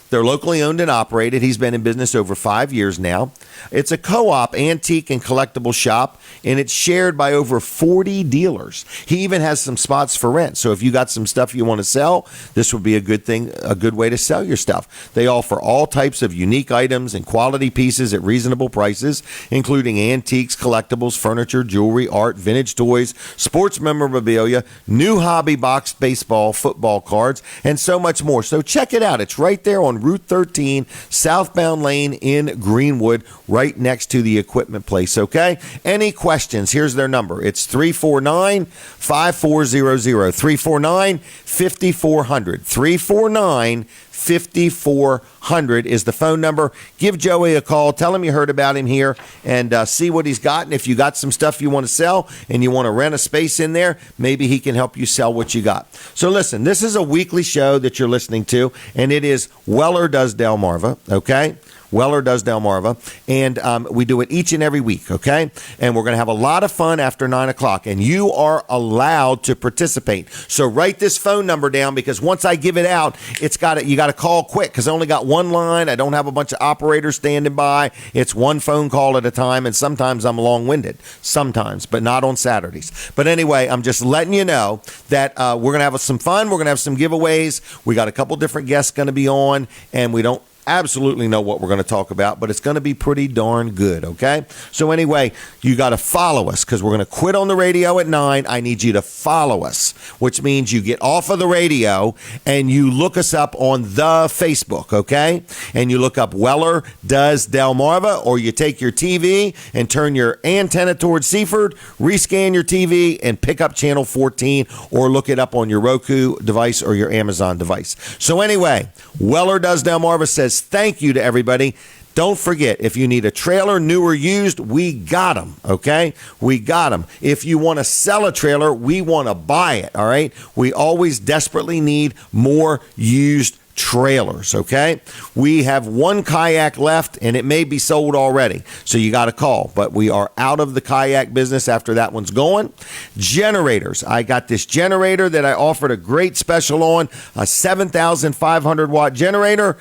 They're locally owned and operated. He's been in business over 5 years now. It's a co-op antique and collectible shop, and it's shared by over 40 dealers. He even has some spots for rent. So if you got some stuff you want to sell, this would be a good thing, a good way to sell your stuff. They offer all types of unique items and quality pieces at reasonable prices, including antiques, collectibles, furniture, jewelry, art, vintage toys, sports memorabilia, new hobby boxed baseball, football cards, and so much more. So check it out. It's right there on Route 13, southbound lane in Greenwood, right next to the equipment place, okay? Any questions? Here's their number. It's 349-5400, 349-5400, 349-5400 is the phone number. Give Joey a call. Tell him you heard about him here, and see what he's got. And if you got some stuff you want to sell and you want to rent a space in there, maybe he can help you sell what you got. So listen, this is a weekly show that you're listening to, and it is Weller Does Delmarva, okay? Weller Does Delmarva, and we do it each and every week, okay? And we're going to have a lot of fun after 9 o'clock, and you are allowed to participate. So write this phone number down, because once I give it out, you got to call quick, because I only got one line. I don't have a bunch of operators standing by. It's one phone call at a time, and sometimes I'm long-winded, sometimes, but not on Saturdays. But anyway, I'm just letting you know that we're going to have some fun. We're going to have some giveaways. We got a couple different guests going to be on, and we don't absolutely know what we're going to talk about, but it's going to be pretty darn good, okay? So anyway, you got to follow us, because we're going to quit on the radio at 9. I need you to follow us, which means you get off of the radio and you look us up on the Facebook, okay? And you look up Weller Does Delmarva, or you take your TV and turn your antenna towards Seaford, rescan your TV, and pick up channel 14, or look it up on your Roku device or your Amazon device. So anyway, Weller Does Delmarva says thank you to everybody. Don't forget, if you need a trailer, new or used, we got them, okay? We got them. If you want to sell a trailer, we want to buy it, all right? We always desperately need more used trailers, okay? We have one kayak left, and it may be sold already, so you got to call. But we are out of the kayak business after that one's going. Generators. I got this generator that I offered a great special on, a 7,500 watt generator.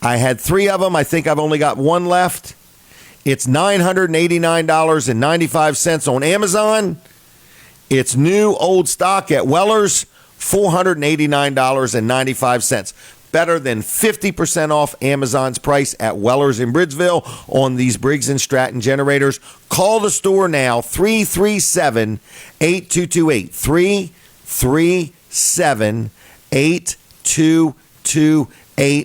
I had 3 of them. I think I've only got 1 left. It's $989.95 on Amazon. It's new old stock at Weller's, $489.95. Better than 50% off Amazon's price at Weller's in Bridgeville on these Briggs & Stratton generators. Call the store now, 337-8228. 337-8228.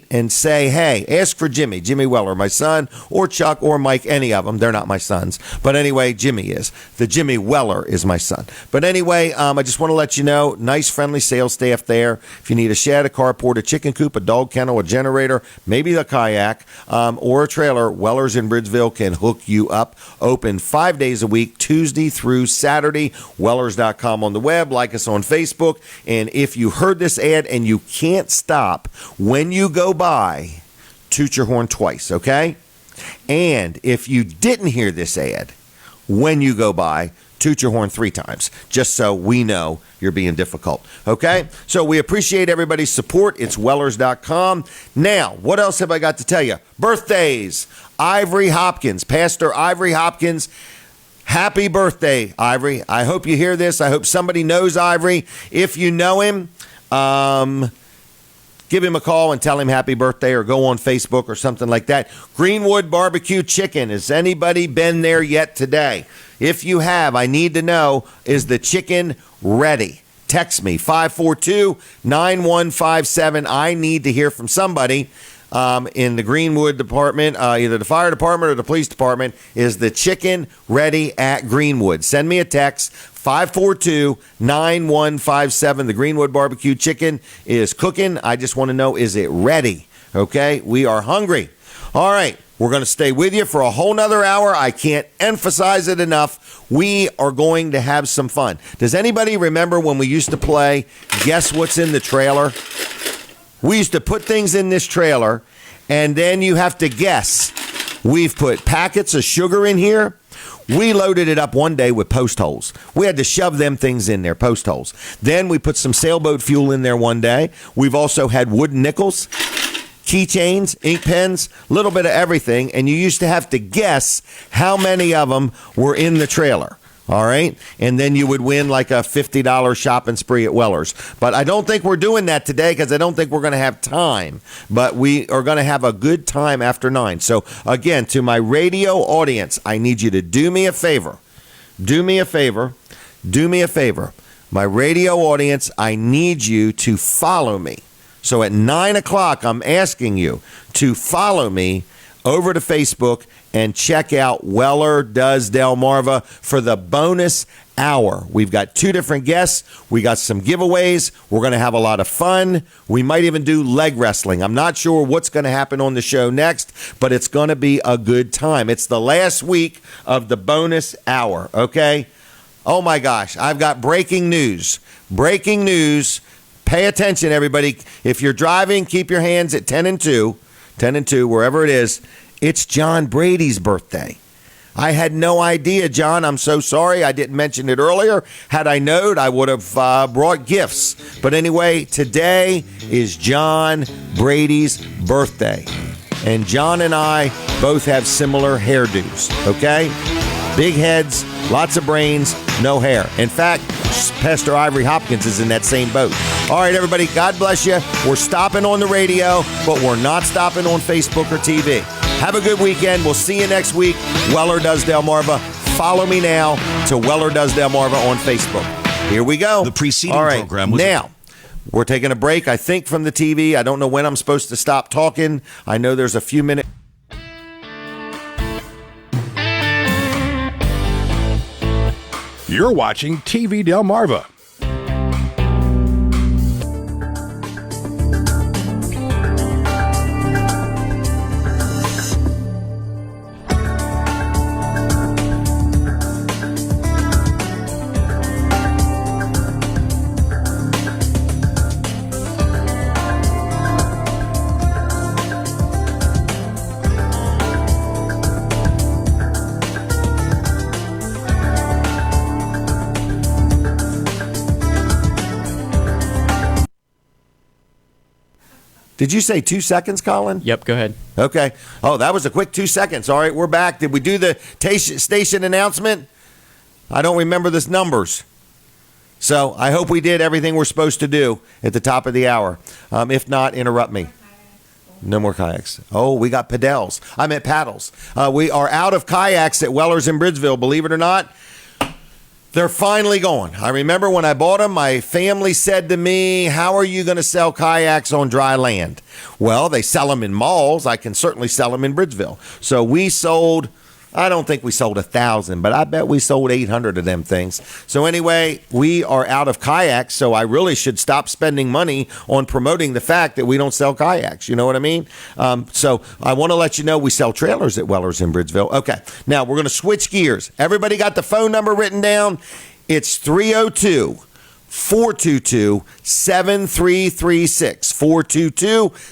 And say, hey, ask for Jimmy Weller, my son, or Chuck or Mike, any of them. They're not my sons. But anyway, Jimmy is. The Jimmy Weller is my son. But anyway, I just want to let you know, nice, friendly sales staff there. If you need a shed, a carport, a chicken coop, a dog kennel, a generator, maybe a kayak, or a trailer, Weller's in Bridgeville can hook you up. Open 5 days a week, Tuesday through Saturday. Wellers.com on the web. Like us on Facebook. And if you heard this ad and you can't stop, when you go by, toot your horn twice, okay? And if you didn't hear this ad, when you go by, toot your horn 3 times, just so we know you're being difficult, okay? So we appreciate everybody's support. It's Wellers.com. Now, what else have I got to tell you? Birthdays. Ivory Hopkins, Pastor Ivory Hopkins. Happy birthday, Ivory. I hope you hear this. I hope somebody knows Ivory. If you know him, give him a call and tell him happy birthday, or go on Facebook or something like that. Greenwood Barbecue Chicken. Has anybody been there yet today? If you have, I need to know, is the chicken ready? Text me, 542-9157. I need to hear from somebody in the Greenwood department, either the fire department or the police department. Is the chicken ready at Greenwood? Send me a text, 542-9157. The Greenwood Barbecue Chicken is cooking. I just want to know, is it ready? Okay, we are hungry. All right, we're going to stay with you for a whole nother hour. I can't emphasize it enough. We are going to have some fun. Does anybody remember when we used to play Guess What's in the Trailer? We used to put things in this trailer, and then you have to guess. We've put packets of sugar in here. We loaded it up one day with post holes. We had to shove them things in there, post holes. Then we put some sailboat fuel in there one day. We've also had wooden nickels, keychains, ink pens, a little bit of everything. And you used to have to guess how many of them were in the trailer. All right. And then you would win like a $50 shopping spree at Weller's. But I don't think we're doing that today, because I don't think we're going to have time. But we are going to have a good time after 9. So, again, to my radio audience, I need you to do me a favor. Do me a favor. Do me a favor. My radio audience, I need you to follow me. So at 9 o'clock, I'm asking you to follow me over to Facebook and check out Weller Does Delmarva for the bonus hour. We've got 2 different guests. We got some giveaways. We're going to have a lot of fun. We might even do leg wrestling. I'm not sure what's going to happen on the show next, but it's going to be a good time. It's the last week of the bonus hour, okay? Oh, my gosh. I've got breaking news. Breaking news. Pay attention, everybody. If you're driving, keep your hands at 10 and 2. 10 and 2, wherever it is. It's John Brady's birthday. I had no idea, John. I'm so sorry I didn't mention it earlier. Had I known, I would have brought gifts. But anyway, today is John Brady's birthday. And John and I both have similar hairdos, okay? Big heads, lots of brains, no hair. In fact, Pastor Ivory Hopkins is in that same boat. All right, everybody, God bless you. We're stopping on the radio, but we're not stopping on Facebook or TV. Have a good weekend. We'll see you next week. Weller Does Delmarva. Follow me now to Weller Does Delmarva on Facebook. Here we go.
The preceding
All right,
program was...
Now, we're taking a break, I think, from the TV. I don't know when I'm supposed to stop talking. I know there's a few minutes.
You're watching TV Delmarva.
Did you say 2 seconds, Colin?
Yep, go ahead.
Okay. Oh, that was a quick 2 seconds. All right, we're back. Did we do the station announcement? I don't remember the numbers. So I hope we did everything we're supposed to do at the top of the hour. If not, interrupt me. No more kayaks. Oh, we got paddles. I meant paddles. We are out of kayaks at Weller's in Bridgeville, believe it or not. They're finally gone. I remember when I bought them, my family said to me, how are you going to sell kayaks on dry land? Well, they sell them in malls. I can certainly sell them in Bridgeville. So we sold, I don't think we sold 1,000, but I bet we sold 800 of them things. So anyway, we are out of kayaks, so I really should stop spending money on promoting the fact that we don't sell kayaks. You know what I mean? So I want to let you know we sell trailers at Weller's in Bridgeville. Okay, now we're going to switch gears. Everybody got the phone number written down? It's 302-422-7336.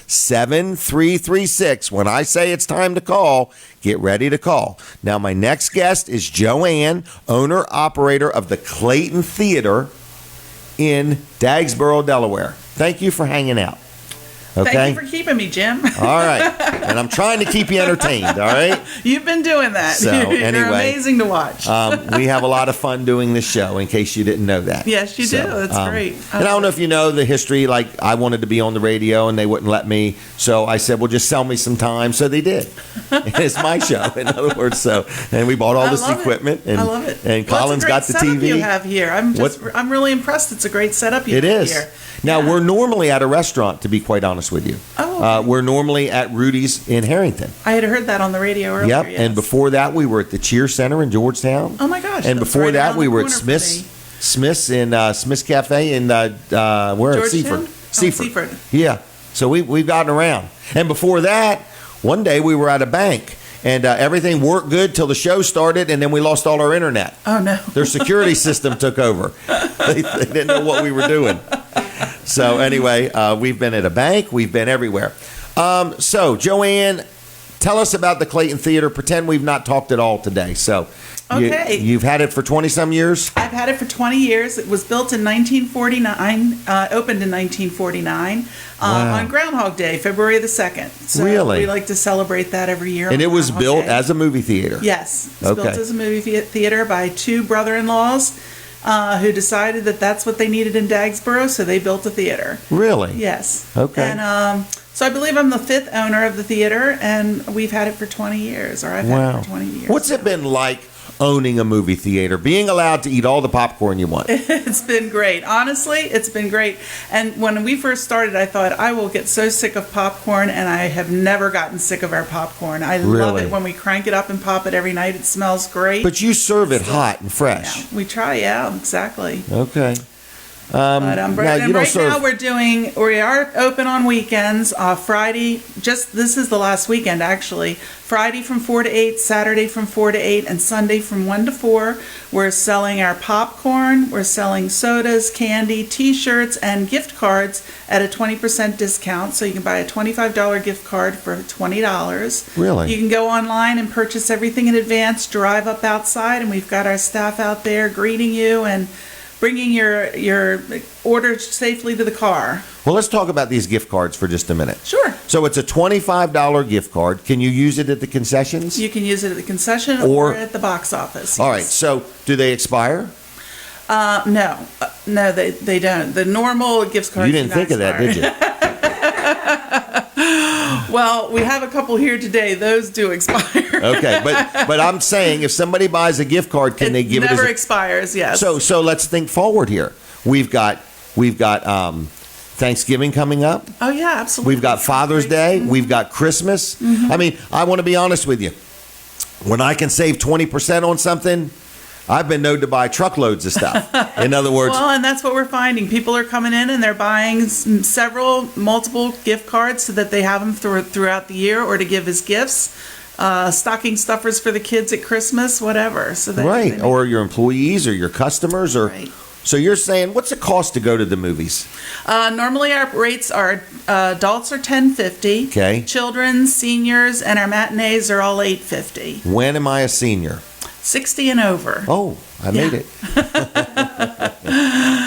422-7336. When I say it's time to call, get ready to call. Now, my next guest is Joanne, owner-operator of the Clayton Theater in Dagsboro, Delaware. Thank you for hanging out. Okay?
Thank you for keeping me, Jim.
All right. And I'm trying to keep you entertained, all right?
You've been doing that.
So,
You're
anyway,
amazing to watch.
We have a lot of fun doing this show, in case you didn't know that.
Yes, you do. That's great.
And I don't know if you know the history, like I wanted to be on the radio and they wouldn't let me. So I said, well, just sell me some time. So they did. It's my show, in other words. And we bought all this equipment. And,
I love it.
And Colin's got the TV.
You have here. I'm really impressed. It's a great setup you have here.
It is. Now, we're normally at a restaurant, to be quite honest with you.
Oh, okay.
We're normally at Rudy's in Harrington.
I had heard that on the radio earlier.
Yep,
yes.
and before that, we were at the Cheer Center in Georgetown.
Oh, my gosh.
And before that, we were at Smith's in Smith's Cafe in, where?
Georgetown?
Seaford. Yeah, so we've gotten around. And before that, one day we were at a bank. And everything worked good till the show started, and then we lost all our internet.
Oh, no.
Their security system took over. They didn't know what we were doing. So anyway, we've been at a bank. We've been everywhere. So, Joanne, tell us about the Clayton Theater. Pretend we've not talked at all today. So
okay.
You've had it for 20-some years?
I've had it for 20 years. It was built in 1949, opened in 1949 on Groundhog Day, February the 2nd. So
really?
We like to celebrate that every year.
And it was built as a movie theater?
Yes. It was built as a movie theater by two brother-in-laws who decided that that's what they needed in Dagsboro, so they built a theater.
Really?
Yes.
Okay.
And so I believe I'm the 5th owner of the theater, and we've had it for 20 years, or I've had it for 20 years.
What's it been like owning a movie theater, being allowed to eat all the popcorn you want?
It's been great. Honestly, it's been great. And when we first started, I thought, I will get so sick of popcorn, and I have never gotten sick of our popcorn. I love it when we crank it up and pop it every night. It smells great.
But you serve it hot and fresh.
Yeah, we try, exactly.
Okay.
But right now we are open on weekends. Friday, this is the last weekend actually. Friday from 4 to 8, Saturday from 4 to 8, and Sunday from 1 to 4. We're selling our popcorn. We're selling sodas, candy, T-shirts, and gift cards at a 20% discount. So you can buy a $25 gift card for $20.
Really?
You can go online and purchase everything in advance. Drive up outside, and we've got our staff out there greeting you and bringing your order safely to the car.
Well, let's talk about these gift cards for just a minute.
Sure.
So it's a $25 gift card. Can you use it at the concessions?
You can use it at the concession or at the box office.
All right. So do they expire?
No, they don't. The normal gift cards.
You didn't think of that, did you?
Well, we have a couple here today. Those do expire.
Okay, but I'm saying if somebody buys a gift card, can they give it?
Never expires. Yes.
So let's think forward here. We've got Thanksgiving coming up.
Oh yeah, absolutely.
We've got Father's Day. Mm-hmm. We've got Christmas. Mm-hmm. I mean, I want to be honest with you. When I can save 20% on something, I've been known to buy truckloads of stuff. In other words,
well, and that's what we're finding. People are coming in and they're buying multiple gift cards so that they have them throughout the year, or to give as gifts, stocking stuffers for the kids at Christmas, whatever. So
right, or your employees or your customers, or. Right. So you're saying, what's the cost to go to the movies?
Normally our rates are adults are $10.50.
Okay.
Children, seniors, and our matinees are all $8.50.
When am I a senior?
60 and over.
Oh, I made it.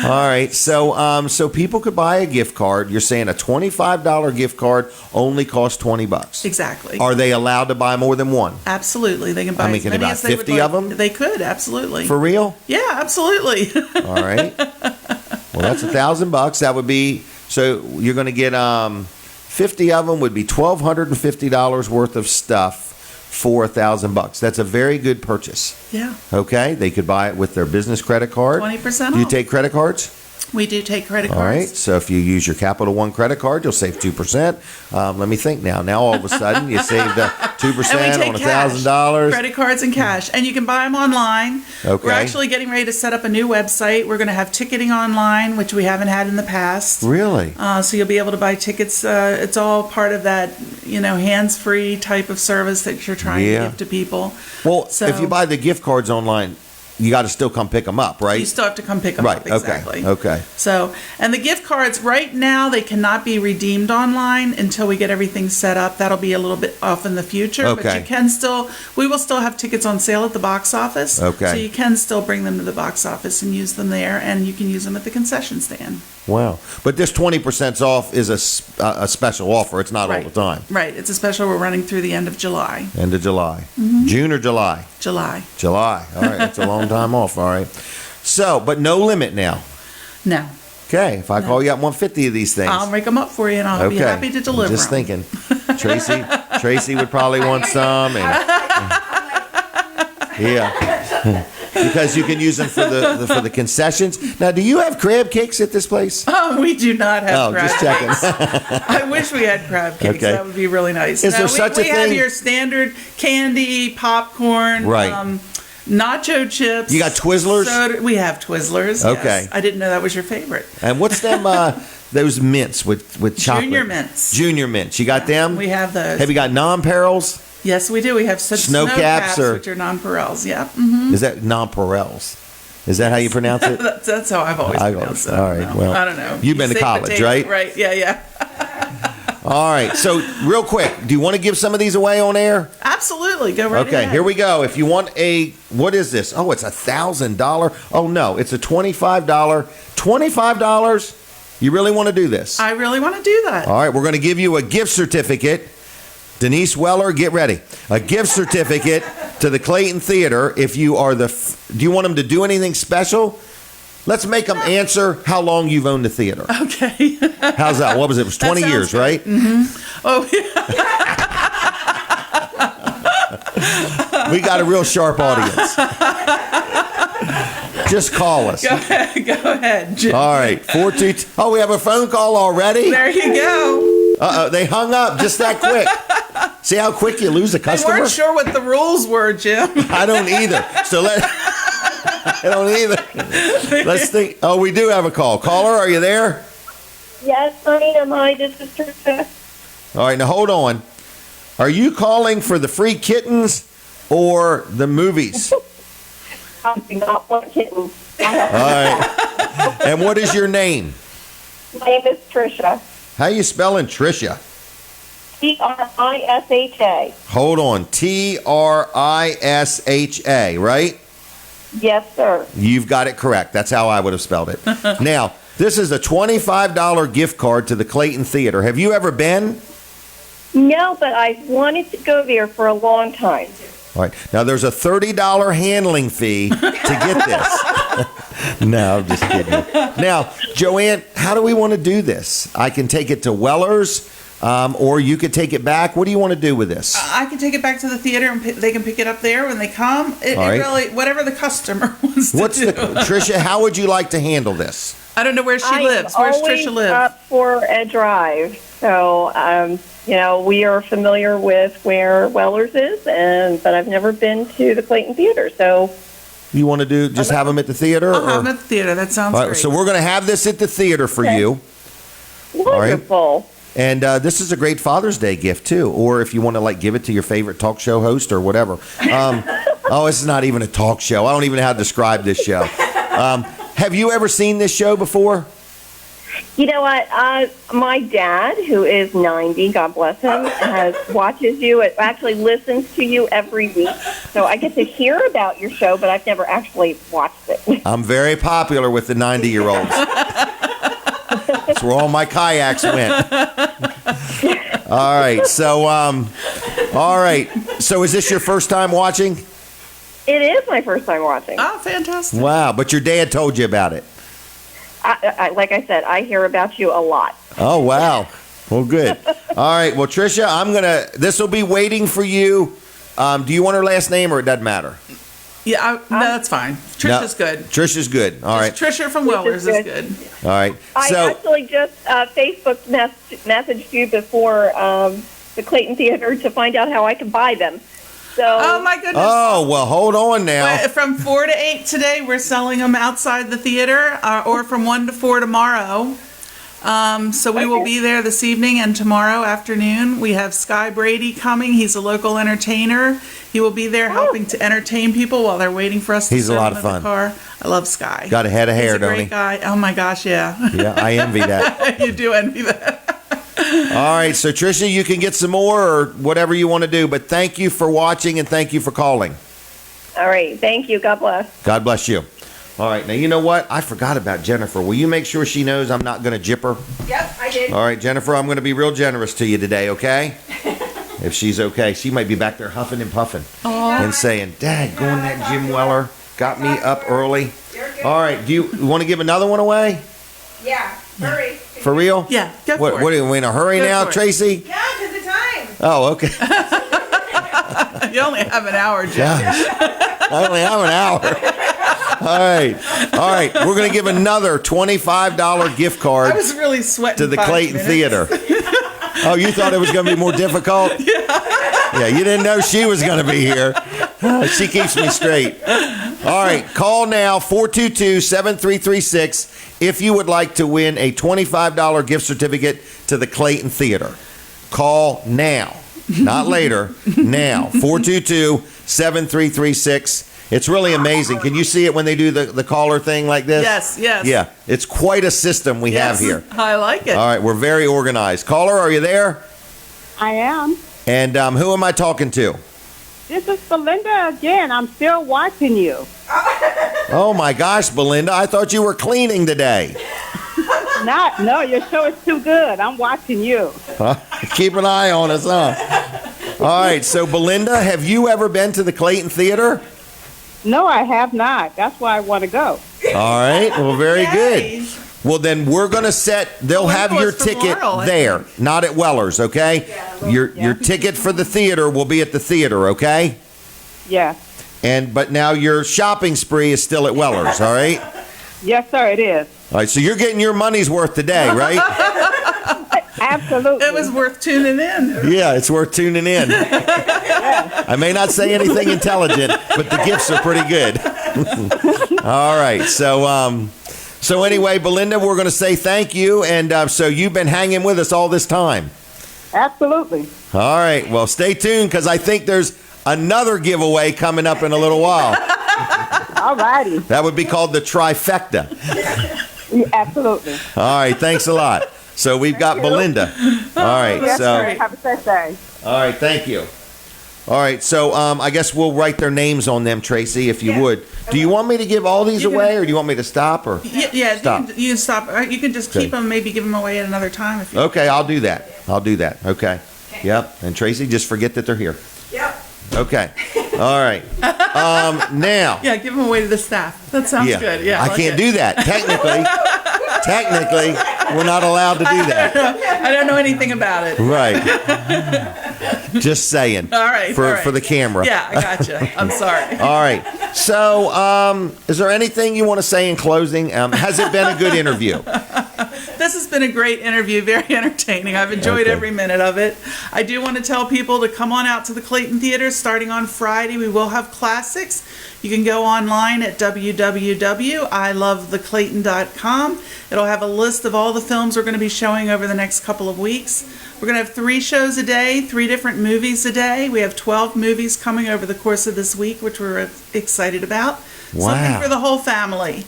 All right. So people could buy a gift card. You're saying a $25 gift card only costs $20.
Exactly.
Are they allowed to buy more than one?
Absolutely. They can buy
can they
as many
buy
as they
50
would
of
like.
them?
They could, absolutely.
For real?
Yeah, absolutely.
All right. Well, that's $1,000. That would be, so you're going to get 50 of them would be $1,250 worth of stuff for $1,000. That's a very good purchase.
Yeah.
Okay, they could buy it with their business credit card.
20%
Do you
off.
take credit cards?
We do take credit cards.
All right. So if you use your Capital One credit card, you'll save 2%. Let me think now. Now all of a sudden you saved 2% on $1,000.
Credit cards and cash, and you can buy them online.
Okay.
We're actually getting ready to set up a new website. We're going to have ticketing online, which we haven't had in the past.
Really?
So you'll be able to buy tickets. It's all part of that, hands-free type of service that you're trying to give to people.
Well, if you buy the gift cards online, you got to still come pick them up, right?
You still have to come pick them
right.
up, exactly.
Okay.
So, and the gift cards right now, they cannot be redeemed online until we get everything set up. That'll be a little bit off in the future, but
Okay.
you can still, we will still have tickets on sale at the box office.
Okay.
So you can still bring them to the box office and use them there, and you can use them at the concession stand.
Wow. But this 20% off is a special offer. It's not all the time.
Right. It's a special we're running through the end of July.
End of July.
Mhm.
June or July?
July.
July. All right. That's a long time off. All right. So, but no limit now.
No.
Okay. If I call you up 150 of these things.
I'll make them up for you, and I'll be happy to deliver
I'm just
them.
thinking. Tracy would probably want some. Yeah. Because you can use them for the concessions. Now, do you have crab cakes at this place?
Oh, we do not have crab
just checking.
cakes. I wish we had crab cakes.
Okay.
That would be really nice.
Is there such a
we have
thing?
your standard candy, popcorn,
Right.
Nacho chips.
You got Twizzlers?
Soda. We have Twizzlers.
Okay.
Yes. I didn't know that was your favorite.
And what's them? Those mints with chocolate.
Junior mints.
Junior mints. You got them?
We have those.
Have you got non-perils?
Yes, we do. We have
Snow caps or-
which are non-perels. Yeah. Mm-hmm.
Is that non-perils? Is that how you pronounce it?
That's how I've always pronounced it.
All right. Well,
I don't know.
You've been
You
to
say
college,
potato,
right?
Right. Yeah.
All right. So, real quick, do you want to give some of these away on air?
Absolutely. Go right
Okay,
ahead.
here we go. If you want what is this? Oh, it's $1,000. Oh, no, it's a $25. $25? You really want to do this?
I really want to do that.
All right, we're going to give you a gift certificate. Denise Weller, get ready. A gift certificate to the Clayton Theater. If you are do you want them to do anything special? Let's make them answer how long you've owned the theater.
Okay.
How's that? What was it? It was 20 years, right?
Mm-hmm. Oh, yeah.
We got a real sharp audience. Just call us.
Go ahead, Jim.
All right. 422. Oh, we have a phone call already?
There you go.
Uh-oh, they hung up just that quick. See how quick you lose a customer?
I weren't sure what the rules were, Jim.
I don't either. So I don't either. Let's think. Oh, we do have a call. Caller, are you there?
Yes, I am. Hi, this is Trisha.
All right, now hold on. Are you calling for the free kittens or the movies?
I do not want kittens.
All right. And what is your name?
My name is Trisha.
How you spelling Trisha?
Trisha.
Hold on. Trisha, right?
Yes, sir.
You've got it correct. That's how I would have spelled it. Now, this is a $25 gift card to the Clayton Theater. Have you ever been?
No, but I wanted to go there for a long time.
All right. Now, there's a $30 handling fee to get this. No, I'm just kidding. Now, Joanne, how do we want to do this? I can take it to Weller's, or you could take it back. What do you want to do with this?
I can take it back to the theater, and they can pick it up there when they come. It
All right.
really, whatever the customer wants to do.
Trisha, how would you like to handle this?
I don't know where she lives. Where's Trisha live?
Up for a drive. So, we are familiar with where Weller's is, but I've never been to the Clayton Theater. So,
You want to just have them at the theater?
I'll have them at the theater. That sounds
All right,
great.
so we're going to have this at the theater for you.
Wonderful.
All right? And this is a great Father's Day gift, too. Or if you want to, give it to your favorite talk show host or whatever. This is not even a talk show. I don't even know how to describe this show. Have you ever seen this show before?
You know what? My dad, who is 90, God bless him, watches you. Actually listens to you every week. So I get to hear about your show, but I've never actually watched it.
I'm very popular with the 90-year-olds. That's where all my kayaks went. All right. So is this your first time watching?
It is my first time watching.
Oh, fantastic.
Wow. But your dad told you about it.
Like I said, I hear about you a lot.
Oh, wow. Well, good. All right. Well, Tricia, this will be waiting for you. Do you want her last name or it doesn't matter?
Yeah, no, that's fine. Trisha's good.
Trisha's good. All right.
Trisha from Wellers is good.
All right.
I actually just Facebook messaged you before the Clayton Theater to find out how I can buy them. So,
oh my goodness!
Oh well, hold on now.
From 4 to 8 today, we're selling them outside the theater, or from 1 to 4 tomorrow. So we will be there this evening and tomorrow afternoon. We have Sky Brady coming. He's a local entertainer. He will be there helping to entertain people while they're waiting for us to
He's a lot of
in the
fun.
car. I love Sky.
Got a head of hair,
He's a
don't
great
he?
guy. Oh my gosh, yeah.
Yeah, I envy that.
You do envy that.
All right, so Tricia, you can get some more or whatever you want to do, but thank you for watching and thank you for calling.
All right, thank you. God bless.
God bless you. All right, now you know what? I forgot about Jennifer. Will you make sure she knows I'm not going to jip her?
Yep, I did.
All right, Jennifer, I'm going to be real generous to you today, okay? If she's okay. She might be back there huffing and puffing and saying, Dad, going that Jim Weller got me up early. All right, do you want to give another one away?
Yeah, hurry.
For real?
Yeah, go for it.
What are you in a hurry now, Tracy?
Yeah, because the time.
Oh, okay.
You only have an hour, Jim.
I only have an hour. All right. We're going to give another $25 gift card.
I was really sweating
to the Clayton Theater. Oh, you thought it was going to be more difficult? Yeah, you didn't know she was going to be here. She keeps me straight. All right, call now, 422-7336, if you would like to win a $25 gift certificate to the Clayton Theater. Call now, not later, now, 422-7336. It's really amazing. Can you see it when they do the caller thing like this?
Yes.
Yeah, it's quite a system we have here.
I like it.
All right, we're very organized. Caller, are you there?
I am.
And who am I talking to?
This is Belinda again. I'm still watching you.
Oh my gosh, Belinda, I thought you were cleaning today.
No, your show is too good. I'm watching you.
Keep an eye on us, huh? All right, so Belinda, have you ever been to the Clayton Theater?
No, I have not. That's why I want to go.
All right, well, very good. Well, then we're going to they'll have your ticket there, not at Weller's, okay? Your ticket for the theater will be at the theater, okay?
Yeah.
But now your shopping spree is still at Weller's, all right?
Yes, sir, it is.
All right, so you're getting your money's worth today, right?
Absolutely.
It was worth tuning in.
Yeah, it's worth tuning in. I may not say anything intelligent, but the gifts are pretty good. All right, so anyway, Belinda, we're going to say thank you, and so you've been hanging with us all this time.
Absolutely.
All right, well, stay tuned because I think there's another giveaway coming up in a little while.
All righty.
That would be called the trifecta.
Yeah, absolutely.
All right, thanks a lot. So we've got Belinda. All right,
Yes,
so
sir. Have a safe day.
all right, thank you. All right, so I guess we'll write their names on them, Tracy, if you would. Do you want me to give all these away, or do you want me to stop? Or
Yeah,
stop.
you can stop. You can just keep them, maybe give them away at another time if you
Okay, I'll do that. Okay. Yep. And Tracy, just forget that they're here.
Yep.
Okay. All right. Now.
Yeah, give them away to the staff. That sounds good. Yeah,
I can't do that. Technically, we're not allowed to do that.
I don't know anything about it.
Right. Just saying.
All right.
For the camera.
Yeah, I gotcha. I'm sorry.
All right. So, is there anything you want to say in closing? Has it been a good interview?
This has been a great interview, very entertaining. I've enjoyed every minute of it. I do want to tell people to come on out to the Clayton Theater starting on Friday. We will have classics. You can go online at www.ilovetheclayton.com. It'll have a list of all the films we're going to be showing over the next couple of weeks. We're going to have 3 shows a day, 3 different movies a day. We have 12 movies coming over the course of this week, which we're excited about.
Wow.
Something for the whole family.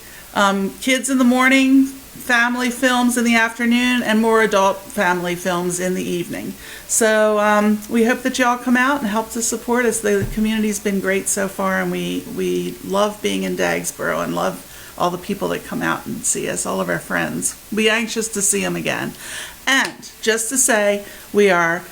Kids in the morning, family films in the afternoon and more adult family films in the evening. So we hope that y'all come out and help to support us. The community's been great so far, and we love being in Dagsboro and love all the people that come out and see us, all of our friends. Be anxious to see them again. And just to say, we are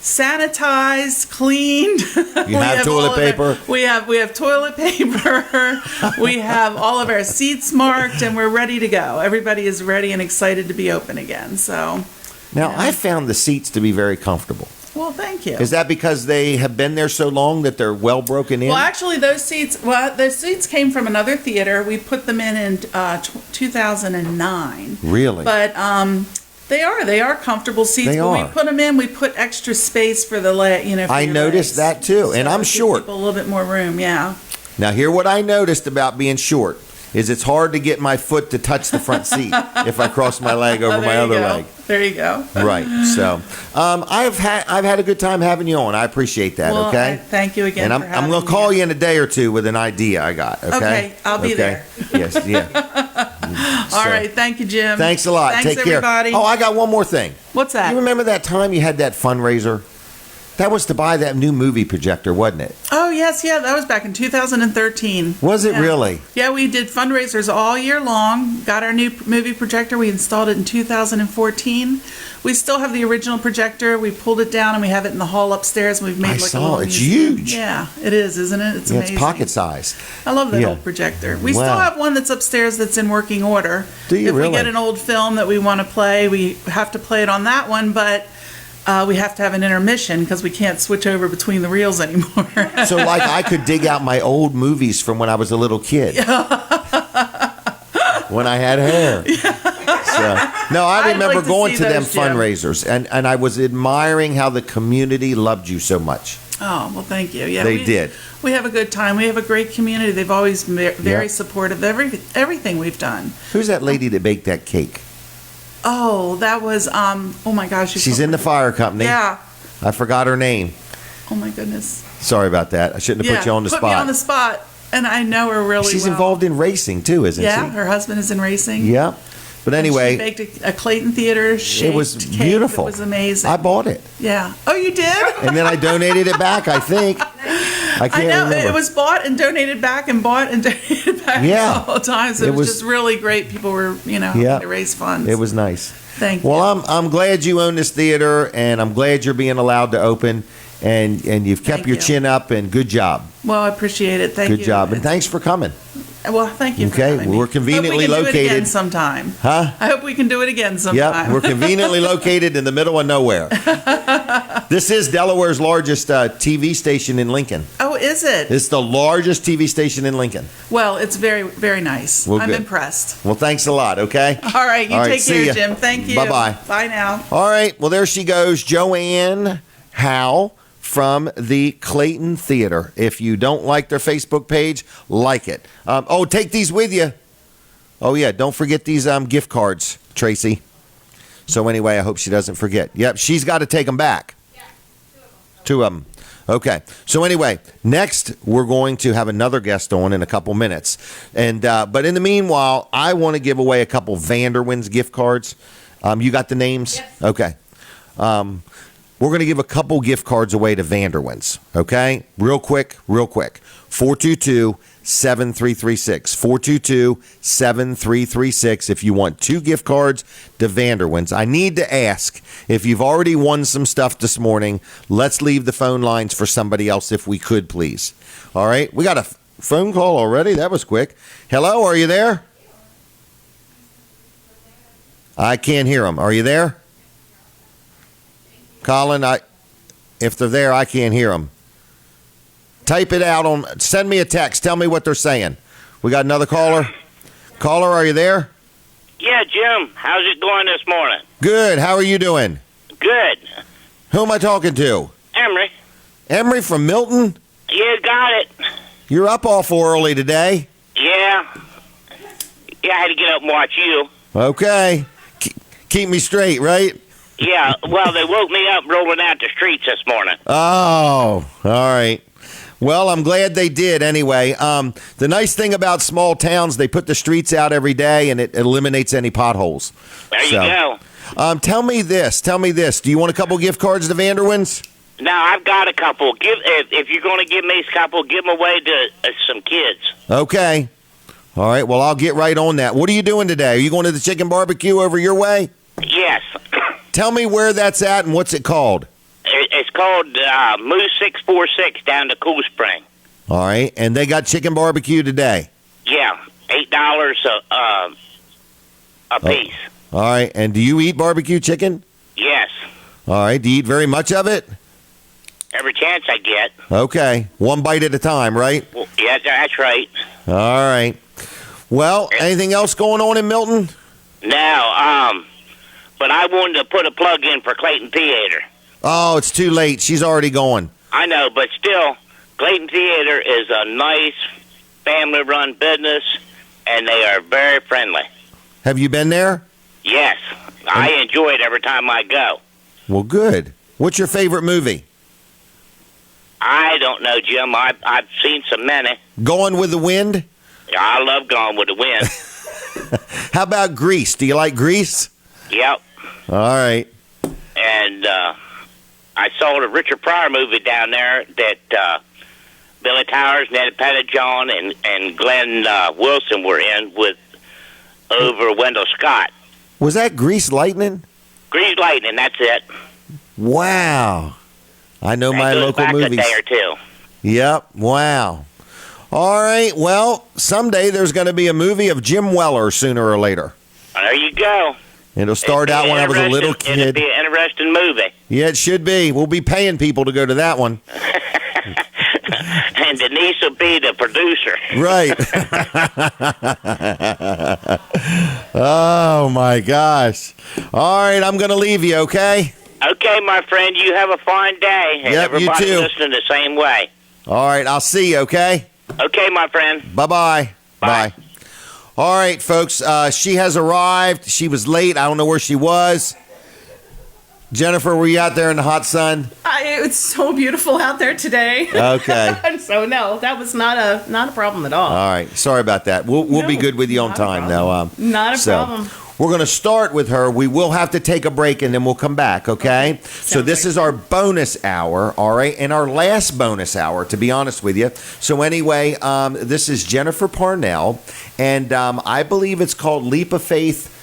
sanitized, cleaned.
You have toilet paper?
We have toilet paper. We have all of our seats marked, and we're ready to go. Everybody is ready and excited to be open again. So
now, I found the seats to be very comfortable.
Well, thank you.
Is that because they have been there so long that they're well broken in?
Well, actually, those seats came from another theater. We put them in 2009.
Really?
But they are comfortable seats.
They
when
are.
we put them in, we put extra space for the for
I
your
noticed
legs.
that too, and
So
I'm
it gives
short.
people a little bit more room, yeah.
Now, here what I noticed about being short is it's hard to get my foot to touch the front seat if I cross my leg over my other leg.
There you go.
Right. So, I've had a good time having you on. I appreciate that.
Well,
okay.
Thank you again.
And I'm going to call you in a day or two with an idea I got. Okay.
Okay, I'll be there.
Yes. Yeah.
All right. Thank you, Jim.
Thanks a lot.
Thanks,
Take care.
everybody.
Oh, I got one more thing.
What's that?
You remember that time you had that fundraiser? That was to buy that new movie projector, wasn't it?
Oh, yes, yeah. That was back in 2013.
Was it really?
Yeah, we did fundraisers all year long. Got our new movie projector. We installed it in 2014. We still have the original projector. We pulled it down and we have it in the hall upstairs. And we've made
I
like
saw
a little
it's
museum.
huge.
Yeah, it is, isn't it? It's amazing.
It's pocket size.
I love that
Yeah.
old projector. We
Wow.
still have one that's upstairs that's in working order.
Do you
if
really?
we get an old film that we want to play, we have to play it on that one, but we have to have an intermission because we can't switch over between the reels anymore.
So, like, I could dig out my old movies from when I was a little kid. When I had hair. So, no, I remember
like to
going
see
to them
those, Jim.
fundraisers, and I was admiring how the community loved you so much.
Oh, well, thank you. Yeah,
They did.
We have a good time. We have a great community. They've always been very
Yep.
supportive of everything we've done.
Who's that lady that baked that cake?
Oh, that was, oh my gosh.
She's in the fire company.
Yeah.
I forgot her name.
Oh my goodness.
Sorry about that. I shouldn't have put you on the
put
spot.
me on the spot. And I know her really
She's
well.
involved in racing too, isn't
Yeah,
she?
her husband is in racing.
Yep. But
And
anyway,
she baked a Clayton Theater shaped
it was
cake
beautiful.
that was amazing.
I bought it.
Yeah. Oh, you did?
And then I donated it back, I think. I can't
know.
remember.
It was bought and donated back and bought and donated back
Yeah.
all the time. So
It
it was
was-
just really great. People were,
Yeah.
to raise funds.
It was nice.
Thank you.
Well, I'm glad you own this theater, and I'm glad you're being allowed to open, and you've kept
Thank
your
you.
chin up, and good job.
Well, I appreciate it. Thank you.
Good job, and thanks for coming.
Well, thank you for
Okay,
having me.
we're conveniently
Hope we can do it again
located.
sometime.
Huh?
I hope we can do it again sometime.
Yep, we're conveniently located in the middle of nowhere. This is Delaware's largest TV station in Lincoln.
Oh, is it?
It's the largest TV station in Lincoln.
Well, it's very, very nice.
Well,
I'm
good.
impressed.
Well, thanks a lot, okay?
All right, you take
see
care,
ya.
Jim. Thank you.
Bye-bye.
Bye now.
All right, well, there she goes, Joanne Howe from the Clayton Theater. If you don't like their Facebook page, like it. Take these with you. Oh, yeah, don't forget these gift cards, Tracy. So anyway, I hope she doesn't forget. Yep, she's got to take them back. Yeah, two of them. Okay. So anyway, next we're going to have another guest on in a couple minutes. And but in the meanwhile, I want to give away a couple Vanderwins gift cards. You got the names? Yes. Okay. We're going to give a couple gift cards away to Vanderwins. Okay? Real quick. 422-7336. 422-7336 if you want 2 gift cards to Vanderwins. I need to ask, if you've already won some stuff this morning, let's leave the phone lines for somebody else if we could, please. All right? We got a phone call already. That was quick. Hello, are you there? I can't hear them. Are you there? Colin, if they're there, I can't hear them. Type it out send me a text. Tell me what they're saying. We got another caller. Caller, are you there?
Yeah, Jim. How's it going this morning?
Good. How are you doing?
Good.
Who am I talking to?
Emery.
Emery from Milton?
You got it.
You're up awful early today.
Yeah. Yeah, I had to get up and watch you.
Okay. Keep me straight, right?
Yeah, well, they woke me up rolling out the streets this morning.
Oh, all right. Well, I'm glad they did anyway. The nice thing about small towns, they put the streets out every day, and it eliminates any potholes.
There you go.
Tell me this. Do you want a couple gift cards to Vanderwins?
No, I've got a couple. If you're going to give me a couple, give them away to some kids.
Okay. All right, well, I'll get right on that. What are you doing today? Are you going to the chicken barbecue over your way?
Yes.
Tell me where that's at and what's it called.
It's called Moose 646 down to Cool Spring.
All right, and they got chicken barbecue today?
Yeah, $8 a piece.
All right, and do you eat barbecue chicken?
Yes.
All right, do you eat very much of it?
Every chance I get.
Okay, one bite at a time, right?
Well, yeah, that's right.
All right. Well, anything else going on in Milton?
No, but I wanted to put a plug in for Clayton Theater.
Oh, it's too late. She's already going.
I know, but still, Clayton Theater is a nice family-run business, and they are very friendly.
Have you been there?
Yes, I enjoy it every time I go.
Well, good. What's your favorite movie?
I don't know, Jim. I've seen so many.
Gone with the Wind?
I love Gone with the Wind.
How about Grease? Do you like Grease?
Yep.
All right.
And I saw the Richard Pryor movie down there that Billy Towers, Ned Pettyjohn, and Glenn Wilson were in with over Wendell Scott.
Was that Grease Lightning?
Grease Lightning, that's it.
Wow. I know my local
back
movies.
A day or two.
Yep. Wow. All right. Well, someday there's going to be a movie of Jim Weller sooner or later.
There you go.
It'll start out when I was a little kid.
It'll be an interesting movie.
Yeah, it should be. We'll be paying people to go to that one.
And Denise will be the producer.
Right. Oh, my gosh. All right, I'm going to leave you, okay?
Okay, my friend, you have a fine day. And
Yep, you
everybody
too.
listening the same way.
All right, I'll see you, okay?
Okay, my friend.
Bye-bye. Bye. All right, folks, she has arrived. She was late. I don't know where she was. Jennifer, were you out there in the hot sun?
It's so beautiful out there today.
Okay.
So no, that was not a problem at all.
All right. Sorry about that. We'll be good with you on time, though.
Not a problem.
We're going to start with her. We will have to take a break, and then we'll come back, okay? So this is our bonus hour, all right? And our last bonus hour, to be honest with you. So anyway, this is Jennifer Parnell, and I believe it's called Leap of Faith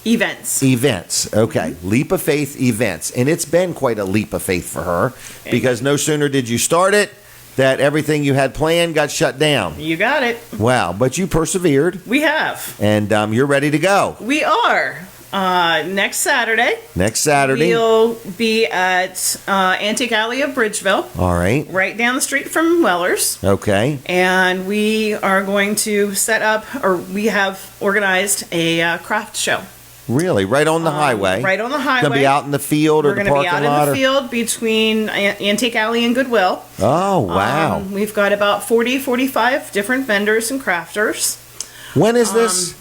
Events.
Okay. Leap of Faith Events. And it's been quite a leap of faith for her because no sooner did you start it that everything you had planned got shut down.
You got it.
Wow. But you persevered.
We have.
And you're ready to go.
We are. Next Saturday. We'll be at Antique Alley of Bridgeville.
All right.
Right down the street from Weller's.
Okay.
And we are going to set up, or we have organized a craft show.
Really? Right on the highway?
Right on the highway.
Going to be out in the field or the parking lot?
We're going to be out in the field between Antique Alley and Goodwill.
Oh, wow.
We've got about 45 different vendors and crafters.
When is this?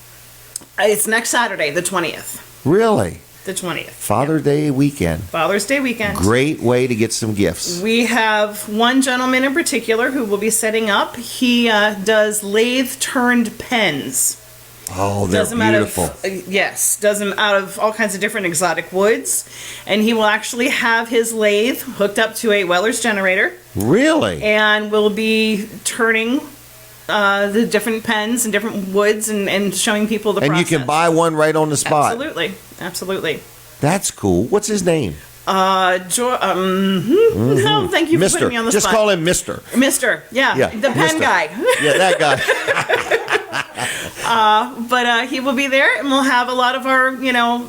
It's next Saturday, the 20th.
Really?
The 20th.
Father's Day weekend.
Father's Day weekend.
Great way to get some gifts.
We have one gentleman in particular who will be setting up. He does lathe-turned pens.
Oh, they're beautiful.
Does them out of all kinds of different exotic woods. And he will actually have his lathe hooked up to a Weller's generator.
Really?
And will be turning the different pens and different woods and showing people the process.
And you can buy one right on the spot.
Absolutely.
That's cool. What's his name?
No, thank you for putting me on the spot.
Just call him Mr.
Mr. Yeah. The pen guy.
Yeah, that guy.
But he will be there, and we'll have a lot of our,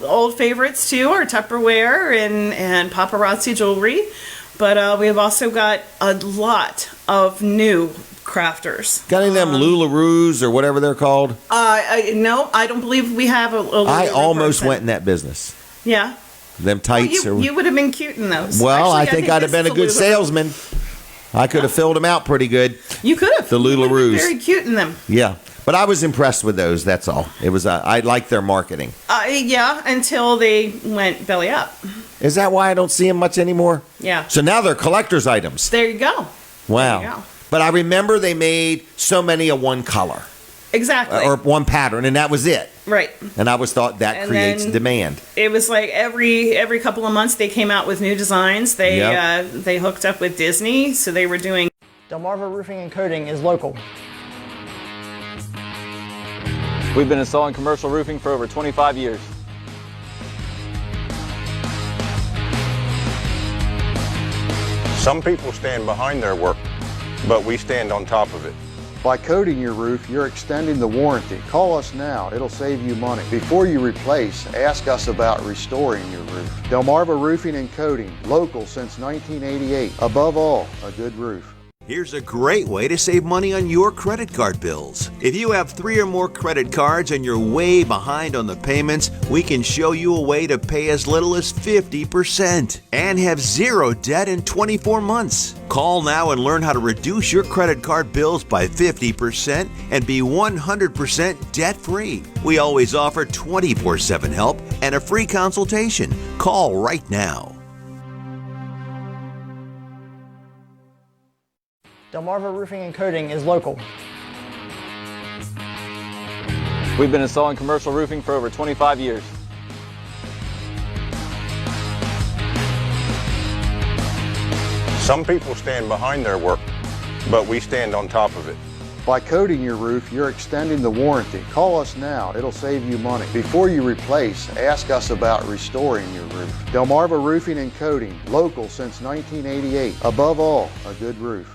old favorites too, our Tupperware and paparazzi jewelry. But we have also got a lot of new crafters.
Got any of them Lularoos or whatever they're called?
No, I don't believe we have a Lularoo
I almost
person.
went in that business.
Yeah.
Them tights.
You would have been cute in those.
Well,
Actually,
I think I'd have been a good salesman. I could have filled them out pretty good.
You could have.
The Lularoos.
Very cute in them.
Yeah. But I was impressed with those, that's all. It was I liked their marketing.
Yeah, until they went belly up.
Is that why I don't see them much anymore?
Yeah.
So now they're collector's items.
There you go.
Wow.
There you go.
But I remember they made so many of one color.
Exactly.
Or one pattern, and that was it.
Right.
And I always thought that
And
creates
then
demand.
It was like every couple of months they came out with new designs. They
Yep.
they hooked up with Disney, so they were doing.
Delmarva Roofing and Coating is local.
We've been installing commercial roofing for over 25 years.
Some people stand behind their work, but we stand on top of it.
By coating your roof, you're extending the warranty. Call us now. It'll save you money. Before you replace, ask us about restoring your roof. Delmarva Roofing and Coating, local since 1988. Above all, a good roof.
Here's a great way to save money on your credit card bills. If you have 3 or more credit cards and you're way behind on the payments, we can show you a way to pay as little as 50% and have 0 debt in 24 months. Call now and learn how to reduce your credit card bills by 50% and be 100% debt-free. We always offer 24/7 help and a free consultation. Call right now.
Delmarva Roofing and Coating is local.
We've been installing commercial roofing for over 25 years.
Some people stand behind their work, but we stand on top of it.
By coating your roof, you're extending the warranty. Call us now. It'll save you money. Before you replace, ask us about restoring your roof. Delmarva Roofing and Coating, local since 1988. Above all, a good roof.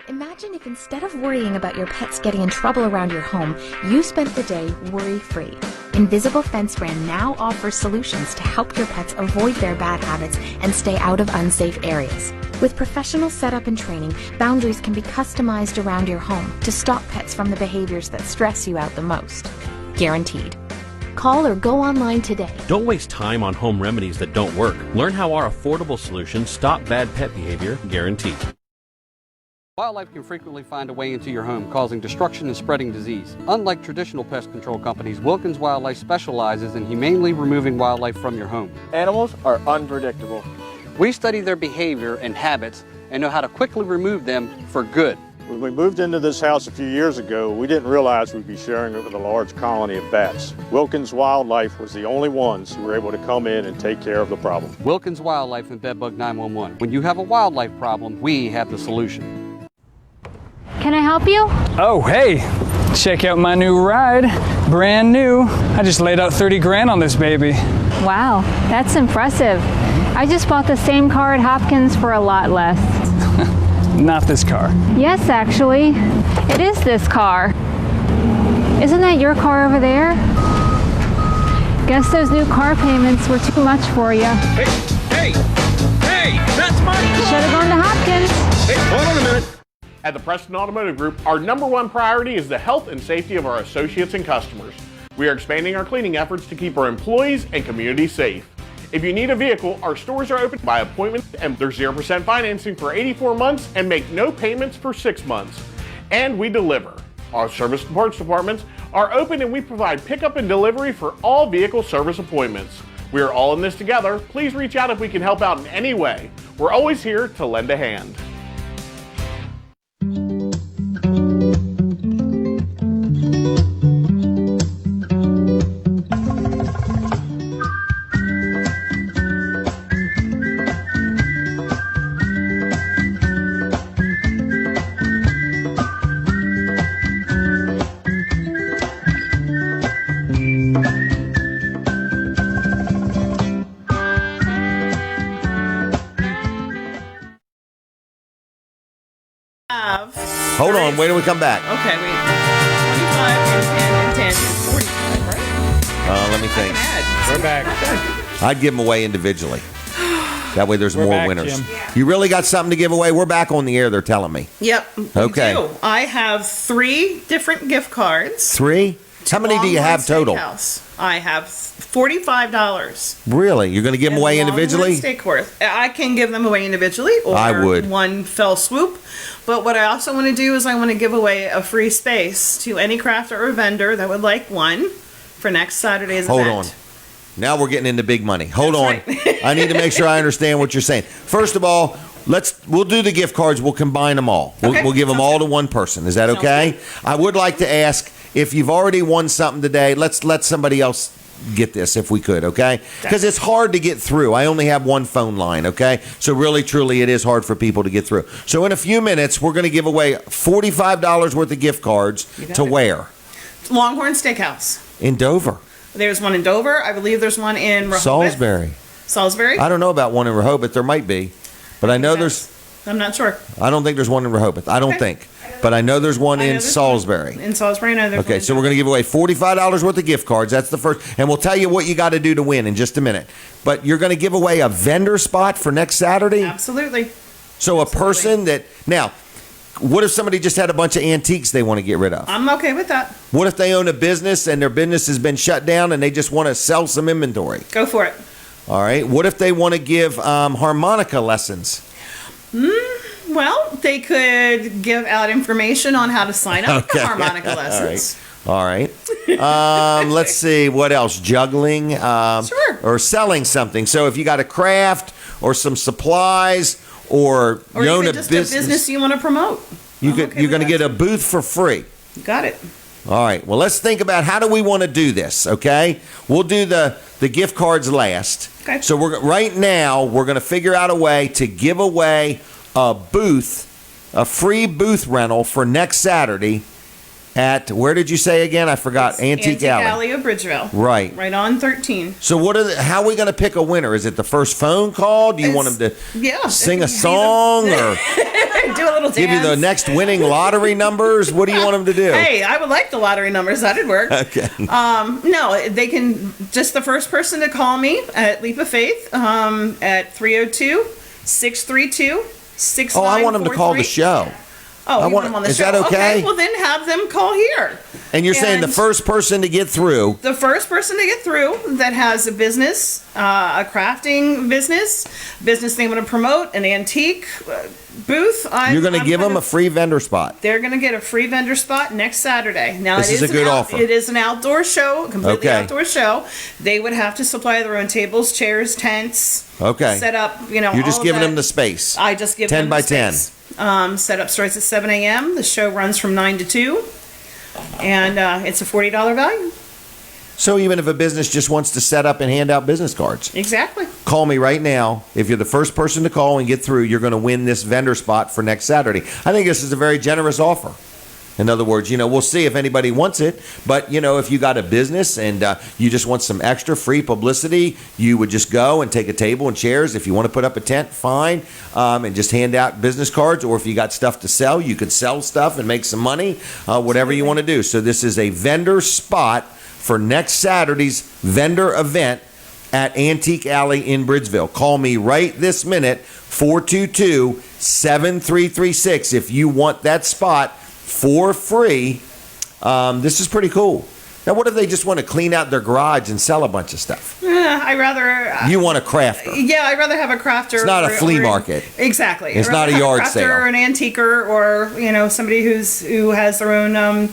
Imagine if instead of worrying about your pets getting in trouble around your home, you spent the day worry-free. Invisible Fence Brand now offers solutions to help your pets avoid their bad habits and stay out of unsafe areas. With professional setup and training, boundaries can be customized around your home to stop pets from the behaviors that stress you out the most. Guaranteed. Call or go online today.
Don't waste time on home remedies that don't work. Learn how our affordable solutions stop bad pet behavior, guaranteed.
Wildlife can frequently find a way into your home, causing destruction and spreading disease. Unlike traditional pest control companies, Wilkins Wildlife specializes in humanely removing wildlife from your home.
Animals are unpredictable.
We study their behavior and habits and know how to quickly remove them for good.
When we moved into this house a few years ago, we didn't realize we'd be sharing it with a large colony of bats. Wilkins Wildlife was the only ones who were able to come in and take care of the problem.
Wilkins Wildlife and Bedbug 911. When you have a wildlife problem, we have the solution.
Can I help you?
Oh, hey, check out my new ride. Brand new. I just laid out 30 grand on this baby.
Wow, that's impressive. I just bought the same car at Hopkins for a lot less.
Not this car.
Yes, actually. It is this car. Isn't that your car over there? Guess those new car payments were too much for you.
Hey, that's my car!
Should have gone to Hopkins.
Hey, hold on a minute. At the Preston Automotive Group, our #1 priority is the health and safety of our associates and customers. We are expanding our cleaning efforts to keep our employees and community safe. If you need a vehicle, our stores are open by appointment and there's 0% financing for 84 months and make no payments for 6 months. And we deliver. Our service and parts departments are open and we provide pickup and delivery for all vehicle service appointments. We are all in this together. Please reach out if we can help out in any way. We're always here to lend a hand.
Hold on, wait till we come back.
Okay, wait. 25 and 10 and 10 is 45, right?
Let me think.
We're back.
I'd give them away individually. That way there's
We're
more
back,
winners.
Jim.
You really got something to give away? We're back on the air, they're telling me.
Yep.
Okay.
We do. I have 3 different gift cards.
3? How many do you have total?
Steakhouse. I have $45.
Really? You're going to give them away individually?
Steakhouse. I can give them away individually or
I would.
one fell swoop. But what I also want to do is I want to give away a free space to any crafter or vendor that would like one for next Saturday's event.
Hold on. Now we're getting into big money. Hold on. I need to make sure I understand what you're saying. First of all, we'll do the gift cards. We'll combine them all. We'll give them all to one person. Is that okay? I would like to ask, if you've already won something today, let's let somebody else get this if we could, okay? Because it's hard to get through. I only have one phone line, okay? So really, truly, it is hard for people to get through. So in a few minutes, we're going to give away $45 worth of gift cards to where?
Longhorn Steakhouse.
In Dover.
There's one in Dover. I believe there's one in Rehoboth.
Salisbury. I don't know about one in Rehoboth. There might be. But I know there's...
I'm not sure.
I don't think there's one in Rehoboth. I don't think. But I know there's one in Salisbury.
In Salisbury, I know there's one.
Okay, so we're going to give away $45 worth of gift cards. That's the first. And we'll tell you what you got to do to win in just a minute. But you're going to give away a vendor spot for next Saturday?
Absolutely.
So a person that... Now, what if somebody just had a bunch of antiques they want to get rid of?
I'm okay with that.
What if they own a business and their business has been shut down and they just want to sell some inventory?
Go for it.
All right. What if they want to give harmonica lessons?
Well, they could give out information on how to sign up for harmonica lessons.
All right. Let's see. What else? Juggling?
Sure.
Or selling something. So if you got a craft or some supplies or you own
even
a
just
business,
a business you want to promote.
you're going to get a booth for free.
You got it.
All right. Well, let's think about how do we want to do this, okay? We'll do the gift cards last.
Okay.
So right now, we're going to figure out a way to give away a booth, a free booth rental for next Saturday at, where did you say again? I forgot. Antique Alley
of Bridgeville.
Right.
Right on 13.
So how are we going to pick a winner? Is it the first phone call? Do you want them to sing a song or
do a little dance?
give you the next winning lottery numbers? What do you want them to do?
Hey, I would like the lottery numbers. That'd work.
Okay.
No, they can, just the first person to call me at Leap of Faith at 302-632-6943.
Oh, I want them to call the show.
Oh, you want them on the show?
Is that okay?
Well, then have them call here.
And you're saying the first person to get through.
The first person to get through that has a business, a crafting business they want to promote, an antique booth.
You're going to give them a free vendor spot.
They're going to get a free vendor spot next Saturday. Now,
this is a good offer.
It is an outdoor show, completely outdoor show. They would have to supply their own tables, chairs, tents.
Okay.
Set up,
You're just giving them the space.
I just give
10
them
by
the space.
10.
Setup starts at 7 a.m. The show runs from 9 to 2. And it's a $40 value.
So even if a business just wants to set up and hand out business cards.
Exactly.
Call me right now. If you're the first person to call and get through, you're going to win this vendor spot for next Saturday. I think this is a very generous offer. In other words, we'll see if anybody wants it. But, if you got a business and you just want some extra free publicity, you would just go and take a table and chairs. If you want to put up a tent, fine, and just hand out business cards. Or if you got stuff to sell, you could sell stuff and make some money, whatever you want to do. So this is a vendor spot for next Saturday's vendor event at Antique Alley in Bridgeville. Call me right this minute, 422-7336, if you want that spot for free. This is pretty cool. Now, what if they just want to clean out their garage and sell a bunch of stuff?
I'd rather...
you want a crafter.
Yeah, I'd rather have a crafter.
It's not a flea market.
Exactly.
It's not a yard sale.
Or an antiquer or, somebody who has their own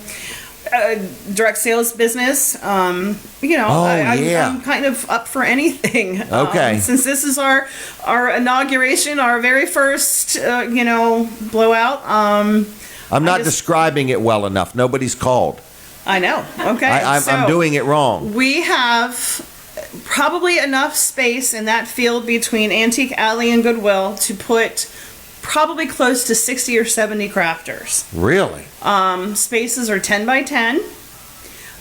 direct sales business. I'm kind of up for anything.
Okay.
Since this is our inauguration, our very first, blowout.
I'm not describing it well enough. Nobody's called.
I know. Okay.
I'm doing it wrong.
We have probably enough space in that field between Antique Alley and Goodwill to put probably close to 60 or 70 crafters.
Really?
Spaces are 10 by 10.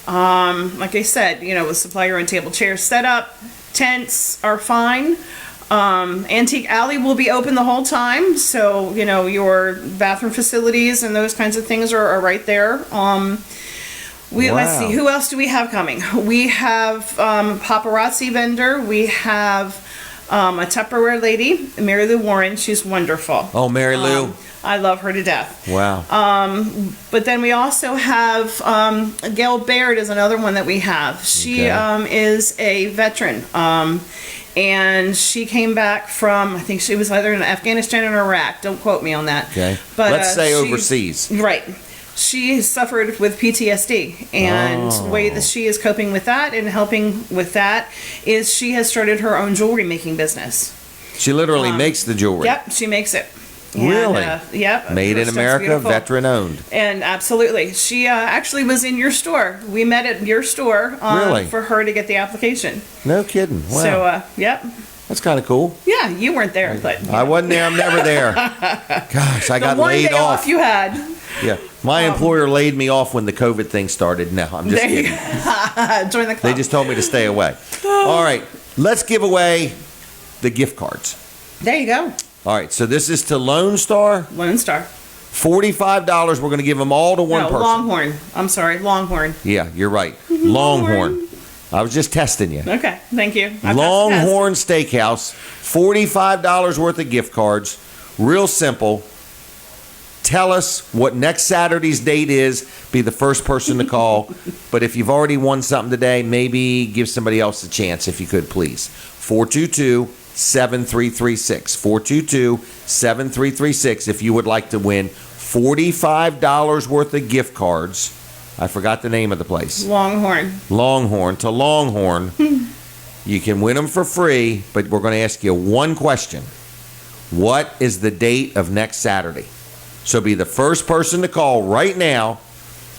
Like I said, with supply your own table, chairs set up, tents are fine. Antique Alley will be open the whole time, so your bathroom facilities and those kinds of things are right there. Let's see, who else do we have coming? We have paparazzi vendor. We have a Tupperware lady, Mary Lou Warren. She's wonderful.
Oh, Mary Lou.
I love her to death.
Wow.
But then we also have Gail Baird is another one that we have. She is a veteran. And she came back from, I think she was either in Afghanistan or Iraq. Don't quote me on that.
Okay.
But,
let's say overseas.
Right. She suffered with PTSD, and the way that she is coping with that and helping with that is she has started her own jewelry making business.
She literally makes the jewelry.
Yep, she makes it.
Really?
Yep.
Made in America, veteran owned.
And absolutely. She actually was in your store. We met at your store
Really?
for her to get the application.
No kidding. Wow.
So, yep.
That's kind of cool.
Yeah, you weren't there, but
I wasn't there. I'm never there. Gosh, I got
the one
laid
day
off.
you had.
Yeah. My employer laid me off when the COVID thing started. No, I'm just kidding.
Join the club.
They just told me to stay away. All right. Let's give away the gift cards.
There you go.
All right. So this is to Lone Star.
Lone Star.
$45. We're going to give them all to one person.
Longhorn. I'm sorry, Longhorn.
Yeah, you're right. Longhorn. I was just testing you.
Okay, thank you.
Longhorn Steakhouse, $45 worth of gift cards. Real simple. Tell us what next Saturday's date is. Be the first person to call. But if you've already won something today, maybe give somebody else a chance if you could, please. 422-7336. 422-7336 if you would like to win $45 worth of gift cards. I forgot the name of the place.
Longhorn.
Longhorn to Longhorn. You can win them for free, but we're going to ask you one question. What is the date of next Saturday? So be the first person to call right now,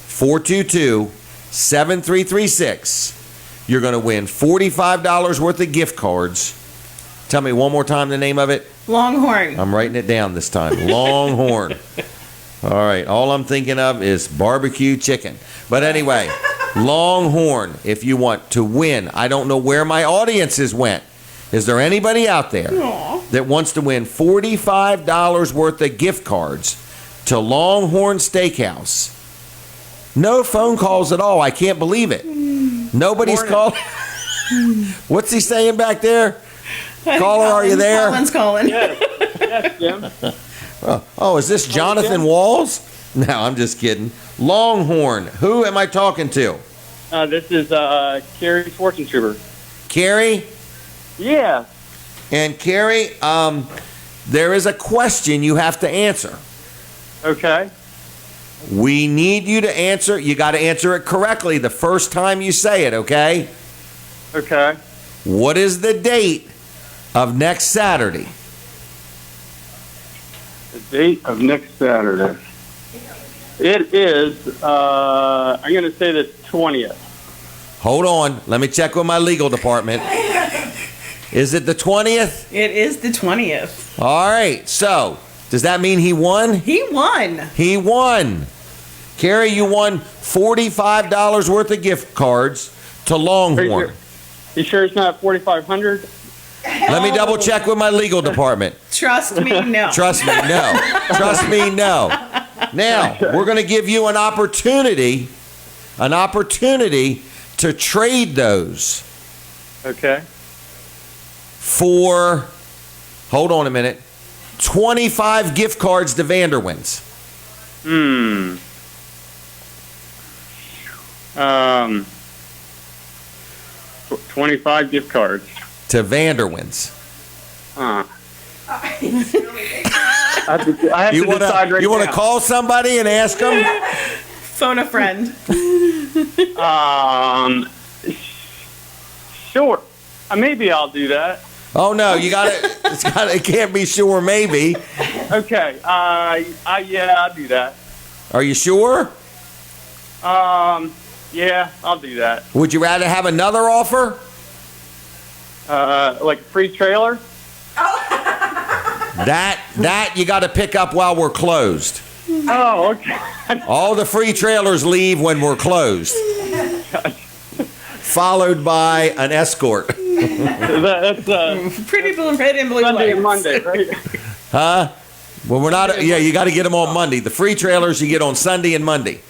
422-7336. You're going to win $45 worth of gift cards. Tell me one more time the name of it.
Longhorn.
I'm writing it down this time. Longhorn. All right. All I'm thinking of is barbecue chicken. But anyway, Longhorn, if you want to win. I don't know where my audiences went. Is there anybody out there that wants to win $45 worth of gift cards to Longhorn Steakhouse? No phone calls at all. I can't believe it. Nobody's called. What's he saying back there? Caller, are you there?
Colin's calling.
Yes, Jim.
Oh, is this Jonathan Walls? No, I'm just kidding. Longhorn. Who am I talking to?
This is Carrie Schwarzentrooper.
Carrie?
Yeah.
And Carrie, there is a question you have to answer.
Okay.
We need you to answer. You got to answer it correctly the first time you say it, okay?
Okay.
What is the date of next Saturday?
The date of next Saturday. It is, I'm going to say the 20th.
Hold on. Let me check with my legal department. Is it the 20th?
It is the 20th.
All right. So, does that mean he won?
He won.
He won. Carrie, you won $45 worth of gift cards to Longhorn.
You sure it's not $4,500?
Let me double check with my legal department.
Trust me, no.
Trust me, no. Trust me, no. Now, we're going to give you an opportunity to trade those.
Okay.
For, hold on a minute, 25 gift cards to Vanderwins.
25 gift cards.
To Vanderwins.
I have to decide right
you want to
now.
call somebody and ask them?
Phone a friend.
Sure. Maybe I'll do that.
Oh no, it can't be sure maybe.
Okay. Yeah, I'll do that.
Are you sure?
Yeah, I'll do that.
Would you rather have another offer?
Like a free trailer?
That you got to pick up while we're closed.
Oh, okay.
All the free trailers leave when we're closed. Followed by an escort.
That's
pretty blue, red and blue.
Sunday and Monday, right?
Huh? Well, we're not. Yeah, you got to get them on Monday. The free trailers you get on Sunday and Monday.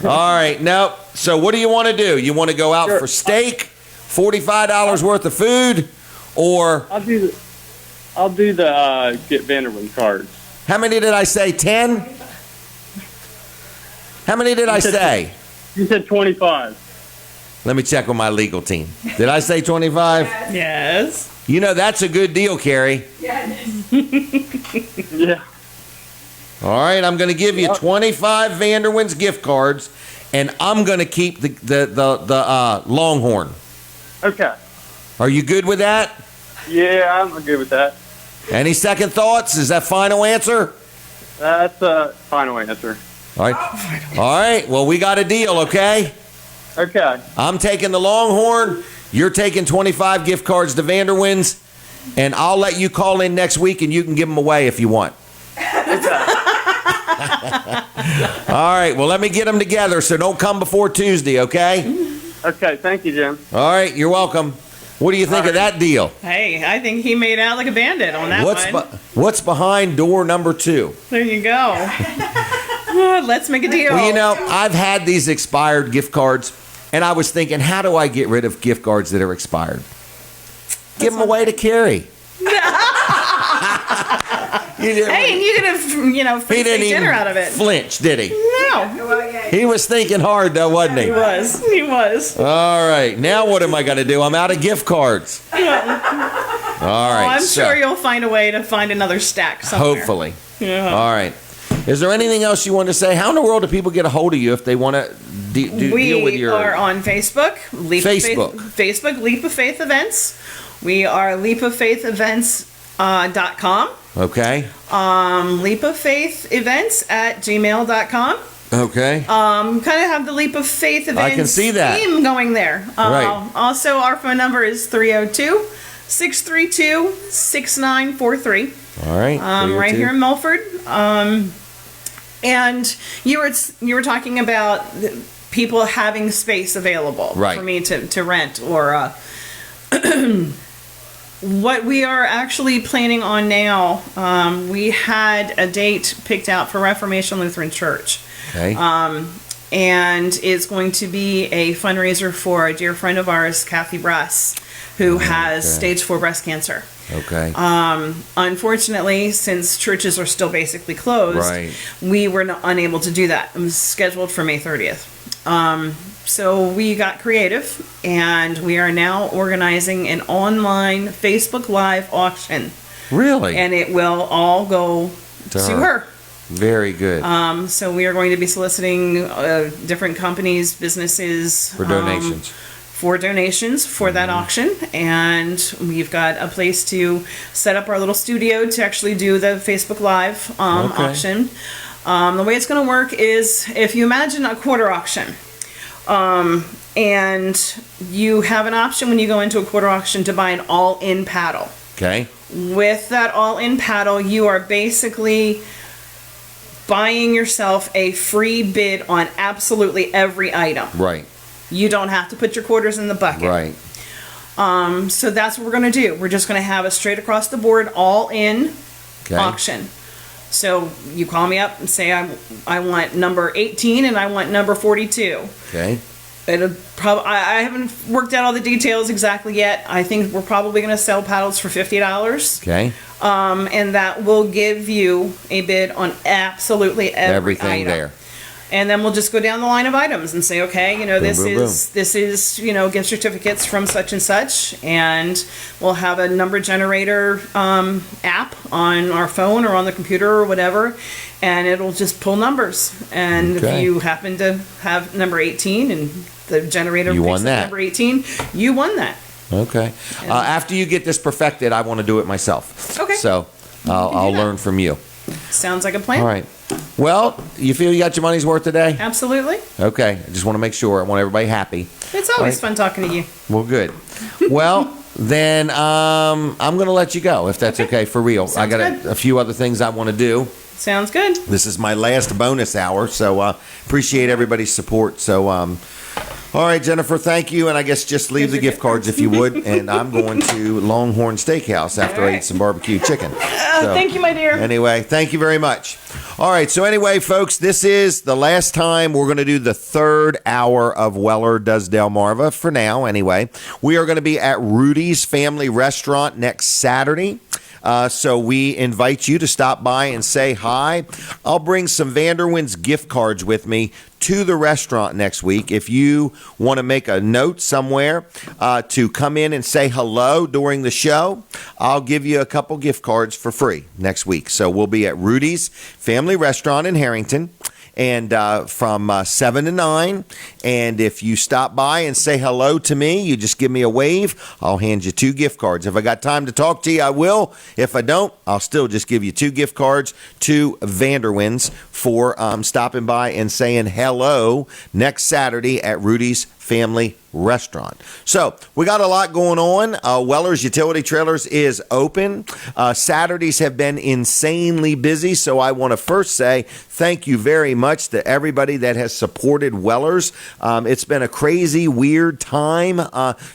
All right. Now, so what do you want to do? You want to go out for steak, $45 worth of food, or
I'll do the get Vanderwind cards.
how many did I say? 10? How many did I say?
You said 25.
Let me check with my legal team. Did I say 25?
Yes.
You know, that's a good deal, Carrie.
Yeah.
All right, I'm going to give you 25 Vanderwinds gift cards, and I'm going to keep the Longhorn.
Okay.
Are you good with that?
Yeah, I'm good with that.
Any second thoughts? Is that final answer?
That's a final answer.
All right. All right. Well, we got a deal, okay?
Okay.
I'm taking the Longhorn. You're taking 25 gift cards to Vanderwinds, and I'll let you call in next week, and you can give them away if you want. All right. Well, let me get them together, so don't come before Tuesday, okay?
Okay. Thank you, Jim.
All right. You're welcome. What do you think of that deal?
Hey, I think he made out like a bandit on that one.
What's behind door number 2?
There you go. Let's make a deal.
Well, you know, I've had these expired gift cards, and I was thinking, how do I get rid of gift cards that are expired? Give them away to Carrie.
Hey, and you could have, free steak dinner out of it.
Flinch, did he?
No.
He was thinking hard, though, wasn't he?
He was.
All right. Now what am I going to do? I'm out of gift cards. All right.
I'm sure you'll find a way to find another stack somewhere.
Hopefully.
Yeah.
All right. Is there anything else you want to say? How in the world do people get a hold of you if they want to deal with your...
We are on Facebook. Facebook, Leap of Faith Events. We are leapoffaithevents.com.
Okay.
leapoffaithevents@gmail.com.
Okay.
Kind of have the Leap of Faith Events
I can see that.
theme going there.
Right.
Also, our phone number is 302-632-6943.
All right.
Right here in Milford. And you were talking about people having space available for me to rent or what we are actually planning on now. We had a date picked out for Reformation Lutheran Church.
Okay.
And it's going to be a fundraiser for a dear friend of ours, Kathy Bruss, who has stage 4 breast cancer.
Okay.
Unfortunately, since churches are still basically closed, we were unable to do that. It was scheduled for May 30th. So we got creative, and we are now organizing an online Facebook Live auction.
Really?
And it will all go to her.
Very good.
So we are going to be soliciting different companies, businesses
for donations.
For that auction, and we've got a place to set up our little studio to actually do the Facebook Live auction. The way it's going to work is, if you imagine a quarter auction, and you have an option when you go into a quarter auction to buy an all-in paddle.
Okay.
With that all-in paddle, you are basically buying yourself a free bid on absolutely every item.
Right.
You don't have to put your quarters in the bucket.
Right.
So that's what we're going to do. We're just going to have a straight across the board all-in auction. So you call me up and say, I want number 18 and I want number 42.
Okay.
I haven't worked out all the details exactly yet. I think we're probably going to sell paddles for $50.
Okay.
And that will give you a bid on absolutely everything item.
There.
And then we'll just go down the line of items and say, okay, this is gift certificates from such and such, and we'll have a number generator app on our phone or on the computer or whatever, and it'll just pull numbers. And if you happen to have number 18 and the generator picks up number 18, you won that.
Okay. After you get this perfected, I want to do it myself.
Okay.
So I'll learn from you.
Sounds like a plan.
All right. Well, you feel you got your money's worth today?
Absolutely.
Okay. I just want to make sure. I want everybody happy.
It's always fun talking to you.
Well, good. Well, then I'm going to let you go, if that's okay for real.
Sounds
I got a few other things I want to do.
Sounds good.
This is my last bonus hour, so appreciate everybody's support. So, all right, Jennifer, thank you. And I guess just leave the gift cards if you would. And I'm going to Longhorn Steakhouse after I eat some barbecue chicken.
Thank you, my dear.
Anyway, thank you very much. All right, so anyway, folks, this is the last time we're going to do the third hour of Weller Does Delmarva, for now anyway. We are going to be at Rudy's Family Restaurant next Saturday. So we invite you to stop by and say hi. I'll bring some Vanderwin's gift cards with me to the restaurant next week. If you want to make a note somewhere to come in and say hello during the show, I'll give you a couple gift cards for free next week. So we'll be at Rudy's Family Restaurant in Harrington, and from 7 to 9. And if you stop by and say hello to me, you just give me a wave, I'll hand you 2 gift cards. If I got time to talk to you, I will. If I don't, I'll still just give you 2 gift cards to Vanderwin's for stopping by and saying hello next Saturday at Rudy's Family Restaurant. So we got a lot going on. Weller's Utility Trailers is open. Saturdays have been insanely busy, so I want to first say thank you very much to everybody that has supported Weller's. It's been a crazy, weird time.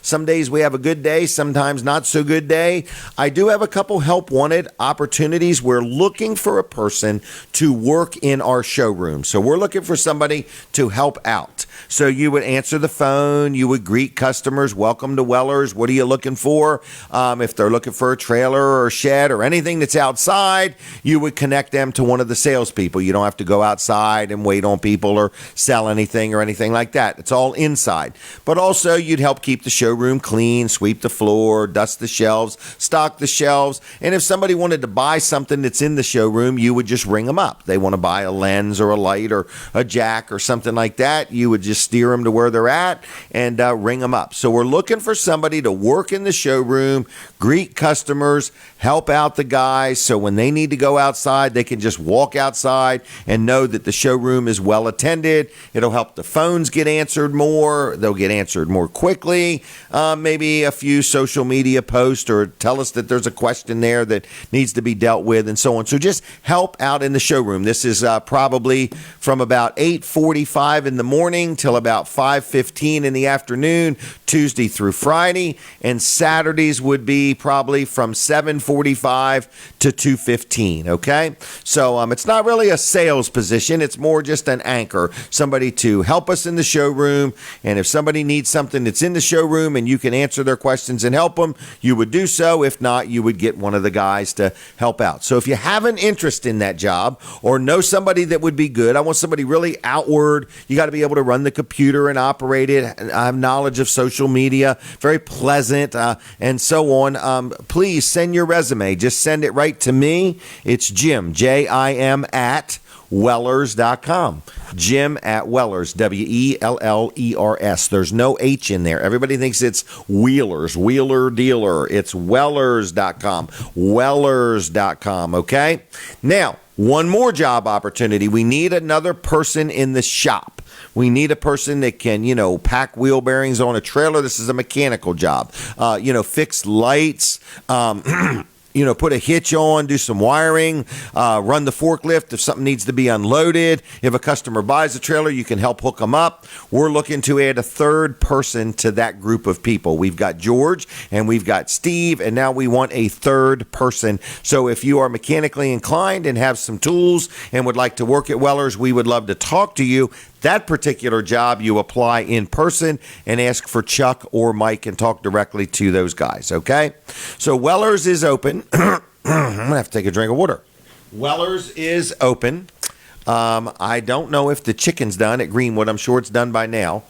Some days we have a good day, sometimes not so good day. I do have a couple help wanted opportunities. We're looking for a person to work in our showroom. So we're looking for somebody to help out. So you would answer the phone, you would greet customers, welcome to Weller's, what are you looking for? If they're looking for a trailer or a shed or anything that's outside, you would connect them to one of the salespeople. You don't have to go outside and wait on people or sell anything or anything like that. It's all inside. But also you'd help keep the showroom clean, sweep the floor, dust the shelves, stock the shelves. And if somebody wanted to buy something that's in the showroom, you would just ring them up. They want to buy a lens or a light or a jack or something like that. You would just steer them to where they're at and ring them up. So we're looking for somebody to work in the showroom, greet customers, help out the guys, so when they need to go outside, they can just walk outside and know that the showroom is well attended. It'll help the phones get answered more. They'll get answered more quickly. Maybe a few social media posts or tell us that there's a question there that needs to be dealt with and so on. So just help out in the showroom. This is probably from about 8:45 in the morning till about 5:15 in the afternoon, Tuesday through Friday, and Saturdays would be probably from 7:45 to 2:15, okay? So it's not really a sales position. It's more just an anchor, somebody to help us in the showroom, and if somebody needs something that's in the showroom and you can answer their questions and help them, you would do so. If not, you would get one of the guys to help out. So if you have an interest in that job or know somebody that would be good, I want somebody really outward. You got to be able to run the computer and operate it. I have knowledge of social media, very pleasant, and so on. Please send your resume. Just send it right to me. It's Jim, Jim, at Wellers.com. Jim at Wellers, Wellers. There's no H in there. Everybody thinks it's Wheelers, Wheeler Dealer. It's Wellers.com. Wellers.com, okay? Now, one more job opportunity. We need another person in the shop. We need a person that can, pack wheel bearings on a trailer. This is a mechanical job. Fix lights, put a hitch on, do some wiring, run the forklift if something needs to be unloaded. If a customer buys a trailer, you can help hook them up. We're looking to add a third person to that group of people. We've got George and we've got Steve, and now we want a third person. So if you are mechanically inclined and have some tools and would like to work at Weller's, we would love to talk to you. That particular job, you apply in person and ask for Chuck or Mike and talk directly to those guys, okay? So Weller's is open. I'm going to have to take a drink of water. Weller's is open. I don't know if the chicken's done at Greenwood. I'm sure it's done by now.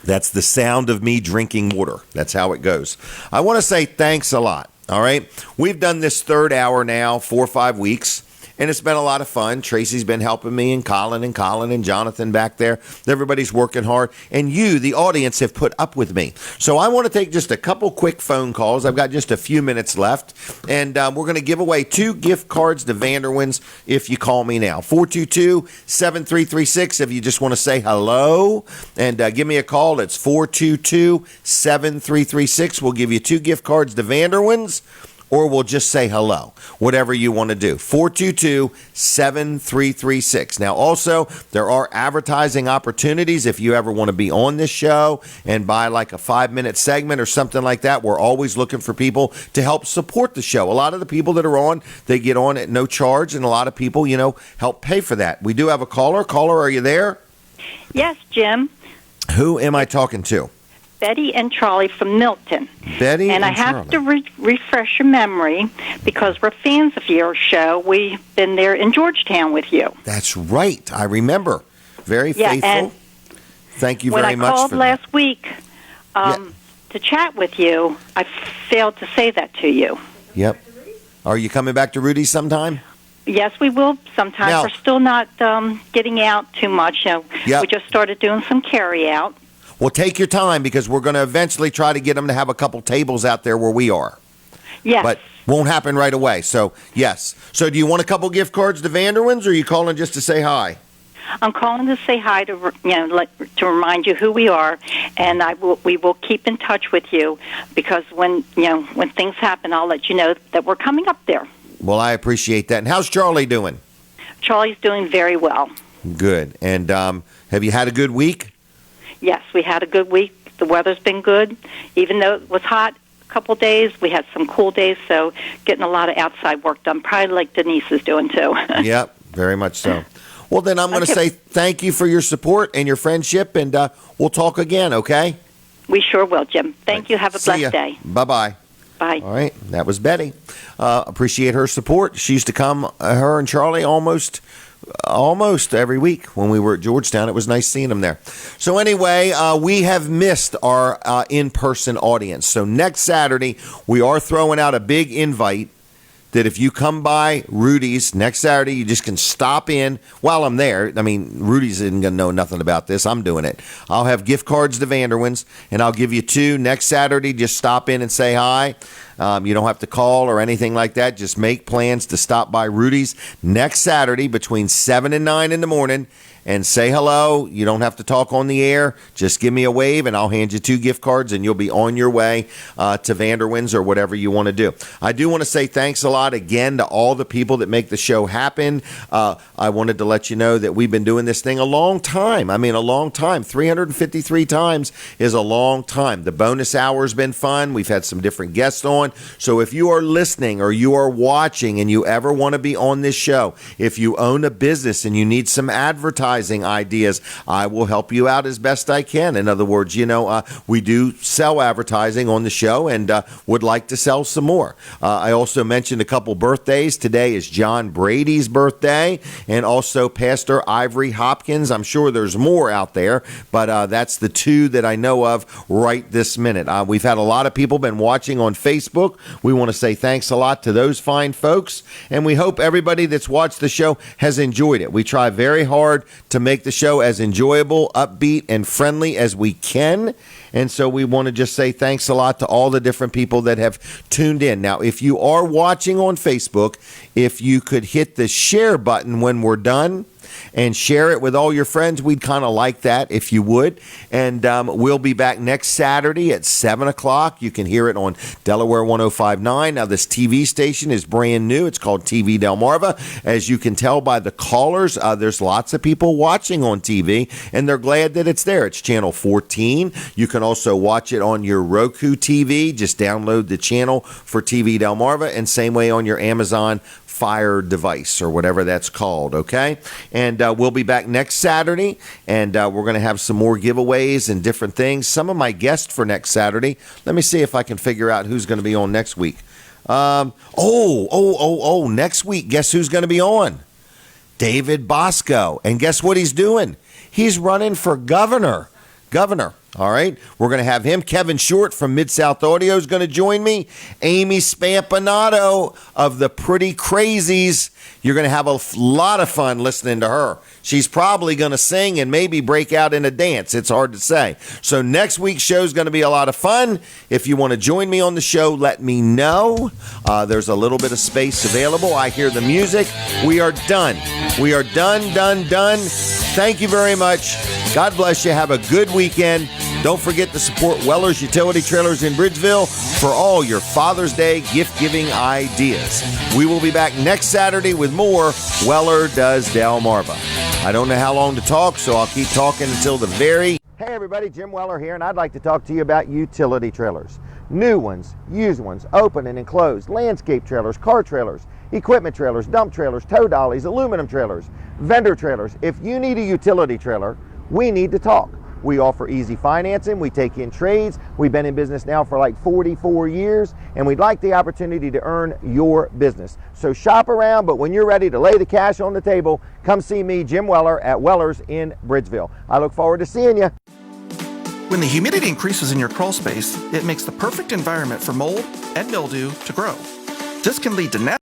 That's the sound of me drinking water. That's how it goes. I want to say thanks a lot, all right? We've done this third hour now, 4 or 5 weeks. And it's been a lot of fun. Tracy's been helping me, and Colin and Jonathan back there. Everybody's working hard. And you, the audience, have put up with me. So I want to take just a couple quick phone calls. I've got just a few minutes left. And we're going to give away 2 gift cards to Vanderwin's if you call me now. 422-7336 if you just want to say hello. And give me a call. It's 422-7336. We'll give you 2 gift cards to Vanderwin's. or we'll just say hello, whatever you want to do. 422-7336. Now, also, there are advertising opportunities if you ever want to be on this show and buy like a 5-minute segment or something like that. We're always looking for people to help support the show. A lot of the people that are on, they get on at no charge, and a lot of people, help pay for that. We do have a caller. Caller, are you there?
Yes, Jim.
Who am I talking to?
Betty and Charlie from Milton.
Betty and
I have to refresh your memory because we're fans of your show. We've been there in Georgetown with you.
That's right. I remember. Very faithful.
And
thank you very much.
When I called last week to chat with you, I failed to say that to you.
Yep. Are you coming back to Rudy's sometime?
Yes, we will sometime.
Now,
we're still not getting out too much.
Yep.
We just started doing some carry out.
Well, take your time because we're going to eventually try to get them to have a couple tables out there where we are.
Yes.
But won't happen right away. So, yes. So do you want a couple gift cards to Vanderwin's, or are you calling just to say hi?
I'm calling to say hi to to remind you who we are, and we will keep in touch with you because when things happen, I'll let you know that we're coming up there.
Well, I appreciate that. And how's Charlie doing?
Charlie's doing very well.
Good. And have you had a good week?
Yes, we had a good week. The weather's been good. Even though it was hot a couple days, we had some cool days, so getting a lot of outside work done, probably like Denise is doing too.
Yep, very much so. Well, then I'm going to say thank you for your support and your friendship, and we'll talk again, okay?
We sure will, Jim. Thank you. Have a blessed day.
Bye-bye.
Bye.
All right, that was Betty. Appreciate her support. She used to come, her and Charlie, almost every week when we were at Georgetown. It was nice seeing them there. So anyway, we have missed our in-person audience. So next Saturday, we are throwing out a big invite that if you come by Rudy's next Saturday, you just can stop in while I'm there. I mean, Rudy's isn't going to know nothing about this. I'm doing it. I'll have gift cards to Vanderwin's, and I'll give you 2 next Saturday. Just stop in and say hi. You don't have to call or anything like that. Just make plans to stop by Rudy's next Saturday between 7 and 9 in the morning and say hello. You don't have to talk on the air. Just give me a wave, and I'll hand you 2 gift cards, and you'll be on your way to Vanderwin's or whatever you want to do. I do want to say thanks a lot again to all the people that make the show happen. I wanted to let you know that we've been doing this thing a long time. I mean, a long time. 353 times is a long time. The bonus hour has been fun. We've had some different guests on. So if you are listening or you are watching and you ever want to be on this show, if you own a business and you need some advertising ideas, I will help you out as best I can. In other words, we do sell advertising on the show and would like to sell some more. I also mentioned a couple birthdays. Today is John Brady's birthday and also Pastor Ivory Hopkins. I'm sure there's more out there, but that's the 2 that I know of right this minute. We've had a lot of people been watching on Facebook. We want to say thanks a lot to those fine folks, and we hope everybody that's watched the show has enjoyed it. We try very hard to make the show as enjoyable, upbeat, and friendly as we can. And so we want to just say thanks a lot to all the different people that have tuned in. Now, if you are watching on Facebook, if you could hit the share button when we're done and share it with all your friends, we'd kind of like that if you would. And we'll be back next Saturday at 7 o'clock. You can hear it on Delaware 105.9. Now, this TV station is brand new. It's called TV Delmarva. As you can tell by the callers, there's lots of people watching on TV, and they're glad that it's there. It's channel 14. You can also watch it on your Roku TV. Just download the channel for TV Delmarva, and same way on your Amazon Fire device or whatever that's called, okay? And we'll be back next Saturday, and we're going to have some more giveaways and different things. Some of my guests for next Saturday, let me see if I can figure out who's going to be on next week. Next week, guess who's going to be on? David Bosco. And guess what he's doing? He's running for governor. All right, we're going to have him. Kevin Short from Mid-South Audio is going to join me. Amy Spampanato of the Pretty Crazies. You're going to have a lot of fun listening to her. She's probably going to sing and maybe break out in a dance. It's hard to say. So next week's show is going to be a lot of fun. If you want to join me on the show, let me know. There's a little bit of space available. I hear the music. We are done. We are done. Thank you very much. God bless you. Have a good weekend. Don't forget to support Weller's Utility Trailers in Bridgeville for all your Father's Day gift-giving ideas. We will be back next Saturday with more Weller Does Delmarva. I don't know how long to talk, so I'll keep talking until the very... Hey everybody, Jim Weller here, and I'd like to talk to you about utility trailers. New ones, used ones, open and enclosed, landscape trailers, car trailers, equipment trailers, dump trailers, tow dollies, aluminum trailers, vendor trailers. If you need a utility trailer, we need to talk. We offer easy financing, we take in trades, we've been in business now for like 44 years, and we'd like the opportunity to earn your business. So shop around, but when you're ready to lay the cash on the table, come see me, Jim Weller, at Weller's in Bridgeville. I look forward to seeing you.
When the humidity increases in your crawl space, it makes the perfect environment for mold and mildew to grow. This can lead to